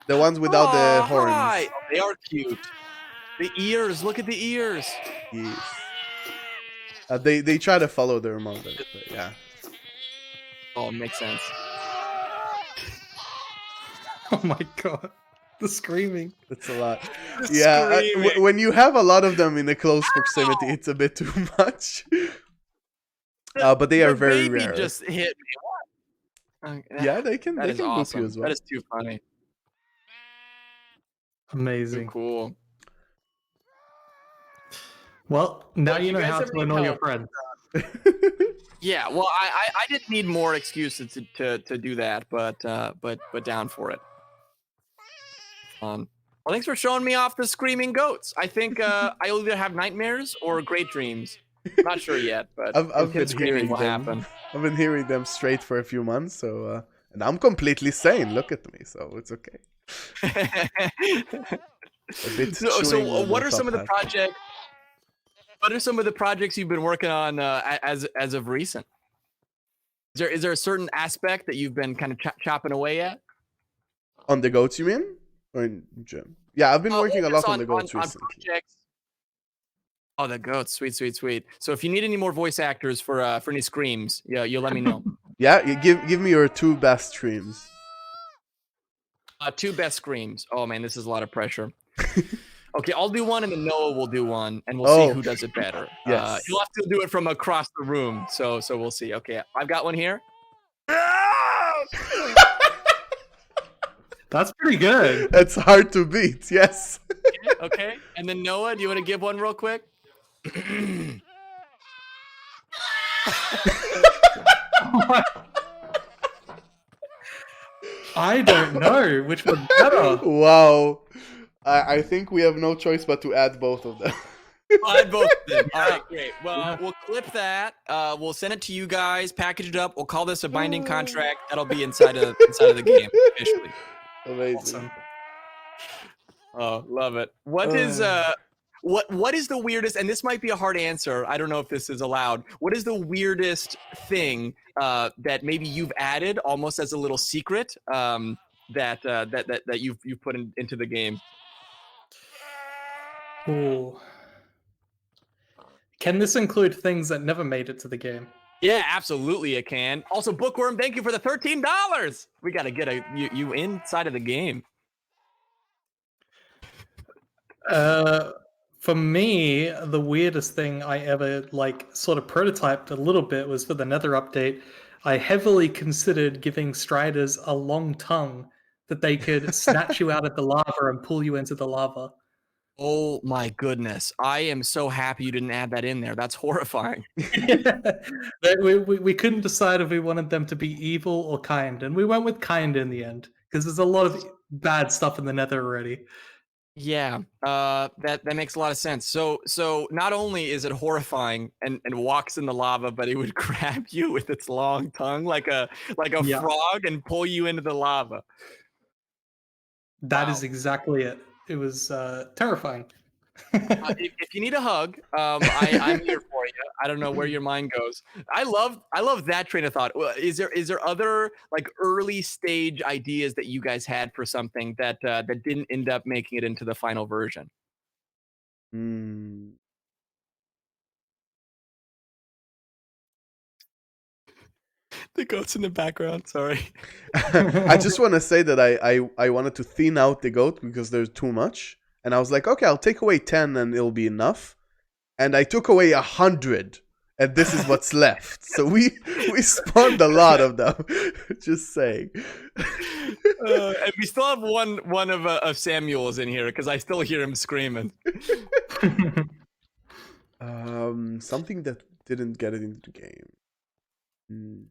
Speaker 1: The ones without the horns.
Speaker 3: Hi. Oh, they are cute. The ears. Look at the ears.
Speaker 1: Yes. They try to follow their mother, but yeah.
Speaker 3: Oh, makes sense.
Speaker 2: Oh my God. The screaming.
Speaker 1: It's a lot.
Speaker 3: The
Speaker 1: Yeah,
Speaker 3: screaming.
Speaker 1: when you have a lot of them in a close proximity, it's a bit too much. But they are
Speaker 3: The
Speaker 1: very
Speaker 3: baby
Speaker 1: rare.
Speaker 3: just hit me. What?
Speaker 1: Yeah, they can.
Speaker 3: That
Speaker 1: They
Speaker 3: is
Speaker 1: can
Speaker 3: awesome.
Speaker 1: boop you as well.
Speaker 3: That is too funny. Too
Speaker 2: Amazing.
Speaker 3: cool.
Speaker 2: Well, now
Speaker 3: Well,
Speaker 2: you
Speaker 3: you
Speaker 2: know
Speaker 3: guys
Speaker 2: how
Speaker 3: ever
Speaker 2: to
Speaker 3: need
Speaker 2: annoy your
Speaker 3: help?
Speaker 2: friends.
Speaker 3: Yeah, well, I didn't need more excuses to do that, but down for it. Well, thanks for showing me off the screaming goats. I think I either have nightmares or great dreams. Not sure yet, but
Speaker 1: I've been
Speaker 3: screaming
Speaker 1: hearing
Speaker 3: will
Speaker 1: them.
Speaker 3: happen.
Speaker 1: I've been hearing them straight for a few months, so and I'm completely sane. Look at me, so it's okay. A bit chewing
Speaker 3: So
Speaker 1: on
Speaker 3: what
Speaker 1: my
Speaker 3: are some
Speaker 1: top
Speaker 3: of the
Speaker 1: half.
Speaker 3: projects? What are some of the projects you've been working on as of recent? Is there a certain aspect that you've been kind of chopping away at?
Speaker 1: On the goats, you mean? Or in gym? Yeah, I've been working a lot on the goats recently.
Speaker 3: Projects. Oh, the goats, sweet. So if you need any more voice actors for any screams, yeah, you let me know.
Speaker 1: Yeah, you give me your 2 best streams.
Speaker 3: 2 best screams. Oh man, this is a lot of pressure. Okay, I'll do one, and then Noah will do one, and we'll see who does it better.
Speaker 1: Yes.
Speaker 3: You'll have to do it from across the room, so we'll see. Okay, I've got one here.
Speaker 2: That's pretty good.
Speaker 1: That's hard to beat. Yes.
Speaker 3: Okay, and then Noah, do you want to give one real quick?
Speaker 2: I don't know which one's better.
Speaker 1: Wow. I think we have no choice but to add both of them.
Speaker 3: Add both of them. All right, great. Well, we'll clip that. We'll send it to you guys, package it up. We'll call this a binding contract. That'll be inside of the game officially.
Speaker 1: Amazing.
Speaker 2: Awesome.
Speaker 3: Oh, love it. What is the weirdest, and this might be a hard answer, I don't know if this is allowed. What is the weirdest thing that maybe you've added almost as a little secret that you've put into the game?
Speaker 2: Ooh. Can this include things that never made it to the game?
Speaker 3: Yeah, absolutely it can. Also, Bookworm, thank you for the $13. We got to get you inside of the game.
Speaker 2: For me, the weirdest thing I ever sort of prototyped a little bit was for the Nether update. I heavily considered giving Striders a long tongue that they could snatch you out of the lava and pull you into the lava.
Speaker 3: Oh my goodness. I am so happy you didn't add that in there. That's horrifying.
Speaker 2: we couldn't decide if we wanted them to be evil or kind, and we went with kind in the end because there's a lot of bad stuff in the Nether already.
Speaker 3: Yeah, that makes a lot of sense. So not only is it horrifying and walks in the lava, but it would grab you with its long tongue like a frog and pull you into the lava.
Speaker 2: That
Speaker 3: Wow.
Speaker 2: is exactly it. It was terrifying.
Speaker 3: If you need a hug, I'm here for you. I don't know where your mind goes. I love that train of thought. Is there other like early stage ideas that you guys had for something that that didn't end up making it into the final version?
Speaker 1: Hmm.
Speaker 3: The goats in the background. Sorry.
Speaker 1: I just want to say that I wanted to thin out the goat because there's too much, and I was like, okay, I'll take away 10 and it'll be enough, and I took away 100, and this is what's left. So we spawned a lot of them. Just saying.
Speaker 3: And we still have one of Samuel's in here because I still hear him screaming.
Speaker 1: Something that didn't get it into the game. Hmm.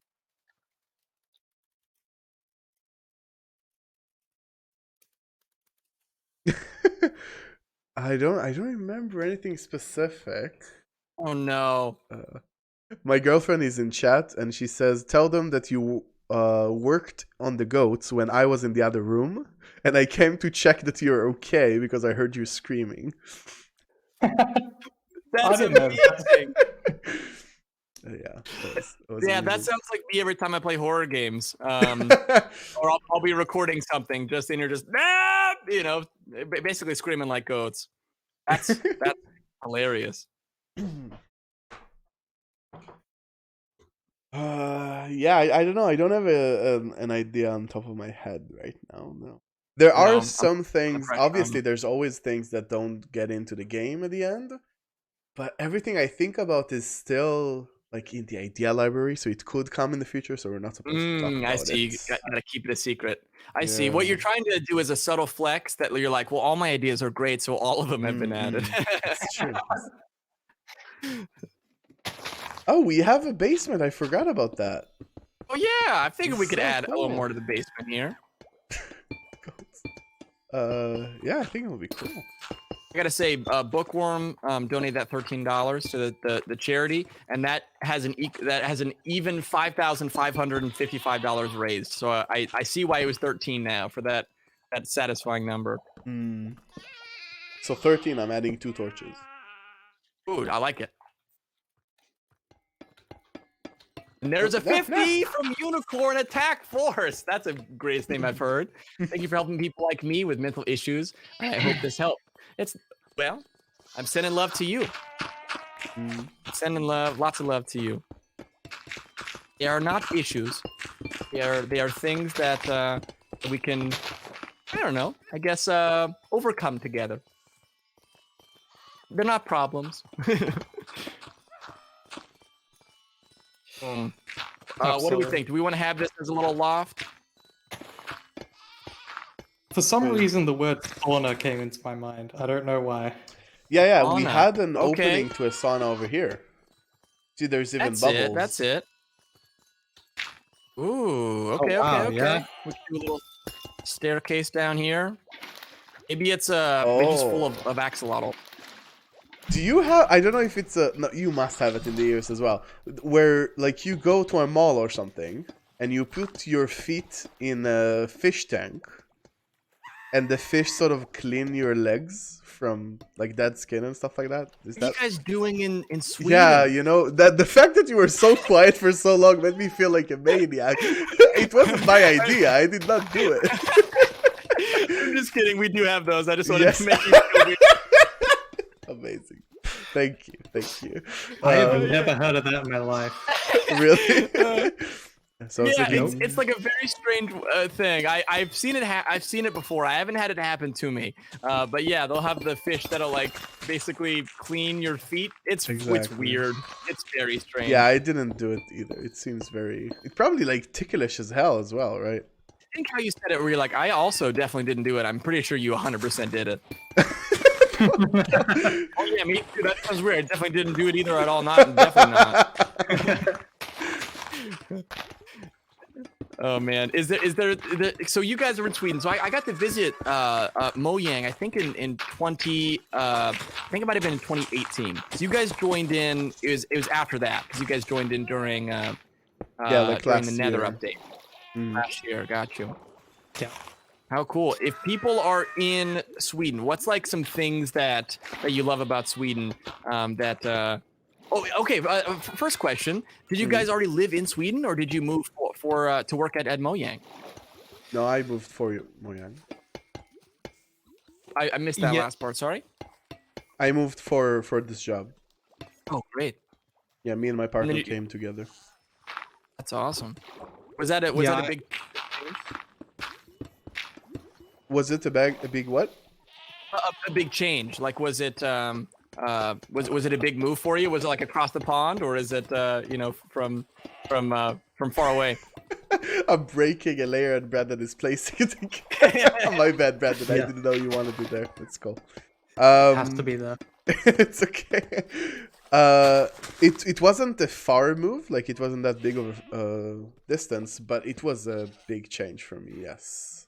Speaker 1: I don't remember anything specific.
Speaker 3: Oh no.
Speaker 1: My girlfriend is in chat and she says, "Tell them that you worked on the goats when I was in the other room, and I came to check that you're okay because I heard you screaming."
Speaker 3: That's
Speaker 2: didn't know
Speaker 3: amazing.
Speaker 1: Yeah, that was
Speaker 3: Yeah, that
Speaker 1: amazing.
Speaker 3: sounds like me every time I play horror games. Or I'll be recording something just in here, just you know, basically screaming like goats. That's hilarious.
Speaker 1: Yeah, I don't know. I don't have an idea on top of my head right now. No, there are
Speaker 3: No,
Speaker 1: some things.
Speaker 3: fresh
Speaker 1: Obviously,
Speaker 3: from-
Speaker 1: there's always things that don't get into the game at the end, but everything I think about is still like in the idea library, so it could come in the future. So we're not supposed to talk about
Speaker 3: I see.
Speaker 1: it.
Speaker 3: You gotta keep it a secret. I see.
Speaker 1: Yeah.
Speaker 3: What you're trying to do is a subtle flex that you're like, well, all my ideas are great, so all of them have been added.
Speaker 1: That's true. Oh, we have a basement. I forgot about that.
Speaker 3: Oh yeah, I figured we
Speaker 1: That's
Speaker 3: could
Speaker 1: so
Speaker 3: add a little
Speaker 1: cool.
Speaker 3: more to the basement here.
Speaker 1: Yeah, I think it'll be cool.
Speaker 3: I gotta say, Bookworm donated that $13 to the charity, and that has an even $5,555 raised. So I see why it was 13 now for that satisfying number.
Speaker 1: So 13. I'm adding 2 torches.
Speaker 3: Ooh, I like it. And there's a 50 from Unicorn Attack Force. That's the greatest name I've heard. Thank you for helping people like me with mental issues. I hope this helped. Well, I'm sending love to you. Sending love, lots of love to you. They are not issues. They are things that we can, I don't know, I guess overcome together. They're not problems. What do we think? Do we want to have this as a little loft?
Speaker 2: For some reason, the word sauna came into my mind. I don't know why.
Speaker 1: Yeah, we
Speaker 3: Sauna.
Speaker 1: had an
Speaker 3: Okay.
Speaker 1: opening to a sauna over here. See, there's even bubbles.
Speaker 3: That's it. Ooh, okay,
Speaker 2: wow,
Speaker 3: okay.
Speaker 2: yeah.
Speaker 3: We can do a little staircase down here. Maybe it's maybe it's full of axolotl.
Speaker 1: Do you have? I don't know if it's a. No, you must have it in the US as well. Where like you go to a mall or something, and you put your feet in a fish tank, and the fish sort of clean your legs from like dead skin and stuff like that. Is
Speaker 3: What are
Speaker 1: that?
Speaker 3: you guys doing in Sweden?
Speaker 1: Yeah, you know that the fact that you were so quiet for so long made me feel like a maniac. It wasn't my idea. I did not do it.
Speaker 3: I'm just kidding. We do have those. I just wanted to make you feel weird.
Speaker 1: Amazing. Thank you.
Speaker 2: I have never heard of that in my life.
Speaker 1: Really? So
Speaker 3: Yeah,
Speaker 1: it's
Speaker 3: it's like a very strange thing. I've seen it. I've seen it before. I haven't had it happen to me. But yeah, they'll have the fish that'll like basically clean your feet. It's weird. It's very strange.
Speaker 1: Yeah, I didn't do it either. It seems very. It's probably like ticklish as hell as well, right?
Speaker 3: I think how you said it, where you're like, I also definitely didn't do it. I'm pretty sure you 100% did it. Oh yeah, me too. That sounds weird. I definitely didn't do it either at all. Definitely not. Oh man, is there? So you guys are in Sweden. So I got to visit Mojang. I think in 20. I think it might have been in 2018. So you guys joined in. It was after that because you guys joined in during
Speaker 1: like
Speaker 3: during the Nether
Speaker 1: year.
Speaker 3: update last year. Got you.
Speaker 2: Yeah.
Speaker 3: How cool. If people are in Sweden, what's like some things that you love about Sweden okay. First question. Did you guys already live in Sweden or did you move to work at Mojang?
Speaker 1: No, I moved for Mojang.
Speaker 3: I missed that last part, sorry.
Speaker 1: I moved for this job.
Speaker 3: Oh, great.
Speaker 1: Yeah, me and my partner came together.
Speaker 3: That's awesome. Was that a big
Speaker 1: Was it a big what?
Speaker 3: A big change? Like, was it was it a big move for you? Was it like across the pond, or is it from far away?
Speaker 1: I'm breaking a layer and Brandon is placing it again. My bad, Brandon. I didn't know you wanted it there. Let's go.
Speaker 2: Has to be there.
Speaker 1: It's okay. It wasn't a far move, like it wasn't that big of a distance, but it was a big change for me. Yes.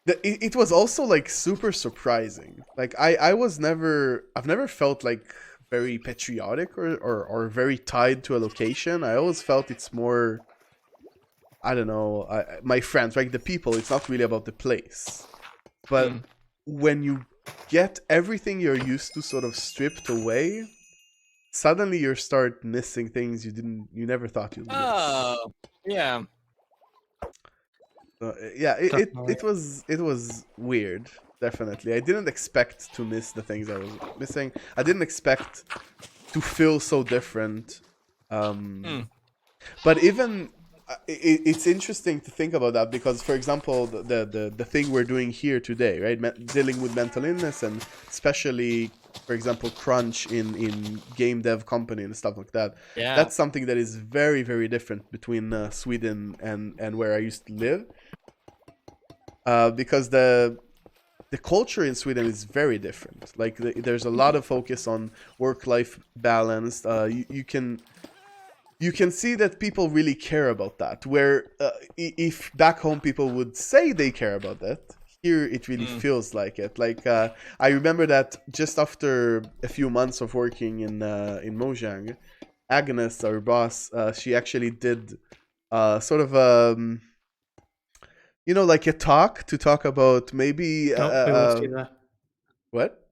Speaker 1: It was also like super surprising. Like I've never felt like very patriotic or very tied to a location. I always felt it's more, I don't know, my friends, like the people. It's not really about the place, but when you get everything you're used to sort of stripped away, suddenly you start missing things you never thought you'd miss.
Speaker 3: Oh, yeah.
Speaker 1: Yeah, it was weird. Definitely, I didn't expect to miss the things I was missing. I didn't expect to feel so different. But even it's interesting to think about that because, for example, the thing we're doing here today, right, dealing with mental illness and especially, for example, crunch in game dev company and stuff like that.
Speaker 3: Yeah,
Speaker 1: that's something that is very, very different between Sweden and where I used to live. Because the culture in Sweden is very different. Like there's a lot of focus on work-life balance. You can see that people really care about that. Where if back home people would say they care about that, here it really feels like it. Like I remember that just after a few months of working in Mojang, Agnes, our boss, she actually did sort of like a talk to talk about maybe
Speaker 2: we lost you there.
Speaker 1: What?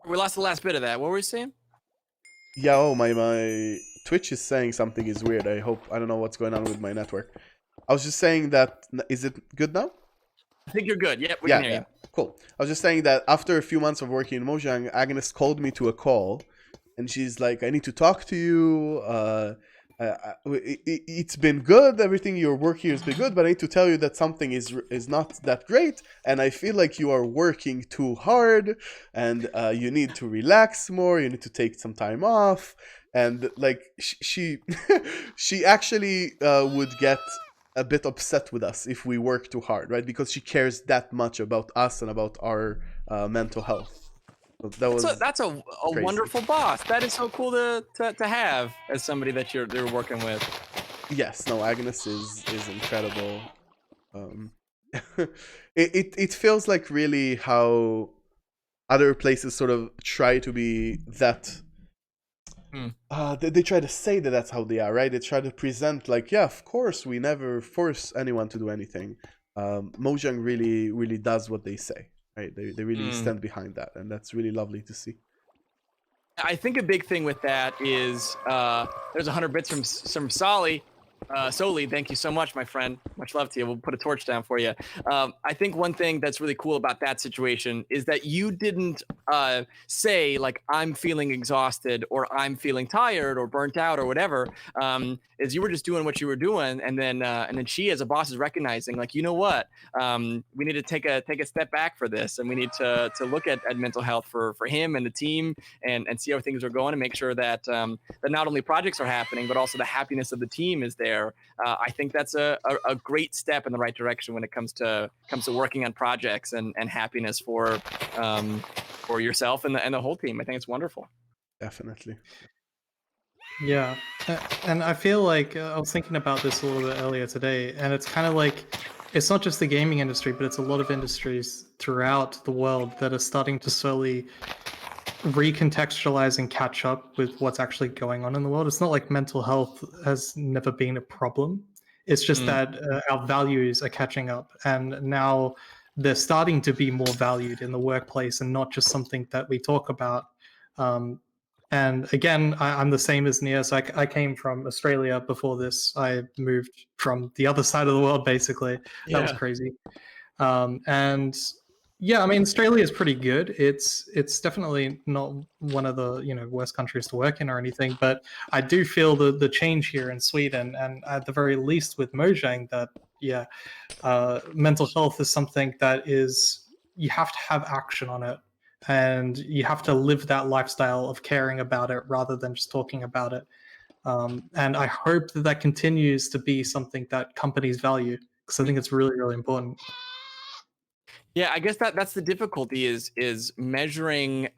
Speaker 3: We lost the last bit of that. What were we saying?
Speaker 1: Yeah, oh, my Twitch is saying something is weird. I don't know what's going on with my network. I was just saying that, is it good now?
Speaker 3: I think you're good. Yep, we can hear you.
Speaker 1: Cool. I was just saying that after a few months of working in Mojang, Agnes called me to a call, and she's like, I need to talk to you. It's been good. Everything your work here has been good, but I need to tell you that something is not that great, and I feel like you are working too hard, and you need to relax more. You need to take some time off, and like she she actually would get a bit upset with us if we work too hard, right? Because she cares that much about us and about our mental health.
Speaker 3: That's a wonderful boss. That is so cool to have as somebody that you're working with.
Speaker 1: Yes, no, Agnes is incredible. It feels like really how other places sort of try to be that. They try to say that that's how they are, right? They try to present like, yeah, of course, we never force anyone to do anything. Mojang really does what they say. Right? They really stand behind that, and that's really lovely to see.
Speaker 3: I think a big thing with that is there's 100 bits from Soli. Soli, thank you so much, my friend. Much love to you. We'll put a torch down for you. I think one thing that's really cool about that situation is that you didn't say like I'm feeling exhausted or I'm feeling tired or burnt out or whatever. Is you were just doing what you were doing, and then she as a boss is recognizing like, you know what, we need to take a step back for this, and we need to look at mental health for him and the team and see how things are going and make sure that that not only projects are happening but also the happiness of the team is there. I think that's a great step in the right direction when it comes to working on projects and happiness for yourself and the whole team. I think it's wonderful.
Speaker 1: Definitely.
Speaker 2: Yeah, and I feel like I was thinking about this a little bit earlier today, and it's kind of like it's not just the gaming industry, but it's a lot of industries throughout the world that are starting to slowly recontextualize and catch up with what's actually going on in the world. It's not like mental health has never been a problem. It's just that our values are catching up, and now they're starting to be more valued in the workplace and not just something that we talk about. And again, I'm the same as Nias. I came from Australia before this. I moved from the other side of the world, basically. That was crazy. And yeah, I mean, Australia is pretty good. It's definitely not one of the worst countries to work in or anything. But I do feel the change here in Sweden, and at the very least with Mojang, that mental health is something that you have to have action on it, and you have to live that lifestyle of caring about it rather than just talking about it. And I hope that continues to be something that companies value, because I think it's really, really important.
Speaker 3: Yeah, I guess that's the difficulty is measuring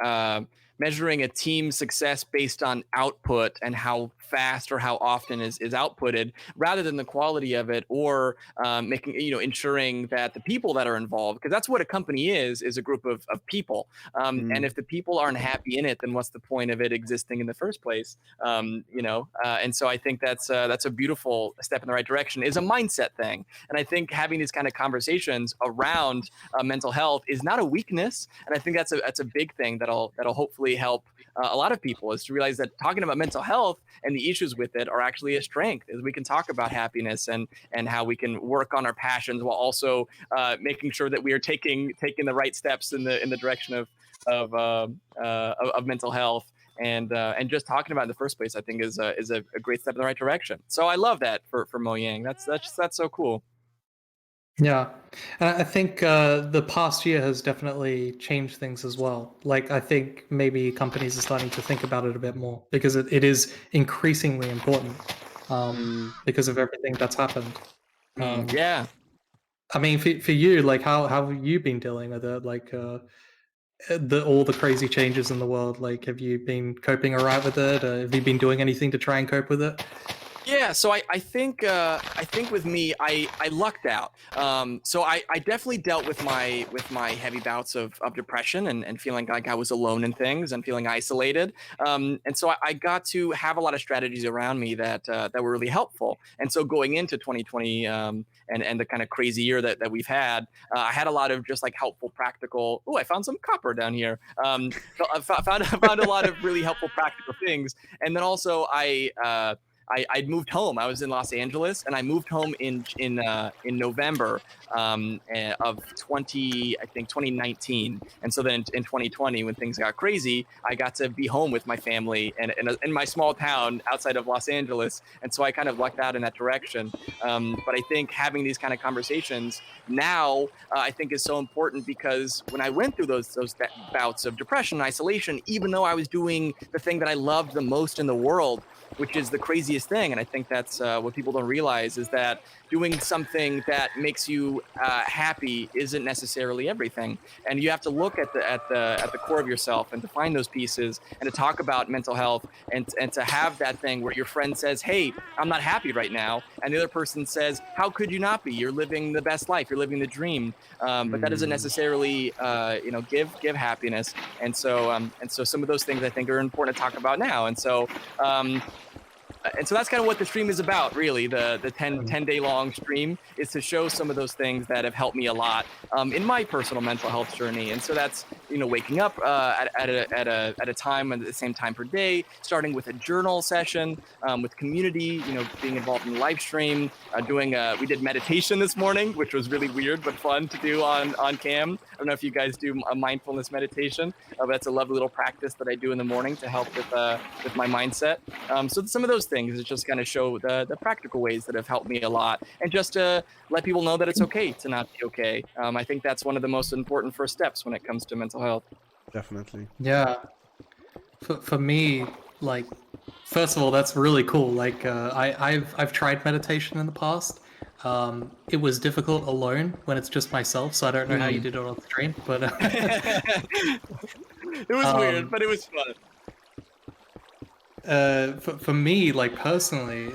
Speaker 3: measuring a team's success based on output and how fast or how often is outputted, rather than the quality of it, or making ensuring that the people that are involved, because that's what a company is a group of people, and if the people aren't happy in it, then what's the point of it existing in the first place? And so I think that's a beautiful step in the right direction. Is a mindset thing, and I think having these kind of conversations around mental health is not a weakness, and I think that's a big thing that'll hopefully help a lot of people, is to realize that talking about mental health and the issues with it are actually a strength, as we can talk about happiness and how we can work on our passions while also making sure that we are taking the right steps in the direction of mental health. And just talking about it in the first place, I think is a great step in the right direction. So I love that for Mojang. That's so cool.
Speaker 2: Yeah, and I think the past year has definitely changed things as well. Like, I think maybe companies are starting to think about it a bit more, because it is increasingly important because of everything that's happened.
Speaker 3: Yeah.
Speaker 2: I mean, for you, like, how have you been dealing with it? Like, all the crazy changes in the world. Like, have you been coping all right with it? Have you been doing anything to try and cope with it?
Speaker 3: Yeah, so I think with me, I lucked out. So I definitely dealt with my heavy bouts of depression and feeling like I was alone in things and feeling isolated. And so I got to have a lot of strategies around me that were really helpful. And so going into 2020 and the kind of crazy year that we've had, I had a lot of just like helpful, practical. Oh, I found some copper down here. So I found a lot of really helpful, practical things. And then also I'd moved home. I was in Los Angeles, and I moved home in November of 2019. And so then in 2020, when things got crazy, I got to be home with my family in my small town outside of Los Angeles. And so I kind of lucked out in that direction. But I think having these kind of conversations now, I think is so important, because when I went through those bouts of depression and isolation, even though I was doing the thing that I loved the most in the world, which is the craziest thing, and I think that's what people don't realize, is that doing something that makes you happy isn't necessarily everything. And you have to look at the core of yourself and to find those pieces and to talk about mental health and to have that thing where your friend says, "Hey, I'm not happy right now," and the other person says, "How could you not be? You're living the best life. You're living the dream." But that doesn't necessarily give happiness. And so some of those things I think are important to talk about now. And so that's kind of what the stream is about, really. The 10-day long stream is to show some of those things that have helped me a lot in my personal mental health journey. And so that's waking up at a time at the same time per day, starting with a journal session with community, being involved in the live stream, we did meditation this morning, which was really weird but fun to do on cam. I don't know if you guys do a mindfulness meditation, but that's a lovely little practice that I do in the morning to help with my mindset. So some of those things is just kind of show the practical ways that have helped me a lot, and just to let people know that it's okay to not be okay. I think that's one of the most important first steps when it comes to mental health.
Speaker 1: Definitely.
Speaker 2: Yeah. For me, like, first of all, that's really cool. Like, I've tried meditation in the past. It was difficult alone when it's just myself, so I don't know how you did it on the stream, but
Speaker 3: it was weird, but it was fun.
Speaker 2: For me, like, personally,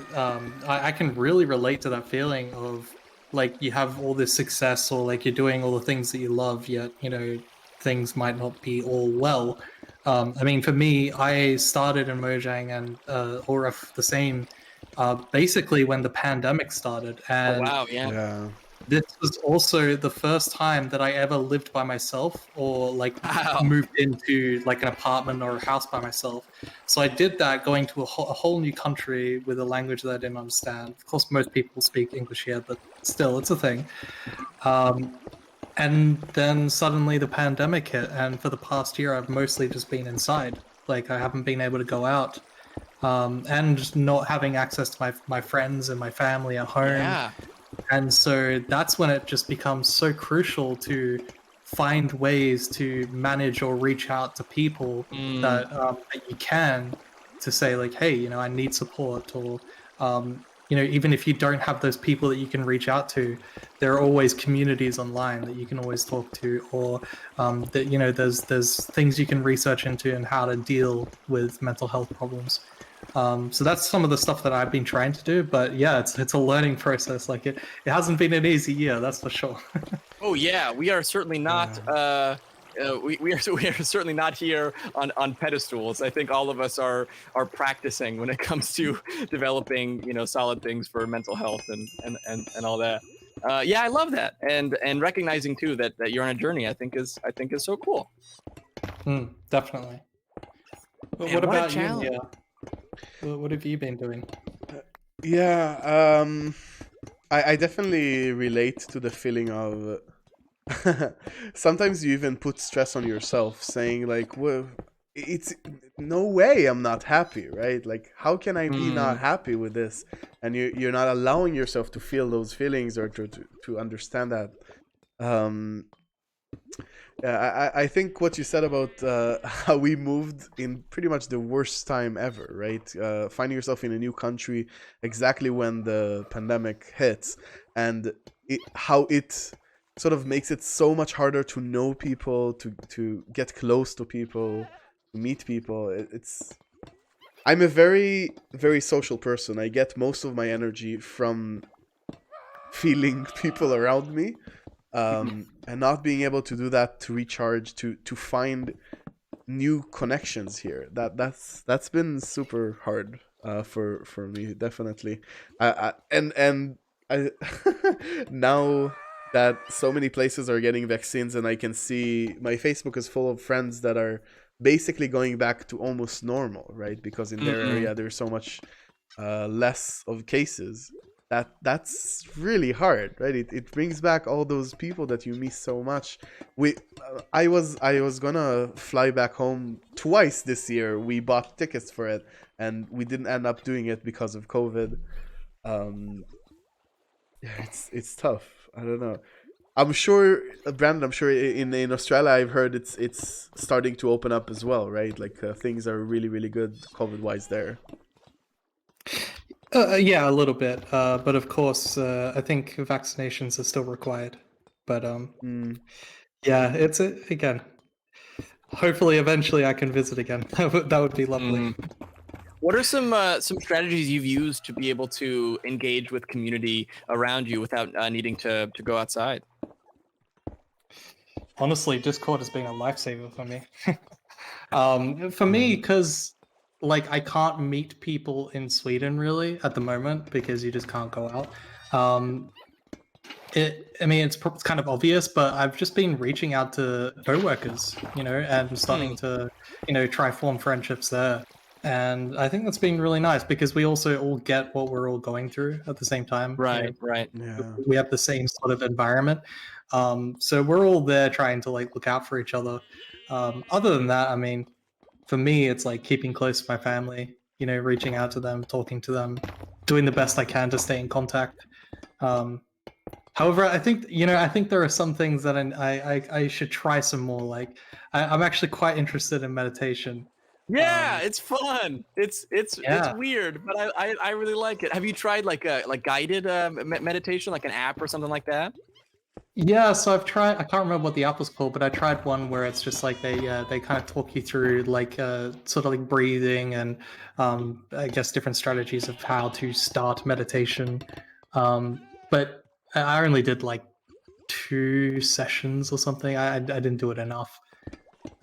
Speaker 2: I can really relate to that feeling of, like, you have all this success, or like you're doing all the things that you love, yet things might not be all well. I mean, for me, I started in Mojang, and Ulraf the same. basically when the pandemic started.
Speaker 3: Oh
Speaker 2: And
Speaker 3: wow, yeah.
Speaker 1: Yeah.
Speaker 2: this was also the first time that I ever lived by myself or like
Speaker 3: Wow.
Speaker 2: moved into like an apartment or a house by myself. So I did that going to a whole new country with a language that I didn't understand. Of course, most people speak English here, but still, it's a thing. And then suddenly the pandemic hit, and for the past year, I've mostly just been inside. Like I haven't been able to go out, and just not having access to my friends and my family at home.
Speaker 3: Yeah.
Speaker 2: And so that's when it just becomes so crucial to find ways to manage or reach out to people that you can to say like, hey, you know, I need support, or you know, even if you don't have those people that you can reach out to, there are always communities online that you can always talk to, or that, you know, there's things you can research into and how to deal with mental health problems. So that's some of the stuff that I've been trying to do, but yeah, it's a learning process. Like it hasn't been an easy year, that's for sure.
Speaker 3: Oh yeah, we are certainly not. We are certainly not here on pedestals. I think all of us are practicing when it comes to developing, you know, solid things for mental health and all that. Yeah, I love that, and recognizing too that you're on a journey. I think is so cool.
Speaker 2: Definitely. But
Speaker 3: Man,
Speaker 2: what
Speaker 3: what a
Speaker 2: about you,
Speaker 3: challenge.
Speaker 2: Mia? What have you been doing?
Speaker 1: Yeah, I definitely relate to the feeling of sometimes you even put stress on yourself, saying like, well, it's no way I'm not happy, right? Like, how can I be not happy with this? And you're not allowing yourself to feel those feelings or to understand that. Yeah, I think what you said about how we moved in pretty much the worst time ever, right? Finding yourself in a new country exactly when the pandemic hits, and how it sort of makes it so much harder to know people, to get close to people, to meet people. I'm a very, very social person. I get most of my energy from feeling people around me, and not being able to do that, to recharge, to find new connections here. That's been super hard for me, definitely. And I now that so many places are getting vaccines, and I can see my Facebook is full of friends that are basically going back to almost normal, right? Because in their area there's so much less of cases. That's really hard, right? It brings back all those people that you miss so much. I was gonna fly back home twice this year. We bought tickets for it, and we didn't end up doing it because of COVID. Yeah, it's tough. I don't know. I'm sure, Brandon. I'm sure in Australia, I've heard it's starting to open up as well, right? Like things are really really good COVID wise there.
Speaker 2: Yeah, a little bit. But of course, I think vaccinations are still required. But yeah, it's again. Hopefully, eventually, I can visit again. That would be lovely.
Speaker 3: What are some strategies you've used to be able to engage with community around you without needing to go outside?
Speaker 2: Honestly, Discord has been a lifesaver for me. For me, because like I can't meet people in Sweden really at the moment because you just can't go out. I mean, it's kind of obvious, but I've just been reaching out to coworkers, you know, and starting to, you know, try form friendships there. And I think that's been really nice because we also all get what we're all going through at the same time. You know,
Speaker 3: Right.
Speaker 1: Yeah.
Speaker 2: we have the same sort of environment. So we're all there trying to like look out for each other. Other than that, I mean, for me, it's like keeping close to my family, you know, reaching out to them, talking to them, doing the best I can to stay in contact. However, I think, you know, I think there are some things that I should try some more. Like, I'm actually quite interested in meditation.
Speaker 3: Yeah, it's fun. It's
Speaker 2: Yeah.
Speaker 3: weird, but I really like it. Have you tried like a guided meditation, like an app or something like that?
Speaker 2: Yeah, so I've tried. I can't remember what the app was called, but I tried one where it's just like they kind of talk you through like sort of like breathing and I guess different strategies of how to start meditation. But I only did like 2 sessions or something. I didn't do it enough.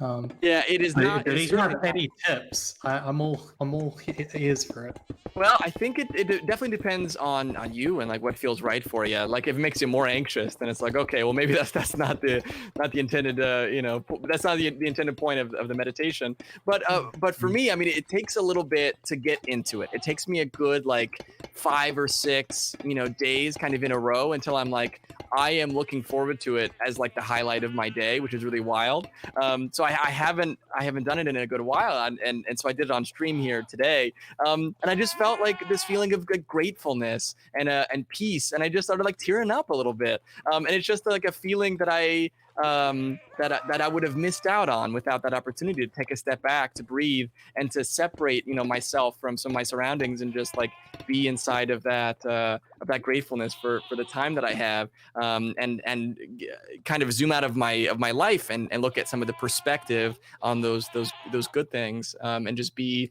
Speaker 3: Yeah, it is not.
Speaker 2: Did
Speaker 3: It's
Speaker 2: he
Speaker 3: certainly
Speaker 2: have any tips? I'm all ears for it.
Speaker 3: Well, I think it definitely depends on you and like what feels right for you. Like if it makes you more anxious, then it's like, okay, well maybe that's not the intended that's not the intended point of the meditation. But for me, I mean, it takes a little bit to get into it. It takes me a good like 5 or 6 days kind of in a row until I'm like, I am looking forward to it as like the highlight of my day, which is really wild. So I haven't done it in a good while, and so I did it on stream here today. And I just felt like this feeling of like, gratefulness and peace, and I just started like tearing up a little bit. And it's just like a feeling that I would have missed out on without that opportunity to take a step back, to breathe, and to separate myself from some of my surroundings and just like be inside of that gratefulness for the time that I have, and kind of zoom out of my life and look at some of the perspective on those good things, and just be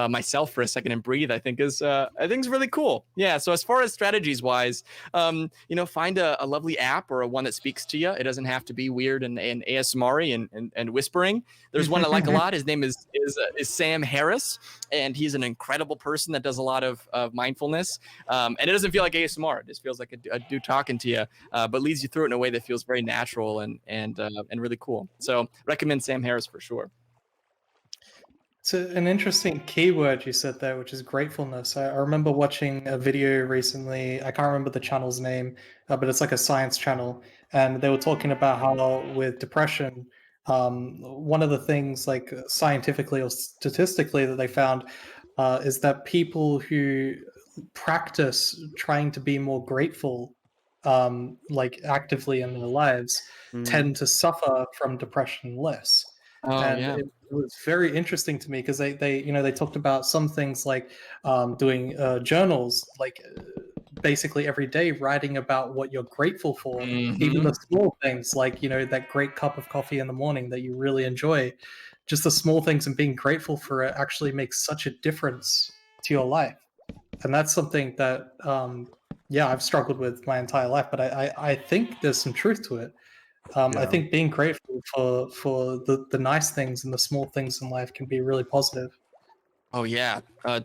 Speaker 3: myself for a second and breathe. I think is really cool. Yeah. So as far as strategies wise, find a lovely app or one that speaks to you. It doesn't have to be weird and ASMR and whispering. There's one I like a lot. His name is Sam Harris, and he's an incredible person that does a lot of mindfulness. And it doesn't feel like ASMR. It just feels like a dude talking to you, but leads you through it in a way that feels very natural and really cool. So recommend Sam Harris for sure.
Speaker 2: It's an interesting keyword you said there, which is gratefulness. I remember watching a video recently. I can't remember the channel's name, but it's like a science channel. And they were talking about how with depression, one of the things like scientifically or statistically that they found is that people who practice trying to be more grateful, like actively in their lives, tend to suffer from depression less.
Speaker 3: Oh,
Speaker 2: And
Speaker 3: yeah.
Speaker 2: it was very interesting to me because they talked about some things like doing journals, like basically every day writing about what you're grateful for, even the small things like that great cup of coffee in the morning that you really enjoy. Just the small things and being grateful for it actually makes such a difference to your life. And that's something that I've struggled with my entire life, but I think there's some truth to it. I think being grateful for the nice things and the small things in life can be really positive.
Speaker 3: Oh yeah,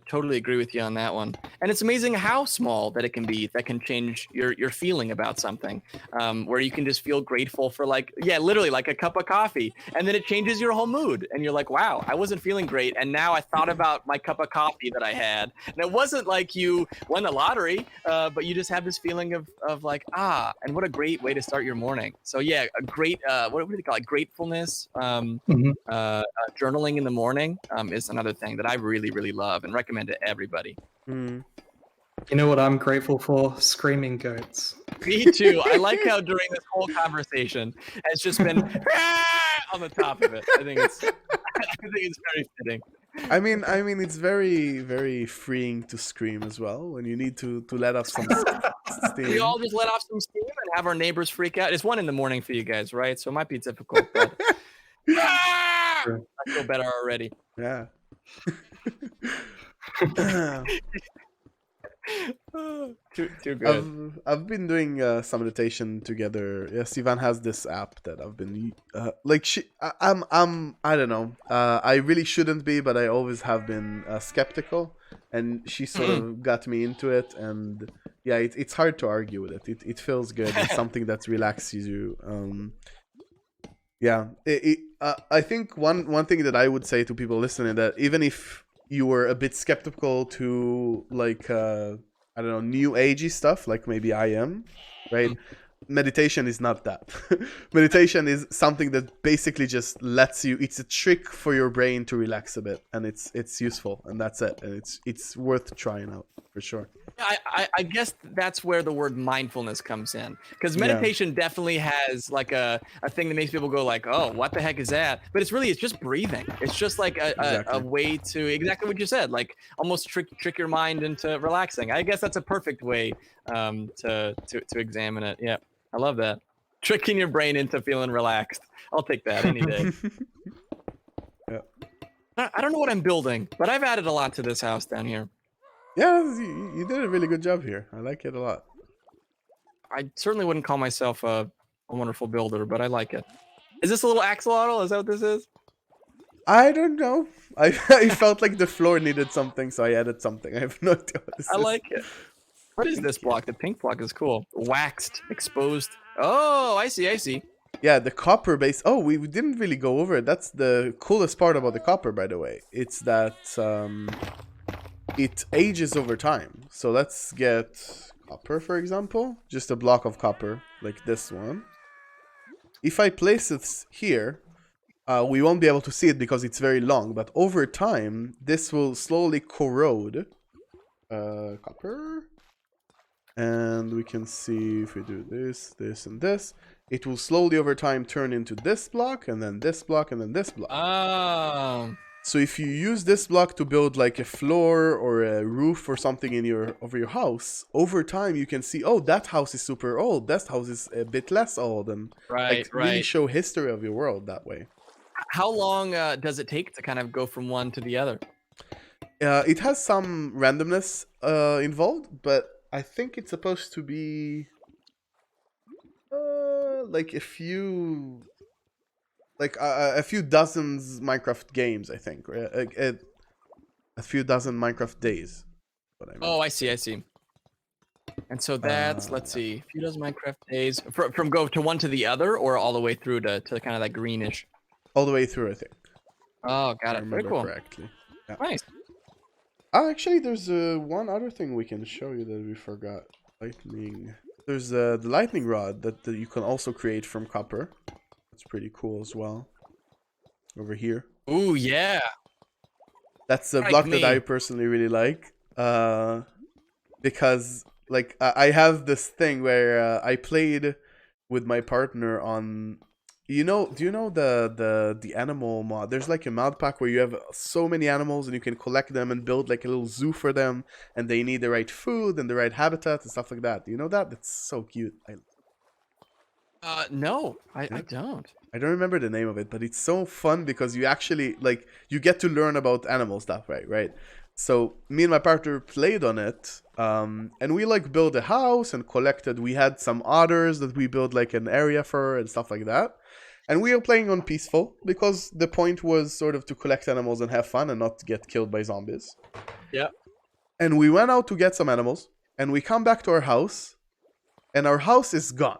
Speaker 3: totally agree with you on that one. And it's amazing how small that it can be that can change your feeling about something. Where you can just feel grateful for literally like a cup of coffee, and then it changes your whole mood. And you're like, wow, I wasn't feeling great, and now I thought about my cup of coffee that I had. And it wasn't like you won the lottery, but you just have this feeling of like, and what a great way to start your morning. So yeah, a great what do they call it? Gratefulness. Journaling in the morning is another thing that I really love and recommend to everybody.
Speaker 2: You know what I'm grateful for? Screaming goats.
Speaker 3: Me too. I like how during this whole conversation it's just been on the top of it. I think it's very fitting.
Speaker 1: I mean, it's very, very freeing to scream as well when you need to let off some steam.
Speaker 3: We all just let off some steam and have our neighbors freak out. It's 1 a.m. for you guys, right? So it might be difficult. But... I feel better already.
Speaker 1: Yeah.
Speaker 3: Too good.
Speaker 1: I've been doing some meditation together. Yeah, Sivan has this app that I've been I don't know. I really shouldn't be, but I always have been skeptical, and she sort of got me into it. And yeah, it's hard to argue with it. It feels good. It's something that relaxes you. Yeah, I think one thing that I would say to people listening, that even if you were a bit skeptical to like I don't know, new agey stuff like maybe I am, right? Meditation is not that. Meditation is something that basically just lets you. It's a trick for your brain to relax a bit, and it's useful, and that's it. And it's worth trying out for sure.
Speaker 3: I guess that's where the word mindfulness comes in, because meditation definitely has like a thing that makes people go like, oh, what the heck is that? But it's just breathing. It's just like a way to exactly what you said, like almost trick your mind into relaxing. I guess that's a perfect way to examine it. Yeah, I love that. Tricking your brain into feeling relaxed. I'll take that any day. I don't know what I'm building, but I've added a lot to this house down here.
Speaker 1: Yeah, you did a really good job here. I like it a lot.
Speaker 3: I certainly wouldn't call myself a wonderful builder, but I like it. Is this a little axolotl? Is that what this is?
Speaker 1: I don't know. I felt like the floor needed something, so I added something. I have no idea what this
Speaker 3: I
Speaker 1: is.
Speaker 3: like it. What is this block? The pink block is cool. Waxed, exposed. Oh, I see.
Speaker 1: Yeah, the copper base. Oh, we didn't really go over it. That's the coolest part about the copper, by the way. It's that it ages over time. So let's get copper, for example. Just a block of copper, like this one. If I place it here, we won't be able to see it because it's very long. But over time, this will slowly corrode copper. And we can see if we do this, this, and this, it will slowly over time turn into this block, and then this block, and then this block.
Speaker 3: Oh.
Speaker 1: So if you use this block to build like a floor or a roof or something in your house, over time you can see, oh, that house is super old, that house is a bit less old, and really show history of your world that way.
Speaker 3: How long does it take to kind of go from one to the other?
Speaker 1: It has some randomness involved, but I think it's supposed to be like a few dozens Minecraft games, I think. A few dozen Minecraft days. What I mean.
Speaker 3: Oh, I see. And so that's, let's see, a few dozen Minecraft days. From go to one to the other, or all the way through to kind of that greenish?
Speaker 1: All the way through, I think.
Speaker 3: Oh, got it. Very cool.
Speaker 1: Correctly. Yeah.
Speaker 3: Nice.
Speaker 1: Actually, there's one other thing we can show you that we forgot. Lightning. There's the lightning rod that you can also create from copper. That's pretty cool as well. Over here.
Speaker 3: Ooh, yeah.
Speaker 1: That's a block that I personally really like. Because, like, I have this thing where I played with my partner on... do you know the animal mod? There's like a mod pack where you have so many animals and you can collect them and build like a little zoo for them, and they need the right food and the right habitat and stuff like that. Do you know that? That's so cute.
Speaker 3: No, I don't.
Speaker 1: I don't remember the name of it, but it's so fun because you actually, like, you get to learn about animals that way, right? So me and my partner played on it, and we like built a house and collected. We had some otters that we built like an area for and stuff like that. And we are playing on peaceful because the point was sort of to collect animals and have fun and not get killed by zombies.
Speaker 3: Yeah.
Speaker 1: And we went out to get some animals, and we come back to our house, and our house is gone.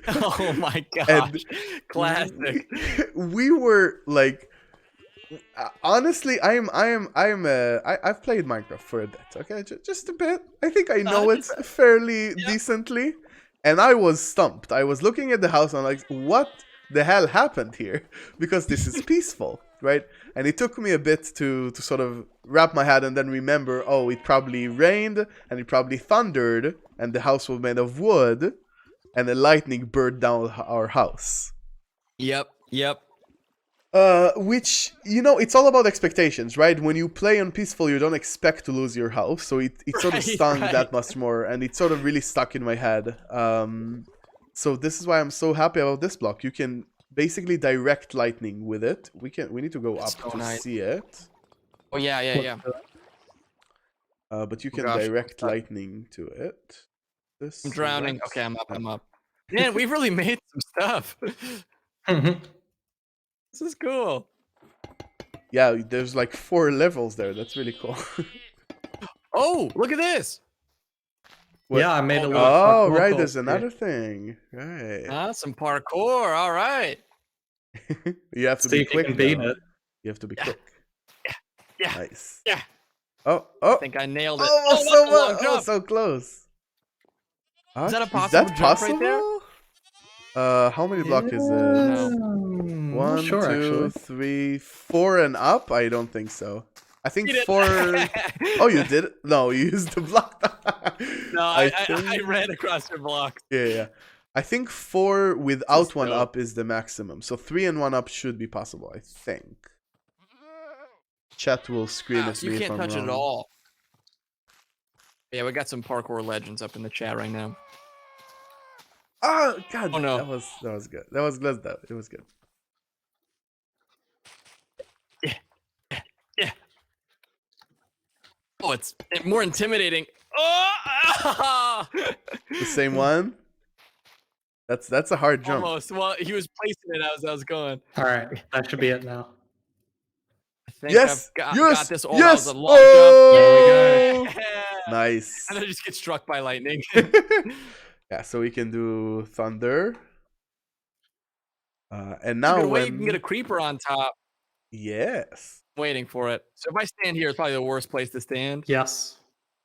Speaker 3: Oh my gosh. Classic.
Speaker 1: We were like, honestly, I've played Minecraft for a bit, okay? Just a bit. I think I know it fairly decently. And I was stumped. I was looking at the house and I'm like, what the hell happened here? Because this is peaceful, right? And it took me a bit to sort of wrap my head and then remember, oh, it probably rained and it probably thundered and the house was made of wood and the lightning burned down our house.
Speaker 3: Yep.
Speaker 1: Which, you know, it's all about expectations, right? When you play on peaceful, you don't expect to lose your house, so it sort of stung that much more, and it sort of really stuck in my head. So this is why I'm so happy about this block. You can basically direct lightning with it. We need to go up to see it.
Speaker 3: Oh yeah.
Speaker 1: But you can direct lightning to it.
Speaker 3: I'm drowning. Okay, I'm up. Man, we've really made some stuff. This is cool.
Speaker 1: Yeah, there's like 4 levels there. That's really cool.
Speaker 3: Oh, look at this.
Speaker 1: What?
Speaker 2: Yeah, I made a little.
Speaker 1: Oh, right. There's another thing. Right.
Speaker 3: Some parkour. All right.
Speaker 1: You have to be quick. You have to be quick.
Speaker 3: Yeah.
Speaker 1: Nice.
Speaker 3: Yeah.
Speaker 1: Oh.
Speaker 3: I think I nailed it.
Speaker 1: So close.
Speaker 3: Is that a possible jump right there?
Speaker 1: How many blocks is it?
Speaker 3: No.
Speaker 1: 1, 2, 3, 4 and up? I don't think so. I think 4. Oh, you did? No, you used the block.
Speaker 3: No, I ran across your block.
Speaker 1: Yeah. I think 4 without 1 up is the maximum. So 3 and 1 up should be possible, I think. Chat will scream at me if I'm wrong. You can't touch it at all.
Speaker 3: Yeah, we got some parkour legends up in the chat right now.
Speaker 1: Oh god!
Speaker 3: Oh no!
Speaker 1: That was good. That was good though. It was good.
Speaker 3: Yeah. Oh, it's more intimidating. Oh!
Speaker 1: The same one. That's a hard jump.
Speaker 3: Almost. Well, he was placing it as I was going.
Speaker 2: All right, that should be it now.
Speaker 3: think
Speaker 1: Yes.
Speaker 3: I've
Speaker 1: Yes.
Speaker 3: got this. Oh,
Speaker 1: Yes.
Speaker 3: that was a long jump.
Speaker 1: Oh!
Speaker 3: Yeah.
Speaker 1: Nice.
Speaker 3: And then I just get struck by lightning.
Speaker 1: Yeah, so we can do thunder. And
Speaker 3: That's a
Speaker 1: now
Speaker 3: good way you can get a creeper on top.
Speaker 1: Yes.
Speaker 3: Waiting for it. So if I stand here, it's probably the worst place to stand.
Speaker 2: Yes.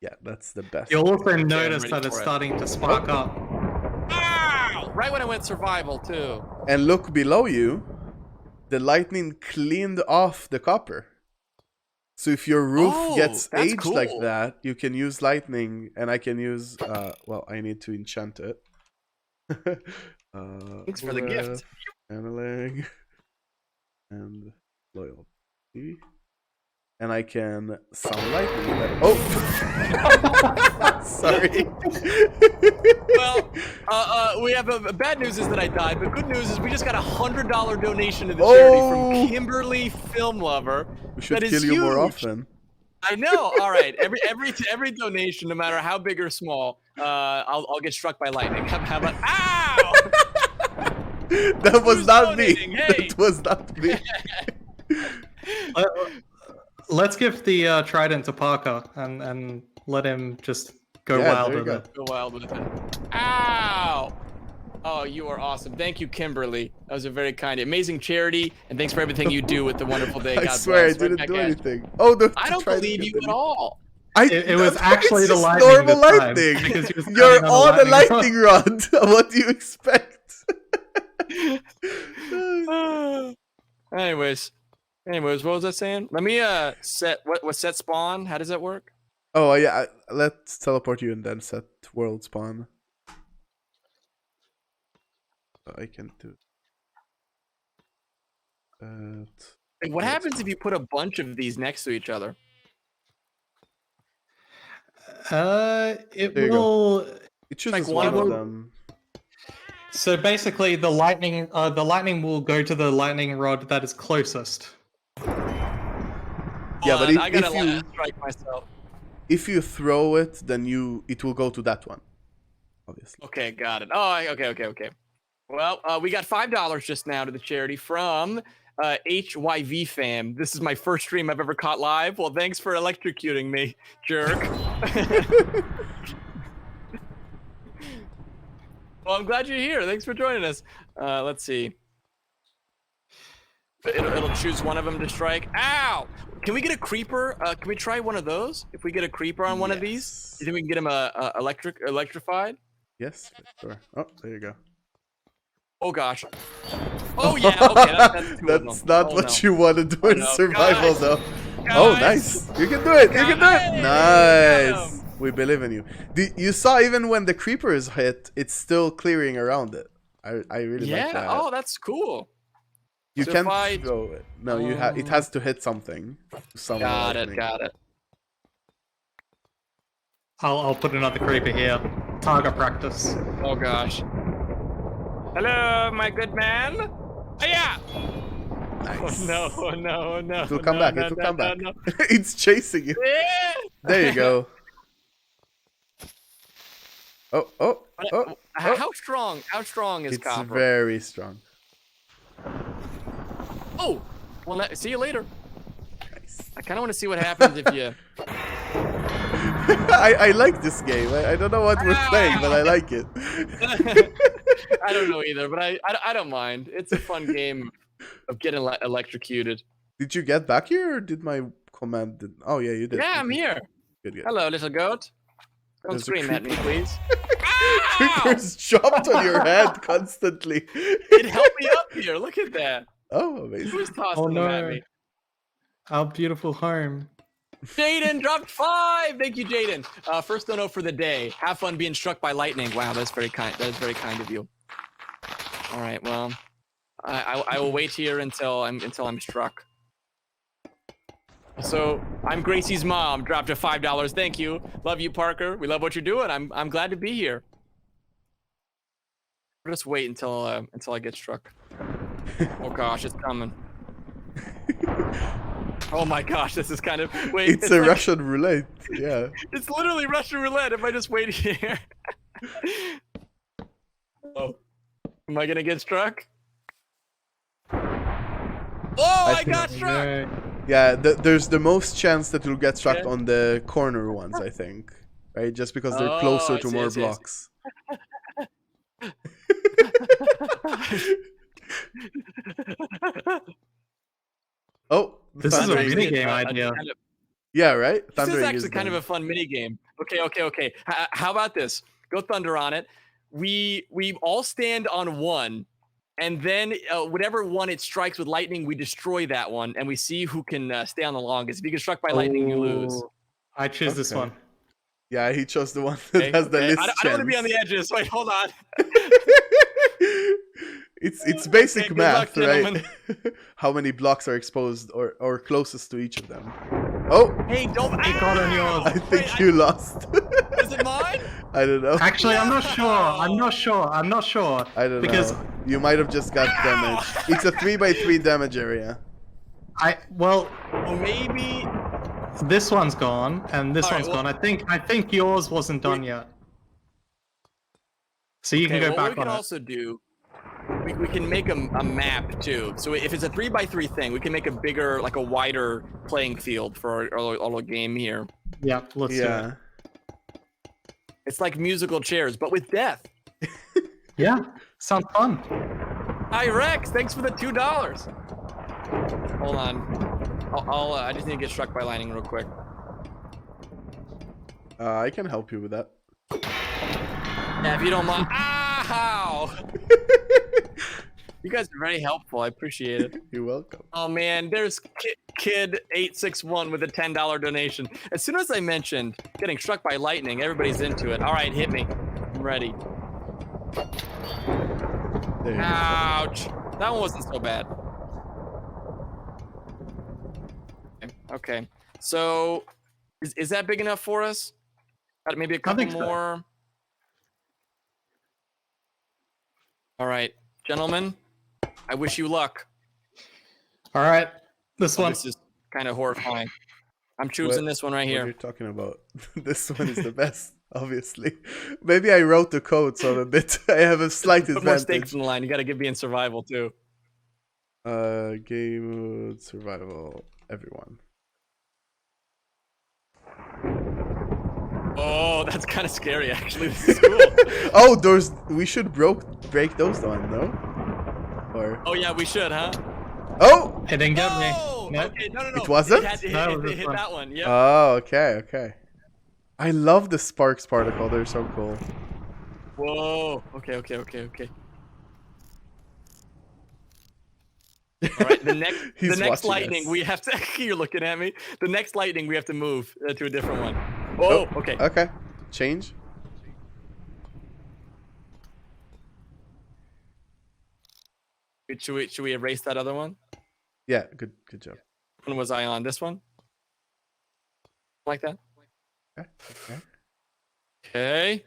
Speaker 1: Yeah, that's the best.
Speaker 2: You'll also
Speaker 3: I'm
Speaker 2: notice
Speaker 3: ready
Speaker 2: that it's
Speaker 3: for it.
Speaker 2: starting to spark up.
Speaker 3: Ow! Right when I went survival too.
Speaker 1: And look below you. The lightning cleaned off the copper. So if your roof gets
Speaker 3: that's
Speaker 1: aged like
Speaker 3: cool.
Speaker 1: that, you can use lightning, and I can use well, I need to enchant it.
Speaker 3: Thanks for the gift.
Speaker 1: Channeling and loyalty. And I can summon lightning. Oh! Sorry.
Speaker 3: Well, we have bad news is that I died, but good news is we just got a $100 donation to the charity from Kimberly Film Lover.
Speaker 1: We should
Speaker 3: That is
Speaker 1: kill you more
Speaker 3: huge.
Speaker 1: often.
Speaker 3: I know. All right. Every donation, no matter how big or small, I'll get struck by lightning. How about? Ow!
Speaker 1: That was
Speaker 3: Who's
Speaker 1: not me.
Speaker 3: donating? Hey.
Speaker 1: That was not me.
Speaker 2: Let's give the trident to Parker and let him just go
Speaker 1: Yeah,
Speaker 2: wild
Speaker 1: there you
Speaker 2: with
Speaker 1: go.
Speaker 2: it.
Speaker 3: Go wild with it. Ow! Oh, you are awesome. Thank you, Kimberly. That was a very kind, amazing charity, and thanks for everything you do with the wonderful day.
Speaker 1: I
Speaker 3: God
Speaker 1: swear I
Speaker 3: bless. Right
Speaker 1: didn't
Speaker 3: back
Speaker 1: do
Speaker 3: at you.
Speaker 1: anything. Oh, no!
Speaker 3: I don't believe you at all.
Speaker 2: It was
Speaker 1: it's
Speaker 2: actually the
Speaker 1: just
Speaker 2: lightning
Speaker 1: normal
Speaker 2: this time,
Speaker 1: lightning.
Speaker 2: because he was
Speaker 1: You're
Speaker 2: standing on
Speaker 1: on
Speaker 2: a
Speaker 1: a
Speaker 2: lightning
Speaker 1: lightning rod. What do you expect?
Speaker 3: Anyways, what was I saying? Let me set what set spawn? How does that work?
Speaker 1: Oh yeah, let's teleport you and then set world spawn. I can do that.
Speaker 3: Like, what happens if you put a bunch of these next to each other?
Speaker 2: It
Speaker 1: There you
Speaker 2: will.
Speaker 1: It chooses
Speaker 3: Like one
Speaker 1: one
Speaker 3: of
Speaker 1: of
Speaker 3: them?
Speaker 1: them.
Speaker 2: So basically, the lightning will go to the lightning rod that is closest.
Speaker 1: Yeah,
Speaker 3: Hold
Speaker 1: but
Speaker 3: on,
Speaker 1: if
Speaker 3: I gotta
Speaker 1: you
Speaker 3: strike myself.
Speaker 1: if you throw it, then it will go to that one. Obviously.
Speaker 3: Okay, got it. Oh, okay. Well, we got $5 just now to the charity from HYV fam. This is my first stream I've ever caught live. Well, thanks for electrocuting me, jerk. Well, I'm glad you're here. Thanks for joining us. Let's see. It'll choose one of them to strike. Ow! Can we get a creeper? Can we try one of those? If we get a creeper on one of these, do you think we can get him electrified?
Speaker 1: Yes, sure. Oh, there you go.
Speaker 3: Oh gosh. Oh yeah. Okay, that's two of
Speaker 1: That's
Speaker 3: them.
Speaker 1: not
Speaker 3: Oh,
Speaker 1: what
Speaker 3: no.
Speaker 1: you want to do in
Speaker 3: no.
Speaker 1: survival,
Speaker 3: Guys!
Speaker 1: though. Oh,
Speaker 3: Guys!
Speaker 1: nice. You can do it. You can do it.
Speaker 3: Guys!
Speaker 1: Nice. We believe in you. You saw even when the creeper is hit, it's still clearing around it. I really like that.
Speaker 3: Oh, that's cool.
Speaker 1: You
Speaker 3: so
Speaker 1: can't
Speaker 3: if I-
Speaker 1: throw it. No, it has to hit something.
Speaker 3: Got it.
Speaker 2: I'll put another creeper here. Target practice.
Speaker 3: Oh gosh. Hello, my good man. Oh yeah.
Speaker 1: Nice.
Speaker 3: Oh no.
Speaker 1: It will come back. It will come back.
Speaker 3: No.
Speaker 1: It's chasing you. There you go. Oh.
Speaker 3: How strong is
Speaker 1: It's
Speaker 3: copper?
Speaker 1: very strong.
Speaker 3: Oh, well, see you later.
Speaker 1: Nice.
Speaker 3: I kind of want to see what happens if you.
Speaker 1: I like this game. I don't know what we're playing, but I like it.
Speaker 3: I don't know either, but I don't mind. It's a fun game of getting electrocuted.
Speaker 1: Did you get back here, or did my command? Oh yeah, you did.
Speaker 3: Yeah, I'm here.
Speaker 1: Good.
Speaker 3: Hello, little goat. Don't
Speaker 1: There's a
Speaker 3: scream at me,
Speaker 1: creeper.
Speaker 3: please.
Speaker 1: Creepers jumped on your head constantly.
Speaker 3: It helped me up here. Look at that.
Speaker 1: Oh, amazing.
Speaker 3: Who's tossing them at me?
Speaker 2: Our beautiful home.
Speaker 3: Jaden dropped 5. Thank you, Jaden. First dono for the day. Have fun being struck by lightning. Wow, that's very kind. That is very kind of you. All right, well, I will wait here until I'm struck. So I'm Gracie's mom. Dropped a $5. Thank you. Love you, Parker. We love what you're doing. I'm glad to be here. I'll just wait until I get struck. Oh gosh, it's coming. Oh my gosh, this is kind of wait.
Speaker 1: It's a Russian roulette. Yeah.
Speaker 3: It's literally Russian roulette if I just wait here. Oh, am I gonna get struck? Oh, I got struck.
Speaker 1: Yeah, there's the most chance that you'll get struck
Speaker 3: Okay.
Speaker 1: on the corner ones, I think. Right? Just because they're
Speaker 3: Oh,
Speaker 1: closer
Speaker 3: I
Speaker 1: to
Speaker 3: see,
Speaker 1: more
Speaker 3: I see, I see.
Speaker 1: blocks. Oh,
Speaker 2: This is a
Speaker 1: thundering.
Speaker 2: mini game idea.
Speaker 1: Yeah, right?
Speaker 3: This is
Speaker 1: Thundering
Speaker 3: actually kind of
Speaker 1: done.
Speaker 3: a fun mini game. Okay. How about this? Go thunder on it. We all stand on one, and then whatever one it strikes with lightning, we destroy that one, and we see who can stay on the longest. If you get struck by lightning, you lose.
Speaker 2: Oh, I choose this
Speaker 1: Okay.
Speaker 2: one.
Speaker 1: Yeah, he chose the one that
Speaker 3: Okay,
Speaker 1: has the
Speaker 3: okay.
Speaker 1: least
Speaker 3: I
Speaker 1: chance.
Speaker 3: don't want to be on the edges. Wait, hold on.
Speaker 1: It's basic
Speaker 3: Okay, good
Speaker 1: math,
Speaker 3: luck,
Speaker 1: right?
Speaker 3: gentlemen.
Speaker 1: How many blocks are exposed or closest to each of them? Oh,
Speaker 3: Hey, don't.
Speaker 2: I got on yours.
Speaker 1: I think you lost.
Speaker 3: Is it mine?
Speaker 1: I don't know.
Speaker 2: Actually, I'm not sure. I'm not sure.
Speaker 1: I don't
Speaker 2: because
Speaker 1: know. You might have just got damage. It's a 3x3 damage area.
Speaker 2: well,
Speaker 3: Well, maybe.
Speaker 2: this one's gone and this
Speaker 3: Alright,
Speaker 2: one's
Speaker 3: well-
Speaker 2: gone. I think yours wasn't done yet. So you can go
Speaker 3: what
Speaker 2: back
Speaker 3: we can
Speaker 2: on it.
Speaker 3: also do, we can make a map too. So if it's a 3x3 thing, we can make a bigger, like a wider playing field for our little game here.
Speaker 2: Yeah, let's do it.
Speaker 1: Yeah.
Speaker 3: It's like musical chairs, but with death.
Speaker 2: Yeah, sounds fun.
Speaker 3: Hi Rex, thanks for the $2. Hold on, I just need to get struck by lightning real quick.
Speaker 1: I can help you with that.
Speaker 3: Yeah, if you don't mind. Ow! You guys are very helpful. I appreciate it.
Speaker 1: You're welcome.
Speaker 3: Oh man, there's Kid861 with a $10 donation. As soon as I mentioned getting struck by lightning, everybody's into it. All right, hit me. I'm ready.
Speaker 1: There you go.
Speaker 3: Ouch. That one wasn't so bad. Okay. So, is that big enough for us? Maybe a couple
Speaker 2: think so.
Speaker 3: more. All right, gentlemen. I wish you luck.
Speaker 2: All right, this one.
Speaker 3: This is kind of horrifying. I'm choosing this one right
Speaker 1: What
Speaker 3: here.
Speaker 1: are you talking about? This one is the best, obviously. Maybe I wrote the code so I'm a bit. I have a slight
Speaker 3: Put more stakes
Speaker 1: advantage.
Speaker 3: in the line. You got to be in survival too.
Speaker 1: Game mode, survival, everyone.
Speaker 3: Oh, that's kind of scary, actually. This is cool.
Speaker 1: Oh, those. We should break those down, no? Or
Speaker 3: Oh yeah, we should, huh?
Speaker 1: oh.
Speaker 2: It didn't get
Speaker 3: Oh,
Speaker 2: me. No.
Speaker 3: okay, no.
Speaker 1: It wasn't?
Speaker 3: It had to hit,
Speaker 2: That
Speaker 3: it
Speaker 2: was
Speaker 3: hit
Speaker 2: fun.
Speaker 3: that one. Yep.
Speaker 1: Oh, okay. I love the sparks particle. They're so cool.
Speaker 3: Whoa. Okay. All right, the next
Speaker 1: He's watching
Speaker 3: lightning
Speaker 1: us.
Speaker 3: we have to. You're looking at me. The next lightning we have to move to a different one. Oh, okay.
Speaker 1: Okay. Change.
Speaker 3: Should we erase that other one?
Speaker 1: Yeah. Good job.
Speaker 3: When was I on? This one? Like that?
Speaker 1: Okay.
Speaker 3: Okay.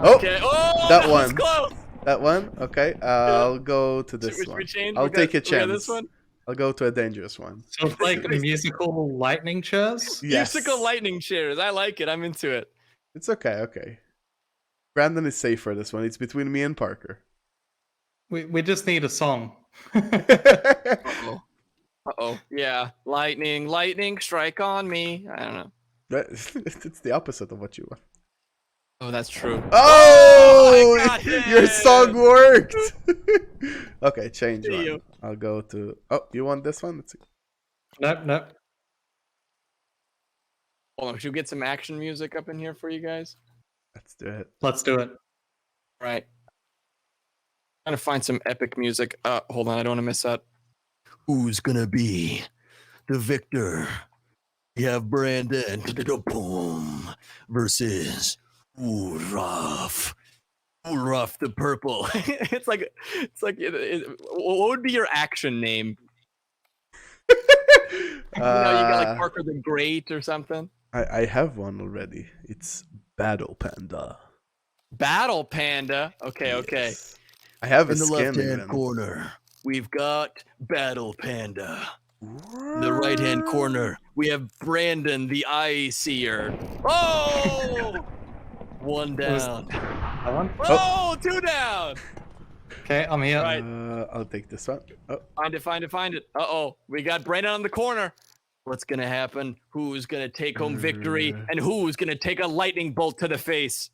Speaker 1: Oh,
Speaker 3: Okay. Oh,
Speaker 1: that
Speaker 3: was
Speaker 1: one.
Speaker 3: close.
Speaker 1: that one. Okay. I'll go to this
Speaker 3: Should
Speaker 1: one.
Speaker 3: we change?
Speaker 1: I'll
Speaker 3: We got-
Speaker 1: take a
Speaker 3: we got
Speaker 1: chance.
Speaker 3: This one?
Speaker 1: I'll go to a dangerous one.
Speaker 2: So it's like musical lightning chairs.
Speaker 1: Yes.
Speaker 3: Musical lightning chairs. I like it. I'm into it.
Speaker 1: It's okay. Brandon is safe for this one. It's between me and Parker.
Speaker 2: We just need a song.
Speaker 3: Uh-oh. Uh-oh. Yeah. Lightning, strike on me. I don't know.
Speaker 1: It's the opposite of what you want.
Speaker 3: Oh, that's true.
Speaker 1: Oh,
Speaker 3: I got
Speaker 1: your
Speaker 3: it.
Speaker 1: song worked. Okay, change
Speaker 3: See
Speaker 1: one.
Speaker 3: you.
Speaker 1: I'll go to. Oh, you want this one? Let's see.
Speaker 2: Nope.
Speaker 3: Hold on. Should we get some action music up in here for you guys?
Speaker 1: Let's do it.
Speaker 2: Let's do it.
Speaker 3: All right. Trying to find some epic music. Hold on. I don't want to miss that. Who's gonna be the victor? You have Brandon boom versus Ulraf. Ulraf the purple. it's like what would be your action name? You got like Parker the Great or something.
Speaker 1: I have one already. It's Battle Panda.
Speaker 3: Battle Panda. Okay.
Speaker 1: Yes. I have a
Speaker 3: In the
Speaker 1: skin
Speaker 3: left-hand
Speaker 1: even.
Speaker 3: corner, we've got Battle Panda. In the right-hand corner, we have Brandon the Eye Seer. Oh! One down.
Speaker 2: That one?
Speaker 3: Oh, two down.
Speaker 2: Okay, I'm here.
Speaker 3: Right.
Speaker 1: I'll take this one. Oh,
Speaker 3: Find it. Uh-oh. We got Brandon on the corner. What's going to happen? Who's going to take home victory? And who's going to take a lightning bolt to the face?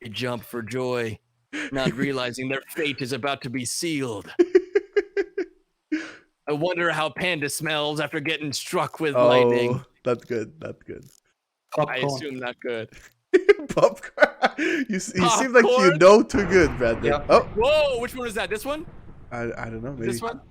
Speaker 3: They jump for joy, not realizing their fate is about to be sealed. I wonder how Panda smells after getting struck with lightning.
Speaker 1: That's good. That's good.
Speaker 2: Popcorn.
Speaker 3: I assume not good.
Speaker 1: Popcorn. You seem like you know too good, Brandon.
Speaker 2: Yep.
Speaker 1: Oh,
Speaker 3: Whoa, which one is that? This one?
Speaker 1: I don't know. Maybe
Speaker 3: This one?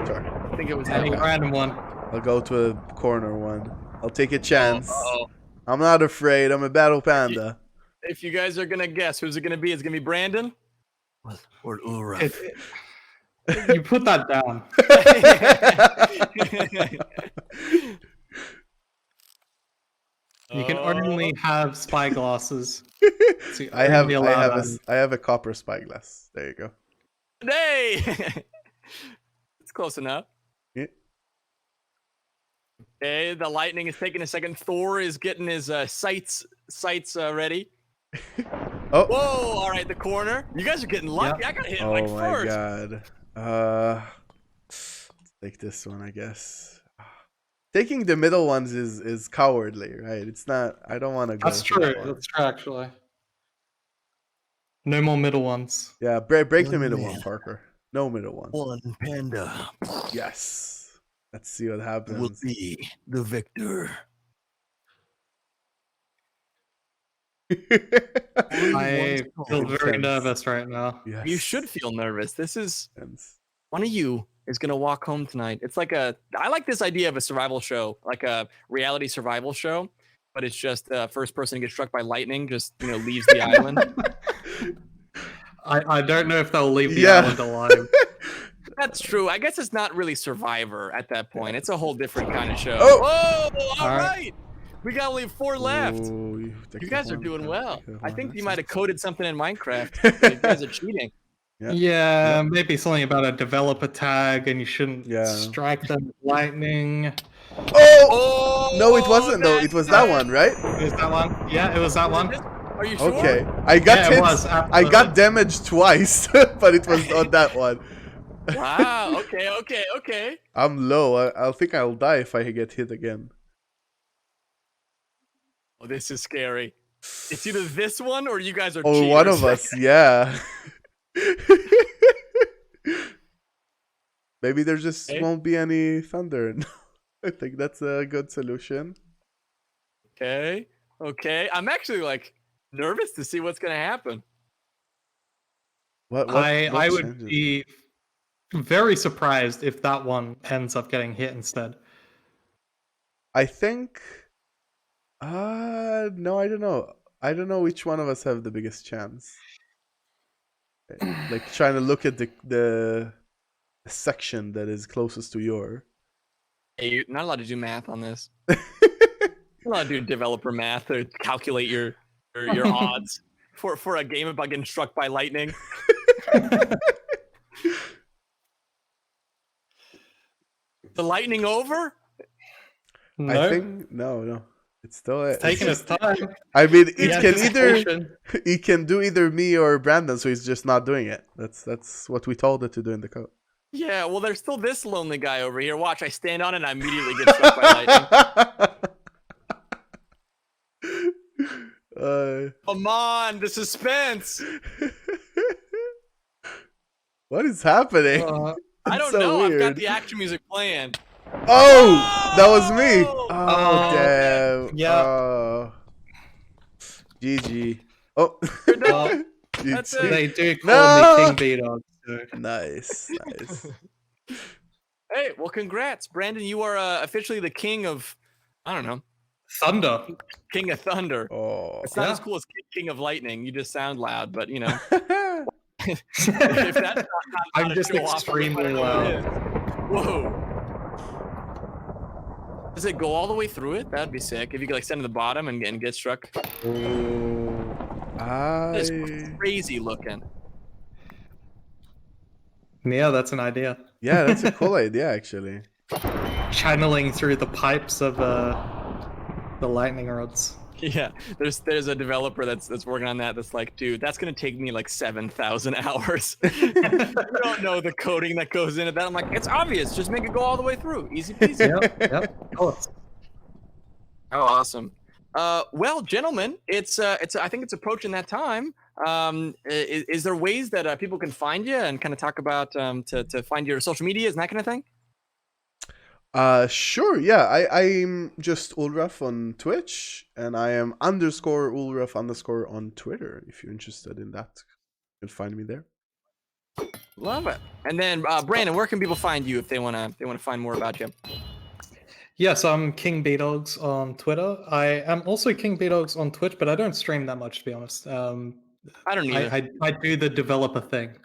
Speaker 1: Sorry.
Speaker 3: I think it was that
Speaker 2: Any
Speaker 3: one.
Speaker 2: random one.
Speaker 1: I'll go to a corner one. I'll take a chance.
Speaker 3: Uh-oh.
Speaker 1: I'm not afraid. I'm a battle panda.
Speaker 3: If you guys are going to guess, who's it going to be? It's going to be Brandon? Or Ulraf?
Speaker 2: You put that down. You can only have spyglasses. So
Speaker 1: I have a copper spyglass. There you go.
Speaker 3: Hey! It's close enough.
Speaker 1: Yeah.
Speaker 3: Okay, the lightning is taking a second. Thor is getting his sights ready.
Speaker 1: Oh.
Speaker 3: Whoa! All right, the corner. You guys are getting lucky.
Speaker 2: Yep.
Speaker 3: I got hit
Speaker 1: Oh
Speaker 3: like
Speaker 1: my
Speaker 3: first.
Speaker 1: god. Let's take this one, I guess. Taking the middle ones is cowardly, right? It's not. I don't want to go.
Speaker 2: That's true. That's true, actually. No more middle ones.
Speaker 1: Yeah, break the
Speaker 3: One
Speaker 1: middle
Speaker 3: man.
Speaker 1: one, Parker. No middle one.
Speaker 3: One panda
Speaker 1: Yes. Let's see what happens.
Speaker 3: will be the victor.
Speaker 2: I feel very nervous right now.
Speaker 1: Yes.
Speaker 3: You should feel nervous. This is
Speaker 1: Tense.
Speaker 3: one of you is gonna walk home tonight. It's like I like this idea of a survival show, like a reality survival show, but it's just first person to get struck by lightning just leaves the island.
Speaker 2: I don't know if they'll leave the
Speaker 1: Yeah.
Speaker 2: island alive.
Speaker 3: That's true. I guess it's not really Survivor at that point. It's a whole different kind of show.
Speaker 1: Oh!
Speaker 3: Whoa! All
Speaker 2: All right.
Speaker 3: right. We got only 4 left.
Speaker 1: Ooh,
Speaker 3: You guys are doing well. I think you might have
Speaker 1: That's
Speaker 3: coded something in Minecraft. You guys are cheating.
Speaker 1: Yeah.
Speaker 2: Yeah, maybe something about a developer tag and you shouldn't
Speaker 1: Yeah.
Speaker 2: strike them with lightning.
Speaker 1: Oh! No, it wasn't though. It was that
Speaker 3: that's
Speaker 1: one, right?
Speaker 2: It was that one? Yeah, it was that one.
Speaker 3: Are you sure?
Speaker 1: Okay. I got
Speaker 2: Yeah,
Speaker 1: hit.
Speaker 2: it was,
Speaker 1: I
Speaker 2: absolutely.
Speaker 1: got damaged twice, but it was on that one.
Speaker 3: Wow. Okay.
Speaker 1: I'm low. I think I'll die if I get hit again.
Speaker 3: Oh, this is scary. It's either this one or you guys are
Speaker 1: Oh,
Speaker 3: cheaters.
Speaker 1: one of us, yeah. Maybe there just
Speaker 3: Okay.
Speaker 1: won't be any thunder. I think that's a good solution.
Speaker 3: Okay. I'm actually nervous to see what's gonna happen.
Speaker 1: What
Speaker 2: I would
Speaker 1: changes?
Speaker 2: be very surprised if that one ends up getting hit instead.
Speaker 1: I think. No, I don't know. I don't know which one of us have the biggest chance. Like trying to look at the section that is closest to your.
Speaker 3: Hey, you're not allowed to do math on this. You're not allowed to do developer math or calculate your odds for a game about getting struck by lightning. The lightning over?
Speaker 2: No,
Speaker 1: I think no. It's still
Speaker 2: it's taking its time.
Speaker 1: I mean, it
Speaker 2: The
Speaker 1: can either
Speaker 2: anticipation.
Speaker 1: it can do either me or Brandon, so he's just not doing it. That's what we told it to do in the code.
Speaker 3: Yeah, well, there's still this lonely guy over here. Watch, I stand on it and I immediately get struck by lightning. Come on, the suspense.
Speaker 1: What is happening?
Speaker 3: I
Speaker 1: It's
Speaker 3: don't
Speaker 1: so
Speaker 3: know. I've got
Speaker 1: weird.
Speaker 3: the action music playing.
Speaker 1: Oh, that was me.
Speaker 3: Oh!
Speaker 1: Oh, damn.
Speaker 2: yeah.
Speaker 1: Oh. GG. Oh.
Speaker 2: Well,
Speaker 3: That's
Speaker 1: GG.
Speaker 3: it.
Speaker 2: They do call
Speaker 1: No!
Speaker 2: me KingBDogz. So.
Speaker 1: Nice.
Speaker 3: Hey, well, congrats, Brandon. You are officially the king of, I don't know,
Speaker 2: Thunder.
Speaker 3: king of thunder.
Speaker 1: Oh.
Speaker 3: It's not
Speaker 2: Yeah.
Speaker 3: as cool as king of lightning. You just sound loud, but if that's not
Speaker 2: I'm
Speaker 3: how to
Speaker 2: just
Speaker 3: show off,
Speaker 2: extremely
Speaker 3: I don't know what
Speaker 2: loud.
Speaker 3: is. Whoa. Does it go all the way through it? That'd be sick. If you could stand at the bottom and get struck. That's crazy looking.
Speaker 2: Yeah, that's an idea.
Speaker 1: Yeah, that's a cool idea, actually.
Speaker 2: Channeling through the pipes of the lightning rods.
Speaker 3: Yeah, there's a developer that's working on that. That's like, dude, that's gonna take me like 7,000 hours. You don't know the coding that goes into that. I'm like, it's obvious. Just make it go all the way through. Easy peasy.
Speaker 2: Yep, of course.
Speaker 3: Oh, awesome. Well, gentlemen, it's I think it's approaching that time. Is there ways that people can find you and kind of talk about to find your social medias and that kind of thing?
Speaker 1: Sure, yeah. I'm just Ulraf on Twitch, and I am _Ulraf_ on Twitter. If you're interested in that, you can find me there.
Speaker 3: Love it. And then Brandon, where can people find you if they wanna find more about you?
Speaker 2: Yes, I'm KingBDogz on Twitter. I am also KingBDogz on Twitch, but I don't stream that much, to be honest.
Speaker 3: I don't either.
Speaker 2: I do the developer thing.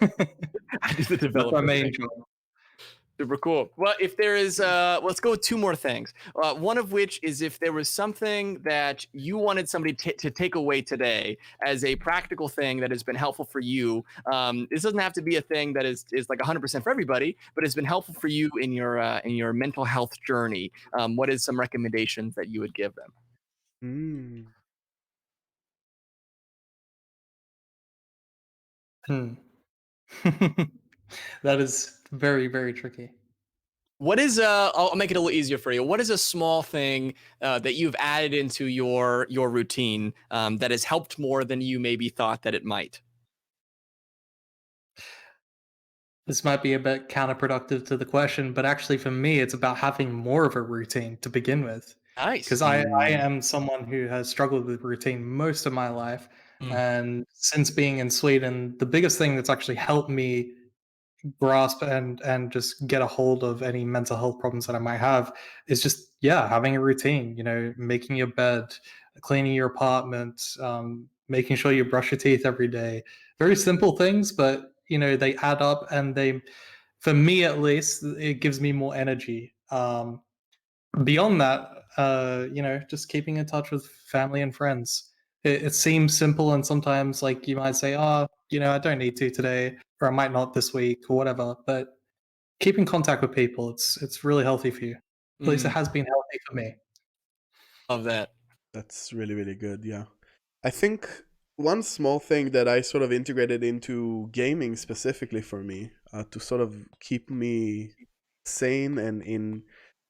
Speaker 3: I do the
Speaker 2: That's my
Speaker 3: developer
Speaker 2: main
Speaker 3: thing.
Speaker 2: job.
Speaker 3: Super cool. Well, if there is, let's go with two more things. One of which is if there was something that you wanted somebody to take away today as a practical thing that has been helpful for you. This doesn't have to be a thing that is like 100% for everybody, but has been helpful for you in your mental health journey. What is some recommendations that you would give them?
Speaker 2: That is very, very tricky.
Speaker 3: What is I'll make it a little easier for you. What is a small thing that you've added into your routine that has helped more than you maybe thought that it might?
Speaker 2: This might be a bit counterproductive to the question, but actually for me, it's about having more of a routine to begin with.
Speaker 3: Nice.
Speaker 2: Because I am someone who has struggled with routine most of my life. And since being in Sweden, the biggest thing that's actually helped me grasp and just get a hold of any mental health problems that I might have is just having a routine. Making your bed, cleaning your apartment, making sure you brush your teeth every day. Very simple things, but they add up, and for me at least, it gives me more energy. Beyond that, just keeping in touch with family and friends. It seems simple, and sometimes like you might say, oh, I don't need to today, or I might not this week, or whatever. But keep in contact with people. It's really healthy for you. At least it has been healthy for me.
Speaker 3: Love that.
Speaker 1: That's really, really good. Yeah. I think one small thing that I sort of integrated into gaming specifically for me to sort of keep me sane and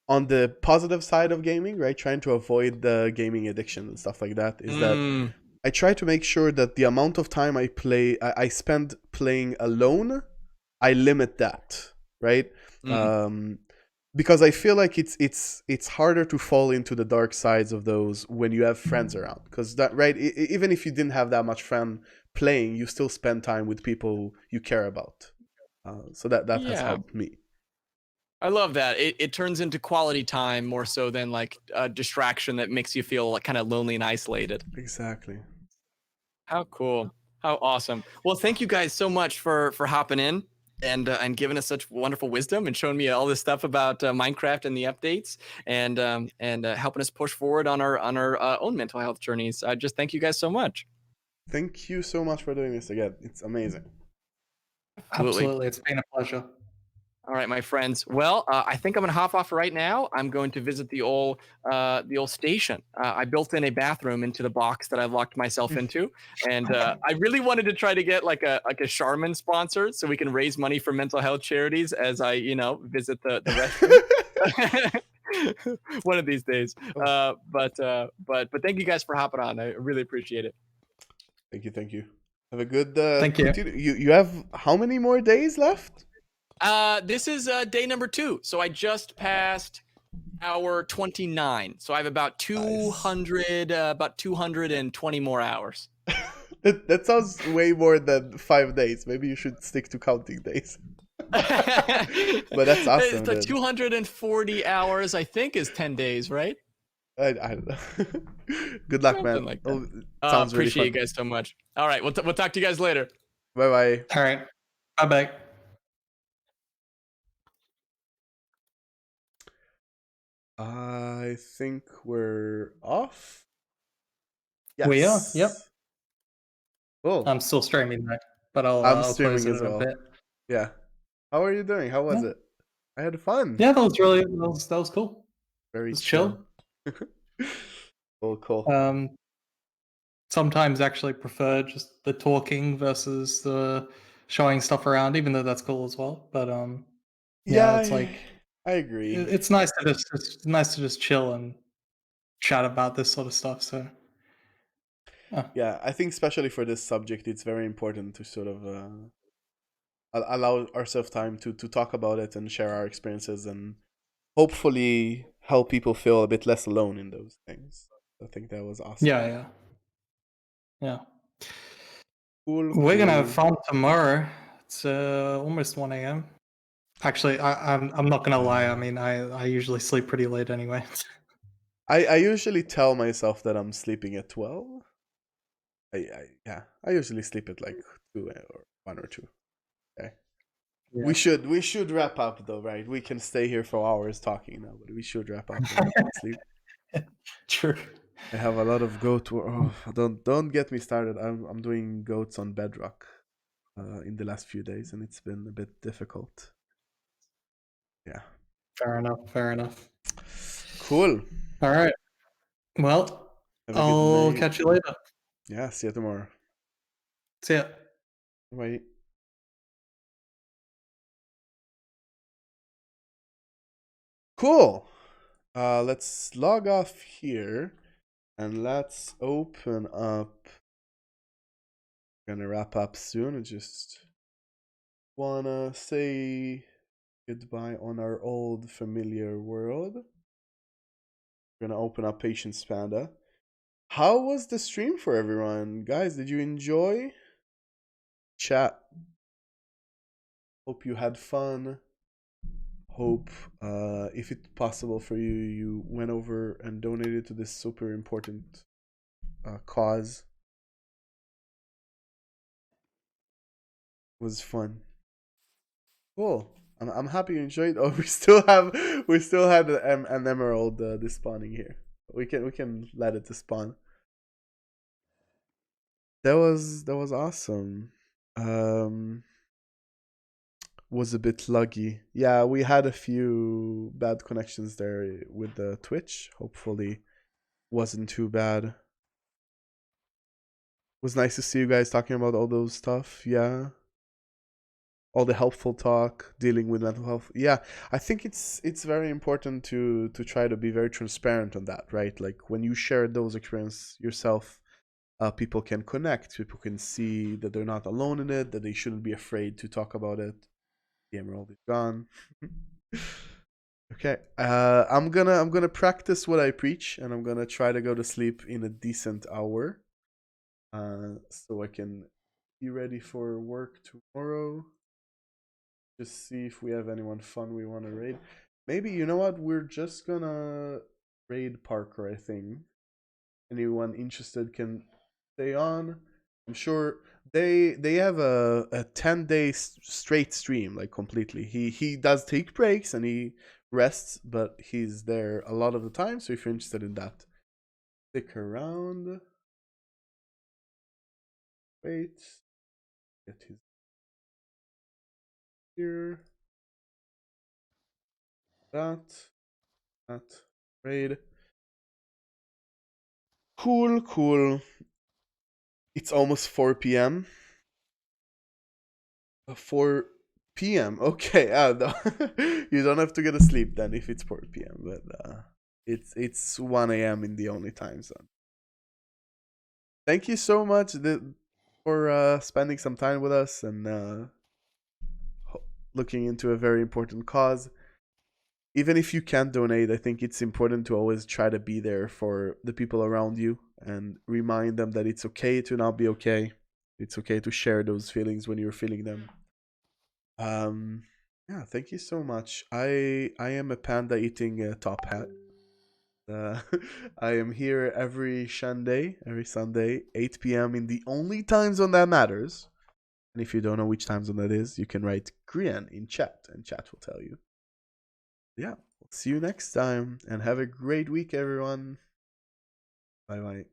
Speaker 1: on the positive side of gaming, right? Trying to avoid the gaming addiction and stuff like that is that I try to make sure that the amount of time I spend playing alone, I limit that, right? Because I feel like it's harder to fall into the dark sides of those when you have friends around. Because that, right? Even if you didn't have that much fun playing, you still spend time with people you care about. So that has helped me.
Speaker 3: I love that. It turns into quality time more so than like a distraction that makes you feel like kind of lonely and isolated.
Speaker 1: Exactly.
Speaker 3: How cool. How awesome. Well, thank you guys so much for hopping in and giving us such wonderful wisdom and showing me all this stuff about Minecraft and the updates and helping us push forward on our own mental health journeys. I just thank you guys so much.
Speaker 1: Thank you so much for doing this again. It's amazing.
Speaker 2: Absolutely. It's been a pleasure.
Speaker 3: All right, my friends. Well, I think I'm going to hop off right now. I'm going to visit the old station. I built in a bathroom into the box that I locked myself into, and I really wanted to try to get like a Charmin sponsor so we can raise money for mental health charities as I visit the restroom. One of these days. But thank you guys for hopping on. I really appreciate it.
Speaker 1: Thank you. Have a good.
Speaker 2: Thank you.
Speaker 1: You have how many more days left?
Speaker 3: This is day number 2. So I just passed hour 29. So I have about 200, about 220 more hours.
Speaker 1: That sounds way more than 5 days. Maybe you should stick to counting days. But that's awesome.
Speaker 3: The 240 hours, I think, is 10 days, right?
Speaker 1: I don't know. Good luck, man.
Speaker 3: Like
Speaker 1: sounds really
Speaker 3: appreciate
Speaker 1: fun.
Speaker 3: You guys so much. All right, we'll talk to you guys later.
Speaker 1: Bye.
Speaker 2: All right. Bye.
Speaker 1: I think we're off.
Speaker 2: Yes. We are. Yep.
Speaker 1: Cool.
Speaker 2: I'm still streaming though, but I'll streaming close it as well. A bit.
Speaker 1: Yeah. How are you doing? How was it? I had fun.
Speaker 2: Yeah, that was cool.
Speaker 1: Very
Speaker 2: chill.
Speaker 1: Cool.
Speaker 2: Sometimes actually prefer just the talking versus the showing stuff around, even though that's cool as well. But
Speaker 1: Yeah,
Speaker 2: it's like
Speaker 1: I agree.
Speaker 2: it's nice to it's nice to just chill and chat about this sort of stuff. So
Speaker 1: Yeah, I think especially for this subject, it's very important to sort of allow ourselves time to talk about it and share our experiences and hopefully help people feel a bit less alone in those things. I think that was awesome.
Speaker 2: Yeah. We're gonna have
Speaker 1: Cool.
Speaker 2: fun tomorrow. It's almost 1 a.m. Actually, I'm not gonna lie. I mean, I usually sleep pretty late anyway.
Speaker 1: I usually tell myself that I'm sleeping at 12. I usually sleep at like 2 or 1 or 2. Okay.
Speaker 2: Yeah.
Speaker 1: We should wrap up though, right? We can stay here for hours talking now, but we should wrap up and sleep.
Speaker 2: True.
Speaker 1: I have a lot of goat. Don't get me started. I'm doing goats on Bedrock in the last few days, and it's been a bit difficult. Yeah.
Speaker 2: Fair enough. Fair enough.
Speaker 1: Cool.
Speaker 2: All right. Well,
Speaker 1: Have a good
Speaker 2: I'll
Speaker 1: night.
Speaker 2: catch you later.
Speaker 1: Yeah. See you tomorrow.
Speaker 2: See ya.
Speaker 1: Bye. Cool. Let's log off here and let's open up. Gonna wrap up soon. I just wanna say goodbye on our old familiar world. We're gonna open up Patience Panda. How was the stream for everyone? Guys, did you enjoy? Chat. Hope you had fun. Hope if it's possible for you, you went over and donated to this super important cause. It was fun. Cool. I'm happy you enjoyed. Oh, we still had an emerald despawning here. We can let it despawn. That was awesome. Was a bit laggy. Yeah, we had a few bad connections there with the Twitch. Hopefully, wasn't too bad. Was nice to see you guys talking about all those stuff. Yeah, all the helpful talk, dealing with mental health. Yeah, I think it's very important to try to be very transparent on that, right? Like when you share those experiences yourself, people can connect. People can see that they're not alone in it. That they shouldn't be afraid to talk about it. The emerald is gone. Okay. I'm gonna practice what I preach, and I'm gonna try to go to sleep in a decent hour. So I can be ready for work tomorrow. Just see if we have anyone fun we want to raid. Maybe, you know what? We're just gonna raid Parker, I think. Anyone interested can stay on. I'm sure they have a 10-day straight stream, like completely. He does take breaks and he rests, but he's there a lot of the time. So if you're interested in that, stick around. Wait, get his here. That raid. Cool. It's almost 4 p.m. 4 p.m. Okay, no. You don't have to get to sleep then if it's 4 p.m. But it's 1 a.m. in the only time zone. Thank you so much for spending some time with us and looking into a very important cause. Even if you can't donate, I think it's important to always try to be there for the people around you and remind them that it's okay to not be okay. It's okay to share those feelings when you're feeling them. Yeah, thank you so much. I am a panda eating a top hat. I am here every Sunday, 8 p.m. in the only time zone that matters. And if you don't know which time zone that is, you can write Korean in chat, and chat will tell you. Yeah, we'll see you next time, and have a great week, everyone. Bye bye.